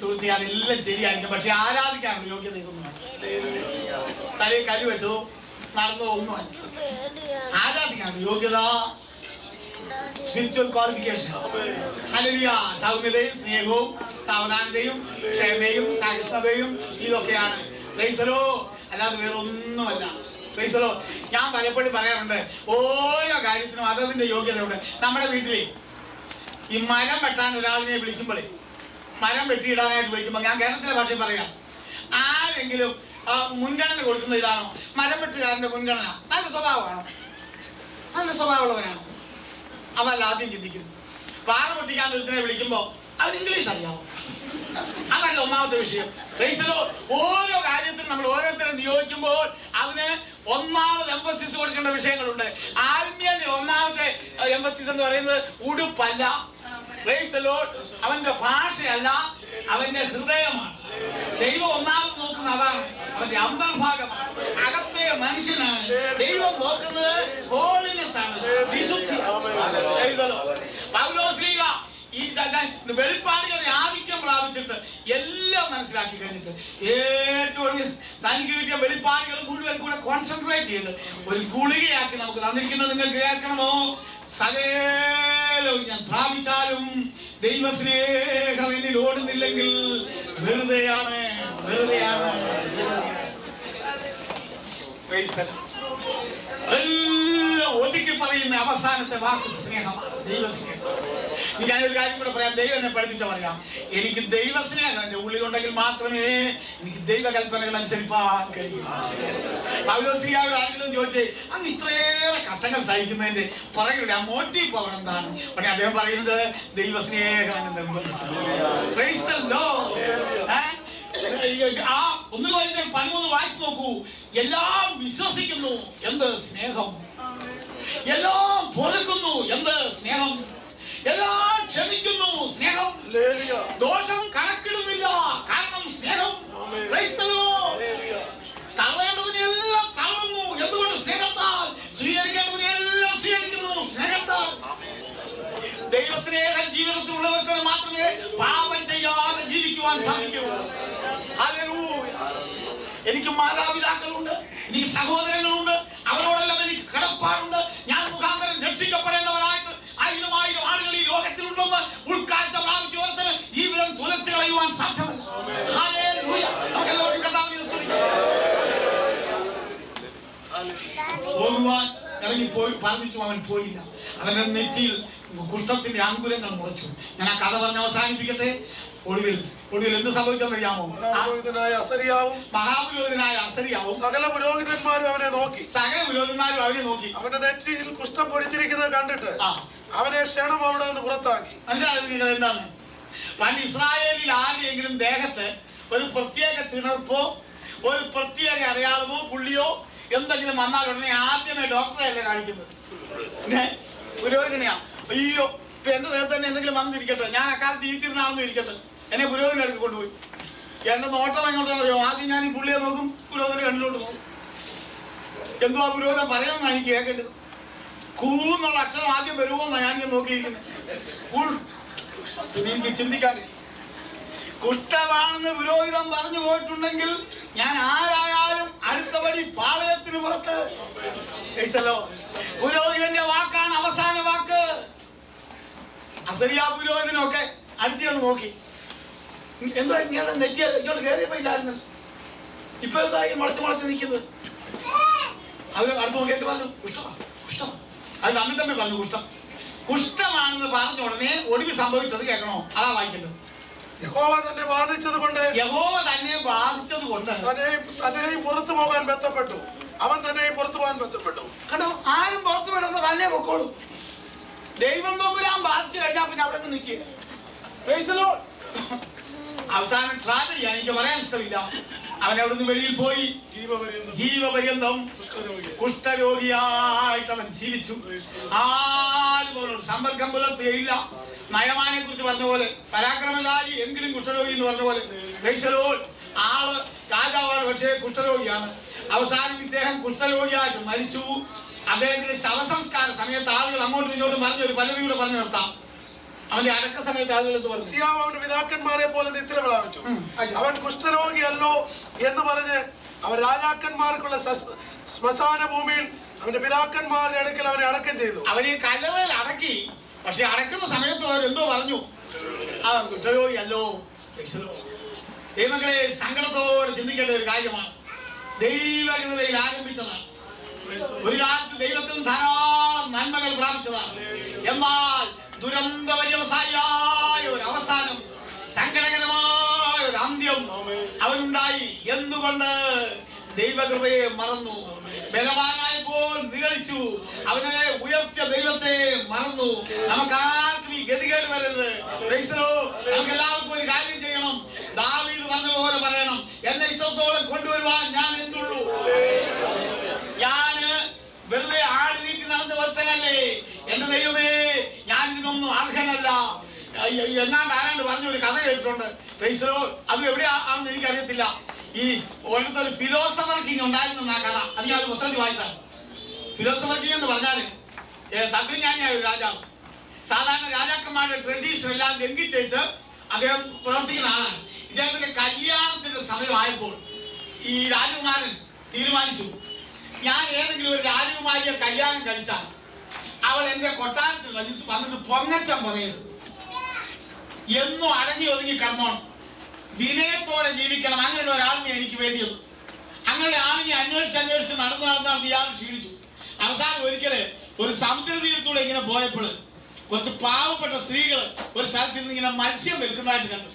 സുഹൃത്തി, അതെല്ലാം ശരിയായിരിക്കും. പക്ഷെ ആരാധിക്കാനുള്ള യോഗ്യത ഇതൊന്നും തലയിൽ കല്ല് വെച്ചോ നടന്നോ ഒന്നും അല്ല. ആരാധിക്കാനുള്ള യോഗ്യത സ്പിരിച്വൽ ക്വാളിഫിക്കേഷൻ. സൗമ്യതയും സ്നേഹവും സാവധാനതയും ക്ഷമയും സഹിഷ്ണുതയും ഇതൊക്കെയാണ്. അല്ലാതെ വേറെ ഒന്നുമല്ല. ഞാൻ പലപ്പോഴും പറയാറുണ്ട്, ഓരോ കാര്യത്തിനും അതതിന്റെ യോഗ്യതയുണ്ട്. നമ്മുടെ വീട്ടിലെ ഈ മരം വെട്ടാൻ ഒരാളിനെ വിളിക്കുമ്പോഴേ, മരം വെട്ടിയിടാനായിട്ട് വിളിക്കുമ്പോൾ ഞാൻ കേരളത്തിലെ ഭാഷയിൽ പറയാം, ആരെങ്കിലും മുൻഗണന കൊടുക്കുന്ന ഇതാണോ? മരം വെട്ടുകാരന്റെ മുൻഗണന നല്ല സ്വഭാവമാണോ? നല്ല സ്വഭാവമുള്ളവനാണോ? അതല്ല ആദ്യം ചിന്തിക്കുന്നത്. പാറ പൊട്ടിക്കാൻ ഒരുത്തിനെ വിളിക്കുമ്പോ അവൻ ഇംഗ്ലീഷ് അറിയാമോ? അതല്ല ഒന്നാമത്തെ വിഷയം. ഓരോ കാര്യത്തിനും നമ്മൾ ഓരോരുത്തരും നിയോഗിക്കുമ്പോൾ അതിന് ഒന്നാമത് എംഫസിസ് കൊടുക്കേണ്ട വിഷയങ്ങളുണ്ട്. ആത്മീയന്റെ ഒന്നാമത്തെ എംഫസിസ് എന്ന് പറയുന്നത് ഉടുപ്പല്ല, അവന്റെ ഭാഷയല്ല, അവന്റെ ഹൃദയമാണ്. ദൈവം ഒന്നാമത് നോക്കുന്ന അതാണ്, അവന്റെ അന്തർഭാഗമാണ്, അകത്തെ മനുഷ്യനാണ്. ദൈവം നോക്കുന്നത് ഹോളിനെസ് ആണ്, വിശുദ്ധിയാണ്. പൗലോസ്ലീഹ ഈ വെളിപ്പാടുകളെ ആധിക്യം പ്രാപിച്ചിട്ട് എല്ലാം മനസ്സിലാക്കി കഴിഞ്ഞിട്ട് ഏറ്റവും തനിക്ക് കിട്ടിയ വെളിപ്പാടുകൾ മുഴുവൻ കൂടെ കോൺസെൻട്രേറ്റ് ചെയ്ത് ഒരു ഗുളികയാക്കി നമുക്ക് തന്നിരിക്കുന്നത് നിങ്ങൾക്ക് കേൾക്കണമോ? സകലവും ഞാൻ പ്രാപിച്ചാലും ദൈവസ്നേഹം എന്നിൽ ഓടുന്നില്ലെങ്കിൽ വെറുതെയാണ്, വെറുതെയാണ്. എല്ലാം ഒതുക്കി പറയുന്ന അവസാനത്തെ വാക്ക് സ്നേഹമാണ്, ദൈവസ്നേഹം. ഞാനൊരു കാര്യം കൂടെ പറയാം. ദൈവം എന്നെ പഠിപ്പിച്ച പറയാം, എനിക്ക് ദൈവസ്നേഹം എന്റെ ഉള്ളിലുണ്ടെങ്കിൽ മാത്രമേ എനിക്ക് ദൈവകൽപ്പനകൾ അനുസരിപ്പാൻ കഴിയൂ. പൗലോസ്ലീഹയോട് ആരെങ്കിലും ചോദിച്ചേ, അന്ന് ഇത്രയേറെ കഷ്ടങ്ങൾ സഹിക്കുന്നതിന്റെ പുറകിലൂടെ ആ മോട്ടീവ് പവർ എന്താണ്? പക്ഷെ അദ്ദേഹം പറയുന്നത് ദൈവസ്നേഹം എന്നെ നിർബന്ധിക്കുന്നു. ആ 1 Corinthians 13 വായിച്ചു നോക്കൂ. എല്ലാം വിശ്വസിക്കുന്നു, എന്ത് സ്നേഹം! എല്ലാം പൊറുക്കുന്നു, എന്ത് സ്നേഹം! എല്ലാം ക്ഷമിക്കുന്നു, സ്നേഹം! ദോഷം കണക്കിടുന്നില്ല, കാരണം സ്നേഹം! തള്ളേണ്ടതിനെല്ലാം തള്ളുന്നു, ചെയ്യുവാൻ സാധിക്കും. ഹല്ലേലൂയ. എനിക്ക് മാതാപിതാക്കളുണ്ട്, എനിക്ക് സഹോദരങ്ങളുണ്ട്, അവരോടെല്ലാം എനിക്ക് കടപ്പാടുണ്ട്. ഞാൻ മുഖാന്തരം രക്ഷിക്കപ്പെടേണ്ടവരായിട്ട് 1000 ആളുകൾ ഈ ലോകത്തിലുണ്ടെന്ന് ഉൾക്കാഴ്ച പ്രാപിച്ചവർക്ക് ജീവിതം തുലച്ചു കളയുവാൻ സാധ്യമല്ല. ഹല്ലേലൂയ. നമുക്കെല്ലാവർക്കും കർത്താവിനെ സ്തുതിക്കാം. പോകുവാൻ ഇറങ്ങിപ്പോയി പറഞ്ഞിട്ടും അവൻ പോയില്ല. അവന്റെ നെറ്റിയിൽ കുഷ്ഠത്തിന്റെ അങ്കുരങ്ങൾ മുളച്ചു. ഞാൻ ആ കഥ പറഞ്ഞ് അവസാനിപ്പിക്കട്ടെ. ഒടുവിൽ എന്ത് സംഭവിച്ചെന്നറിയാമോ? മഹാപുരോഹിതനായ അസരിയാവും സകല പുരോഹിതന്മാരും അവനെ നോക്കി. അവന്റെ നെറ്റിയിൽ കുഷ്ഠം പൊടിച്ചിരിക്കുന്നത് കണ്ടിട്ട് അവനെ ക്ഷണം അവിടെ നിന്ന് പുറത്താക്കി. മനസ്സിലായത് എന്താണ്? പണ്ട് ഇസ്രായേലിൽ ആരുടെയെങ്കിലും ദേഹത്ത് ഒരു പ്രത്യേക തിണർപ്പോ ഒരു പ്രത്യേക അടയാളമോ പുള്ളിയോ എന്തെങ്കിലും വന്നാൽ ഉടനെ ആദ്യമേ ഡോക്ടറെ അല്ലേ കാണിക്കുന്നത്, പുരോഹിതനെയാ. അയ്യോ, ഇപ്പൊ എന്റെ ദേഹത്ത് തന്നെ എന്തെങ്കിലും വന്നിരിക്കട്ടെ, ഞാൻ അക്കാലത്ത് ജീവിച്ചിരുന്നാണെന്ന് ഇരിക്കട്ടെ, എന്നെ പുരോഹിതന്റെ അടുത്ത് കൊണ്ടുപോയി. എന്റെ നോട്ടം എങ്ങോട്ടാണോ? ആദ്യം ഞാൻ ഈ പുള്ളിയെ നോക്കും, പുരോഹിതന്റെ കണ്ണിലോട്ട് നോക്കും. എന്തുവാ പുരോഹിതൻ പറയുമെന്നാണ് എനിക്ക് കേൾക്കേണ്ടത്. കൂന്നുള്ള അക്ഷരം ആദ്യം വരുമോന്നാണ് ഞാൻ നോക്കിയിരിക്കുന്നത്. പിന്നെ എനിക്ക് ചിന്തിക്കാൻ കുഷ്ഠമാണെന്ന് പുരോഹിതൻ പറഞ്ഞു പോയിട്ടുണ്ടെങ്കിൽ ഞാൻ ആരായാലും അടുത്ത വഴി പാളയത്തിന് പുറത്ത്. പുരോഹിതന്റെ വാക്കാണ് അവസാന വാക്ക്. അസരിയാ പുരോഹിതനൊക്കെ അടുത്ത് നോക്കി. എന്താ ഇങ്ങനെ നെറ്റിയ ഇങ്ങോട്ട് കയറിയപ്പോ ഇല്ലായിരുന്നു, ഇപ്പൊ എന്തായി മുളച്ച് നിൽക്കുന്നത്. അവര് അടുത്ത് നോക്കിയിട്ട് പറഞ്ഞു കുഷ്ഠം. അത് തമ്മിൽ പറഞ്ഞു കുഷ്ഠമാണെന്ന് പറഞ്ഞ ഉടനെ ഒടുവിൽ സംഭവിച്ചത് കേൾക്കണോ? അതാ വായിക്കേണ്ടത്. യഹോവ തന്നെ ബാധിച്ചത് കൊണ്ട് തന്നെയും പുറത്തു പോകാൻ ബന്ധപ്പെട്ടു. അവൻ തന്നെയും പുറത്തു പോകാൻ ബന്ധപ്പെട്ടു. കണ്ടോ? ആരും പുറത്തു വിടുമ്പോ തന്നെ പൊക്കോളൂ. ദൈവം തമ്പുരാൻ ബാധിച്ചു കഴിഞ്ഞാൽ പിന്നെ അവിടെ നിൽക്കുക. അവസാനം ട്രാവൽ ചെയ്യാൻ എനിക്ക് പറയാൻ ഇഷ്ടമില്ല. അവൻ അവിടുന്ന് വെളിയിൽ പോയി ജീവപര്യന്തം കുഷ്ഠരോഗിയായിട്ട് അവൻ ജീവിച്ചു. ആരും അവനോട് സമ്പർക്കം പുലർത്തുകയില്ല. നയമാനെ കുറിച്ച് പറഞ്ഞ പോലെ പരാക്രമശാലി എങ്കിലും കുഷ്ഠരോഗി എന്ന് പറഞ്ഞ പോലെ ആള് രാജാവാണ്, പക്ഷേ കുഷ്ഠരോഗിയാണ്. അവസാനം ഇദ്ദേഹം കുഷ്ഠരോഗിയായിട്ട് മരിച്ചു. അദ്ദേഹത്തിന്റെ ശവസംസ്കാര സമയത്ത് ആളുകൾ അങ്ങോട്ടും ഇങ്ങോട്ടും പറഞ്ഞൊരു പലവിയുടെ പറഞ്ഞു നിർത്താം. അവന്റെ അടക്ക സമയത്ത് ആളുകൾ അവന്റെ പിതാക്കന്മാരെ പോലെ നിദ്ര പ്രാപിച്ചു. അവൻ കുഷ്ഠരോഗിയല്ലോ എന്ന് പറഞ്ഞ് അവൻ രാജാക്കന്മാർക്കുള്ള ശ്മശാന ഭൂമിയിൽ അവന്റെ പിതാക്കന്മാരുടെ അടുക്കൽ അവനെ അടക്കം ചെയ്തു. അവനെ കല്ലറയിൽ അടക്കി. പക്ഷെ അടക്കുന്ന സമയത്ത് അവരെന്തോ പറഞ്ഞു, അവൻ കുഷ്ഠരോഗിയല്ലോ. ദൈവങ്ങളെ സങ്കടത്തോടെ ചിന്തിക്കേണ്ട ഒരു കാര്യമാണ്. ദൈവകൃപയിൽ ആരംഭിച്ചതാണ്. ഒരു കാലത്ത് ദൈവത്തിൽ ധാരാളം നന്മകൾ പ്രാപിച്ചതാണ്. എന്നാൽ ദുരന്ത വ്യവസായിയായ ഒരു അവസാനം, സങ്കടകരമായ ഒരു അന്ത്യം അവനുണ്ടായി. എന്തുകൊണ്ട്? ദൈവകൃപയെ മറന്നു. ബലവാനായപ്പോൾ നിഗളിച്ചു. അവനെ ഉയർത്തിയ ദൈവത്തെ മറന്നു. നമുക്കാർക്കും ഈ ഗതികേട് വരരുത്. നമുക്ക് എല്ലാവർക്കും ഒരു കാര്യം ചെയ്യണം. ദാവീദ് പറഞ്ഞ പോലെ പറയണം, എന്നെ ഇത്രത്തോളം കൊണ്ടുവരുവാൻ ഞാൻ എന്തുള്ളൂ. ഞാന് വെറുതെ ആട് നീക്കി നടന്ന വർത്തനല്ലേ. എന്റെ ദൈവമേ, ഞാൻ ഇതിനൊന്നും അർഹനല്ല. ആരാണ്ട് പറഞ്ഞൊരു കഥ കേട്ടിട്ടുണ്ട്. അത് എവിടെയാണെന്ന് എനിക്കറിയത്തില്ല. ഈ ഓരോരുത്തർ ഫിലോസഫർ കിങ് ഉണ്ടായിരുന്ന ആ കഥ അത് ഞാൻ പുസ്തകത്തിൽ വായിച്ചാണ്. ഫിലോസഫർ കിങ് എന്ന് പറഞ്ഞാല് തത്വജ്ഞാനിയായ ഒരു രാജാവ്. സാധാരണ രാജാക്കന്മാരുടെ ട്രഡീഷൻ എല്ലാം ലംഘിച്ചേച്ച് അദ്ദേഹം പ്രവർത്തിക്കുന്ന ആളാണ്. ഇദ്ദേഹത്തിന്റെ കല്യാണത്തിന്റെ സമയമായപ്പോൾ ഈ രാജകുമാരൻ തീരുമാനിച്ചു, ഞാൻ ഏതെങ്കിലും ഒരു രാജകുമാരിയെ കല്യാണം കഴിച്ചാൽ അവൾ എന്റെ കൊട്ടാരത്തിൽ വന്നിട്ട് പൊങ്ങച്ചം പറയരുത്, എന്നും അടങ്ങി ഒതുങ്ങി കിടന്നോണം, വിനയത്തോടെ ജീവിക്കണം. അങ്ങനെയുള്ള ഒരാളിനെ എനിക്ക് വേണ്ടിയത്. അങ്ങനെ ആളിനെ അന്വേഷിച്ച് നടന്ന് ഇയാൾ ക്ഷീണിച്ചു. അവസാനം ഒരിക്കല് ഒരു സമുദ്രതീരത്തൂടെ ഇങ്ങനെ പോയപ്പോൾ കുറച്ച് പാവപ്പെട്ട സ്ത്രീകൾ ഒരു സ്ഥലത്ത് നിന്ന് ഇങ്ങനെ മത്സ്യം വിൽക്കുന്നതായിട്ട് കണ്ടു.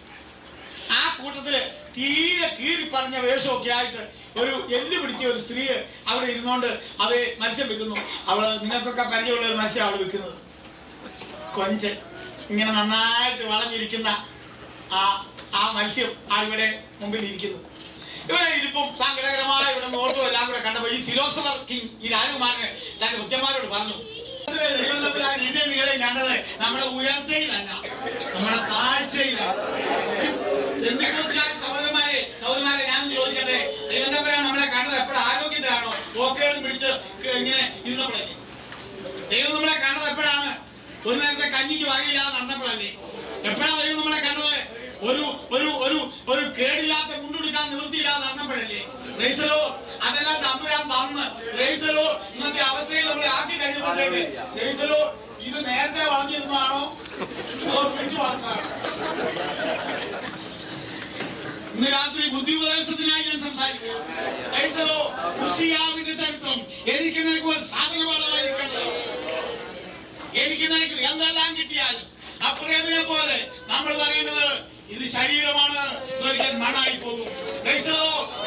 ആ കൂട്ടത്തില് തീരെ കീറി പറഞ്ഞ വേഷമൊക്കെ ആയിട്ട് ഒരു എല്ല് പിടിച്ച ഒരു സ്ത്രീ അവിടെ ഇരുന്നോണ്ട് അത് മത്സ്യം വിൽക്കുന്നു. അവള് നിങ്ങൾക്കൊക്കെ പരിചയമുള്ള ഒരു മത്സ്യം അവള് വിൽക്കുന്നത്. കൊഞ്ച് ഇങ്ങനെ നന്നായിട്ട് വളഞ്ഞിരിക്കുന്ന ആ മത്സ്യം ആളിവിടെ മുമ്പിൽ ഇരിക്കുന്നു. ഇവിടെ ഇരിപ്പം സങ്കടകരമായ ഇവിടെ നോട്ടും എല്ലാം കൂടെ കണ്ടപ്പോ ഈ ഫിലോസഫർ കിങ് ഈ രാജകുമാരന് തന്റെ കൃത്യന്മാരോട് പറഞ്ഞു, ഇത് നിങ്ങളെ കണ്ടത് നമ്മുടെ ഉയർച്ചയിലല്ല, നമ്മുടെ താഴ്ചയിലാണ്. സഹോദരന്മാരെ ഞാനൊന്ന് ചോദിക്കട്ടെ, ദൈവത്തമ്പരാൻ നമ്മളെ കണ്ടത് എപ്പോഴും ആരോഗ്യത്തിലാണോ? ഓക്കേടും പിടിച്ച് ഇങ്ങനെ ഇരുന്നപ്പോഴല്ലേ? ദൈവം നമ്മളെ കണ്ടത് എപ്പോഴാണ്? ഒരു നേരത്തെ കഞ്ഞിക്ക് വകയില്ലാതെ നടന്നപ്പോഴല്ലേ? എപ്പോഴാണ് ദൈവം നമ്മളെ കണ്ടത്? ഒരു ഒരു ഒരു ഒരു കേടില്ലാത്ത മുണ്ടെടുക്കാൻ നിവൃത്തിയില്ലാതെ നടന്നപ്പോഴല്ലേ റൈസലോ അതെല്ലാം തമ്പുരാൻ തന്ന് റൈസലോ ഇന്നത്തെ അവസ്ഥയിൽ നമ്മളെ ആക്കി കഴിയുമ്പോഴത്തേക്ക് റൈസലോ ഇത് നേരത്തെ വളർന്നിരുന്നതാണോ അതോ പിടിച്ചു വളർത്താണോ? ഇന്ന് രാത്രി ബുദ്ധി ഉപദേശത്തിനായി ഞാൻ സംസാരിക്കാം. ഉസ്സിയാവിന്റെ ചരിത്രം എനിക്ക് നിനക്ക് ഒരു സാധനമായിരിക്കട്ടെ. എനിക്ക് നിനക്ക് എന്തെല്ലാം കിട്ടിയാലും അപ്രേമിനെ പോലെ നമ്മൾ പറയുന്നത് ഇത് ശരീരമാണ്, ഇതൊരിക്കൽ മണ്ണായി പോകും.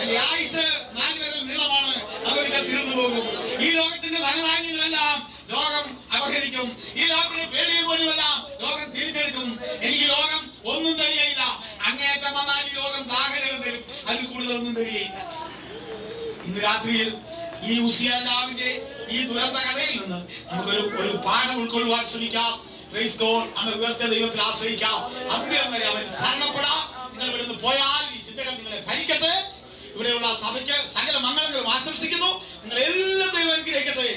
എന്റെ ആയുസ് 4 വിരൽ നീളമാണ്, അതൊരിക്കൽ തീർന്നു പോകും. ഈ ലോകത്തിന്റെ ധനധാന്യങ്ങളെല്ലാം ലോകം അപഹരിക്കും. ഈ ലോകത്തിന്റെ പേടിയും പോലുമെല്ലാം ലോകം തിരിച്ചെടുക്കും. എനിക്ക് ലോകം ഒന്നും തരികയില്ല. അങ്ങേറ്റം വന്നാൽ ഈ ലോകം ദാഹജലം തരും, അതിൽ കൂടുതലൊന്നും തരികയില്ല. ഇന്ന് രാത്രിയിൽ ഈ ഉസ്സിയാവിന്റെ ഈ ദുരന്ത കഥയിൽ നിന്ന് നമുക്കൊരു പാഠം ഉൾക്കൊള്ളുവാൻ ശ്രമിക്കാം. നമ്മൾ ഉയർത്തിയ ദൈവത്തിൽ ആശ്രയിക്കാം. അന്ത്യം വരെ അവൻ ശരണപ്പെടാം. നിങ്ങൾ ഇവിടുന്ന് പോയാൽ ഈ ചിന്തകൾ നിങ്ങളെ ഭരിക്കട്ടെ. ഇവിടെയുള്ള സഭയ്ക്ക് സകല മംഗളങ്ങളും ആശംസിക്കുന്നു. നിങ്ങൾ എല്ലാം ദൈവം അനുഗ്രഹിക്കട്ടെ.